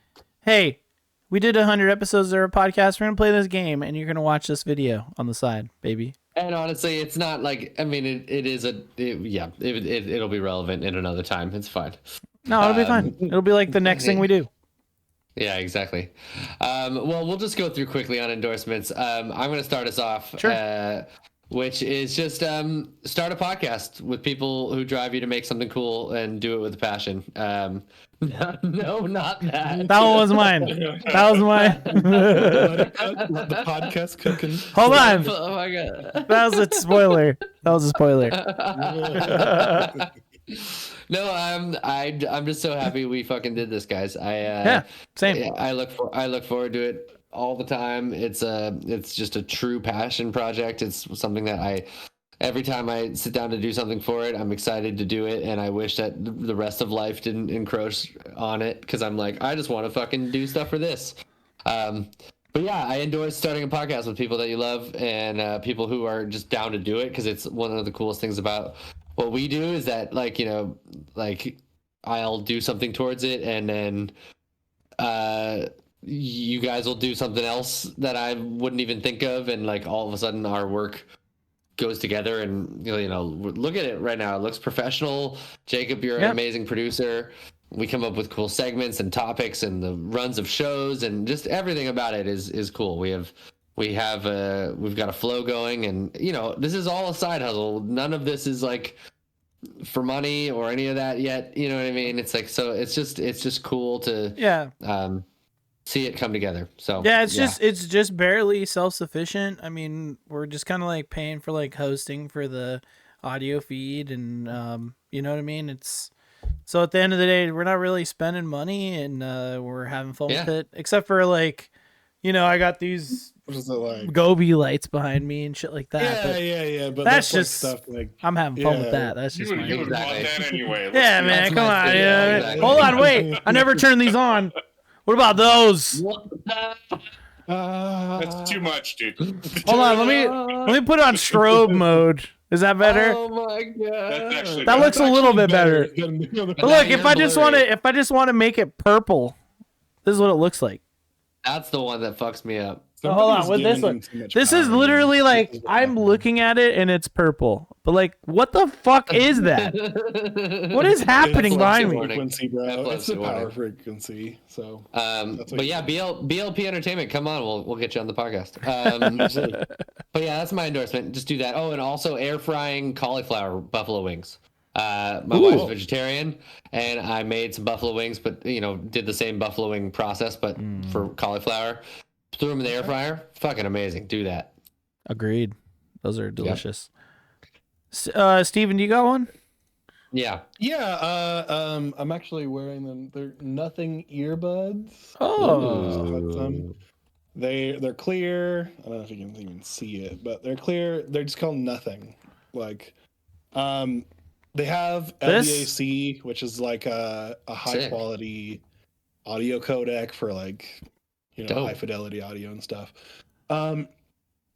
we did 100 episodes of our podcast. We're gonna play this game, and you're gonna watch this video on the side, baby. And honestly, it's not like it'll be relevant in another time. It's fine. No, it'll be fine. It'll be like the next thing we do. Yeah, exactly. Well, we'll just go through quickly on endorsements. I'm going to start us off, which is just start a podcast with people who drive you to make something cool and do it with a passion. No, not that. That one was mine. That was mine. Let the podcast cooking. Hold on. Oh my god. That was a spoiler. No, I'm just so happy we fucking did this, guys. Yeah, same. I look forward to it all the time. It's just a true passion project. It's something that every time I sit down to do something for it, I'm excited to do it, and I wish that the rest of life didn't encroach on it, because I'm like, I just want to fucking do stuff for this. But yeah, I endorse starting a podcast with people that you love and people who are just down to do it, because it's one of the coolest things about what we do is that, like, you know, like I'll do something towards it, and then you guys will do something else that I wouldn't even think of, and like all of a sudden our work goes together, and you know, look at it right now. It looks professional. Jacob, you're an amazing producer. We come up with cool segments and topics and the runs of shows, and just everything about it is cool. We've got a flow going, and you know, this is all a side hustle. None of this is like for money or any of that yet. You know what I mean? It's like, so it's just cool to see it come together. So yeah, it's just barely self-sufficient. I mean, we're just kind of like paying for like hosting for the audio feed, and you know what I mean? It's so at the end of the day, we're not really spending money, and we're having fun with it, except for like, you know, I got these Gobi lights behind me and shit like that. Yeah. But that's just just stuff like, I'm having fun with that. That's just you would want that anyway. Yeah, man, come on. Hold on, wait. I never turned these on. What about those? That's too much, dude. Hold on, let me put it on strobe mode. Is that better? Oh my god, that looks a little bit better. But look, if I just want to make it purple, this is what it looks like. That's the one that fucks me up. So hold on, with this one. This is literally like, I'm looking at it and it's purple. But like, what the fuck is that? What is happening behind me? Frequency, bro. It's a power frequency. So but yeah, BLP Entertainment, come on, we'll get you on the podcast. But yeah, that's my endorsement. Just do that. Oh, and also air frying cauliflower buffalo wings. My wife's vegetarian, and I made some buffalo wings, but you know, did the same buffalo wing process, but for cauliflower. Threw them in the air fryer. Fucking amazing. Do that. Agreed. Those are delicious. Steven, do you got one? Yeah. I'm actually wearing them. They're nothing earbuds. Oh. They're clear. I don't know if you can even see it, but they're clear. They're just called Nothing. Like, they have LDAC, which is like a high quality audio codec for like, you know, high fidelity audio and stuff. But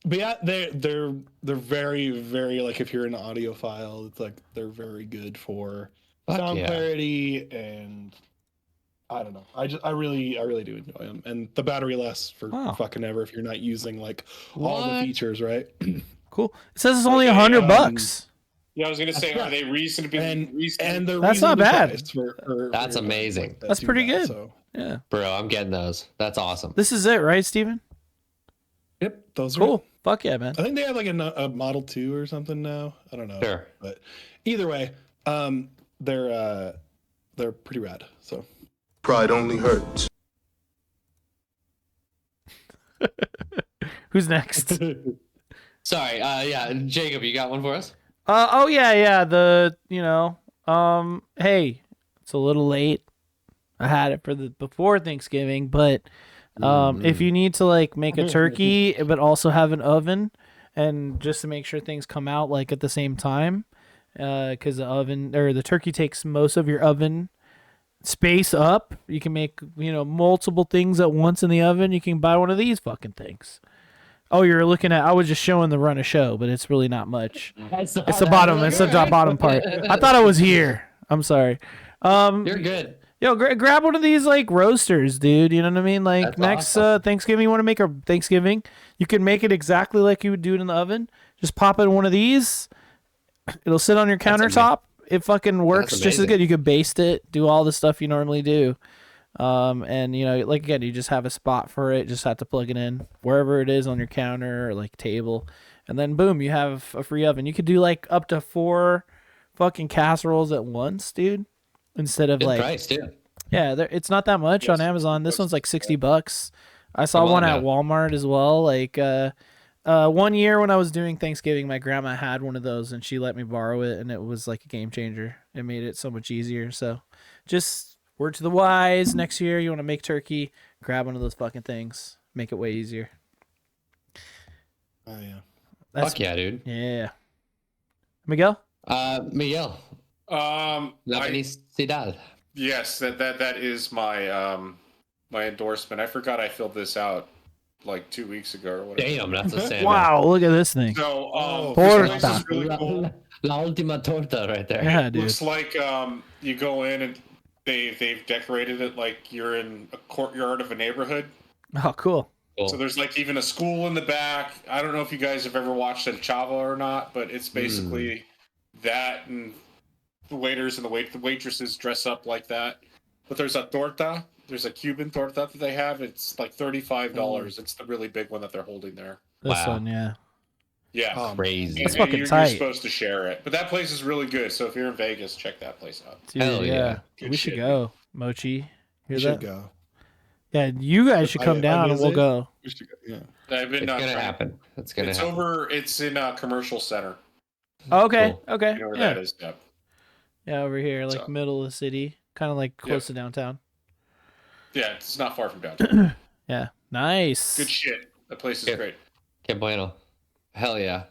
yeah, they're very, very, like, if you're an audiophile, it's like they're very good for sound clarity, and I don't know. I really do enjoy them, and the battery lasts for fucking ever if you're not using like all the features, right? Cool. It says it's only $100. Yeah, I was gonna say, are they reasonably? And they're that's not bad. That's amazing. That's pretty good. So. Yeah, bro, I'm getting those. That's awesome. This is it, right, Steven? Yep, those are cool. Fuck yeah, man. I think they have like a Model 2 or something now. I don't know. Sure. But either way, they're pretty rad. So pride only hurts. Who's next? Sorry. Yeah, Jacob, you got one for us? Oh yeah. The hey, it's a little late. I had it before Thanksgiving, but if you need to like make a turkey but also have an oven, and just to make sure things come out like at the same time, because the oven or the turkey takes most of your oven space up. You can make multiple things at once in the oven. You can buy one of these fucking things. Oh, you're looking at. I was just showing the run of show, but it's really not much. It's the bottom. It's the bottom part. I thought I was here. I'm sorry. You're good. Yo, grab one of these like roasters, dude. You know what I mean? Like, that's next awesome. Thanksgiving, you want to make a Thanksgiving, you can make it exactly like you would do it in the oven. Just pop it in one of these. It'll sit on your countertop. It fucking works just as good. You could baste it, do all the stuff you normally do. And like again, you just have a spot for it. Just have to plug it in wherever it is on your counter or like table, and then boom, you have a free oven. You could do like up to 4 fucking casseroles at once, dude. Instead of good like price too. Yeah, it's not that much on Amazon. This one's like $60. I saw one at Walmart as well. Like 1 year when I was doing Thanksgiving, my grandma had one of those and she let me borrow it, and it was like a game changer. It made it so much easier. So just word to the wise, next year you want to make turkey, grab one of those fucking things. make it way easier. Oh yeah. Fuck yeah, dude. Yeah. Miguel? Miguel. La felicidad. Yes, that is my my endorsement. I forgot I filled this out like 2 weeks ago or whatever. Damn, that's a Santa. Wow, look at this thing. So Torta. this is really cool. La última torta right there. Yeah, dude. Looks like you go in and they've decorated it like you're in a courtyard of a neighborhood. Oh, cool. So there's like even a school in the back. I don't know if you guys have ever watched El Chavo or not, but it's basically that, and the waiters and the waitresses dress up like that. But there's a torta. There's a Cuban torta that they have. It's like $35. It's the really big one that they're holding there. This one, yeah. Yeah, crazy. That's And fucking you're tight. supposed to share it, but that place is really good. So if you're in Vegas, check that place out. Dude, Hell yeah. We should go. Mochi. Hear We that? should go. Yeah, you guys should come down and we'll go. We should go. Yeah. I've been It's gonna trying- happen. It's gonna It's happen. over. It's in a commercial center. Okay, Cool. okay. You know where Yeah. that is? Yeah. Yeah, over here, like So- middle of the city, kind of like close to downtown. Yeah, it's not far from downtown. Yeah, nice. Good shit. That place is great. Que bueno. Hell yeah.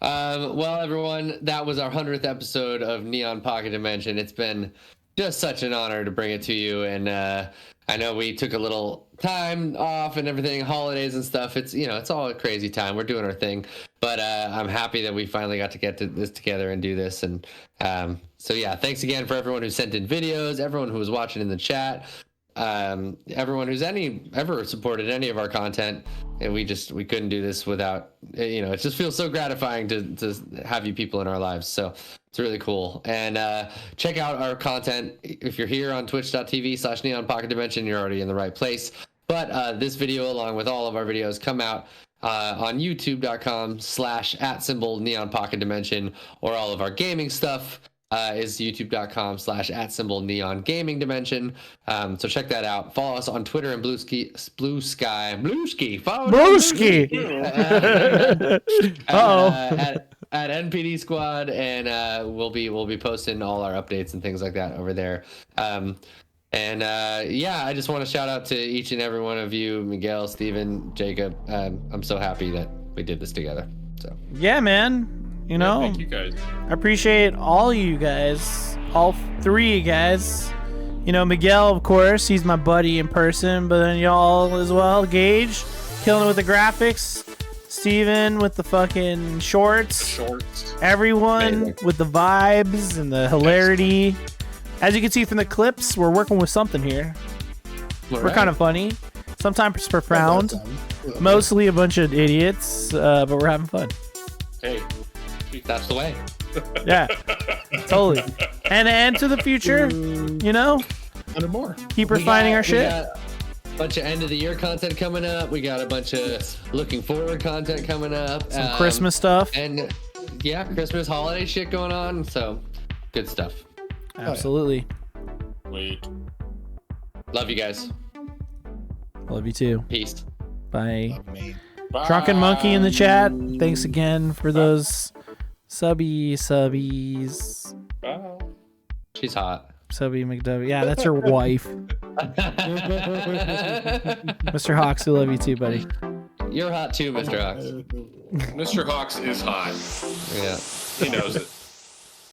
Well, everyone, that was our 100th episode of Neon Pocket Dimension. It's been just such an honor to bring it to you, and I know we took a little time off and everything, holidays and stuff. It's it's all a crazy time. We're doing our thing, but I'm happy that we finally got to get this together and do this. And so yeah, thanks again for everyone who sent in videos, everyone who was watching in the chat, everyone who's ever supported any of our content. And we couldn't do this without, it just feels so gratifying to have you people in our lives. So it's really cool. And check out our content. If you're here on twitch.tv/Neon Pocket Dimension, you're already in the right place. But this video, along with all of our videos, come out on youtube.com/@Neon Pocket Dimension, or all of our gaming stuff is youtube.com/@Neon Gaming Dimension. So check that out. Follow us on Twitter and Blue Sky. Follow Blueski. At NPD Squad, and we'll be posting all our updates and things like that over there. Yeah, I just want to shout out to each and every one of you, Miguel, Steven, Jacob. I'm so happy that we did this together. So Yeah, man. Thank you guys. I appreciate all you guys, all three guys. Miguel, of course, he's my buddy in person, but then y'all as well. Gage, killing it with the graphics. Steven with the fucking shorts. Everyone with the vibes and the hilarity. As you can see from the clips, we're working with something here. We're kind of funny. Sometimes profound. Mostly a bunch of idiots, but we're having fun. Hey, that's the way. Yeah, totally. And to the future, And more. keep refining our We shit. got a bunch of end of the year content coming up. We got a bunch of looking forward content coming up. Some Christmas stuff. And yeah, Christmas holiday shit going on. So good stuff. Absolutely. Wait. Love you guys. Love you too. Peace. Bye. Drunken Monkey in the chat. Thanks again for those subbies. She's hot. Subby McDubby. Yeah, that's your wife. Mr. Hawks, we love you too, buddy. You're hot too, Mr. Hawks. Mr. Hawks is hot. Yeah. He knows it.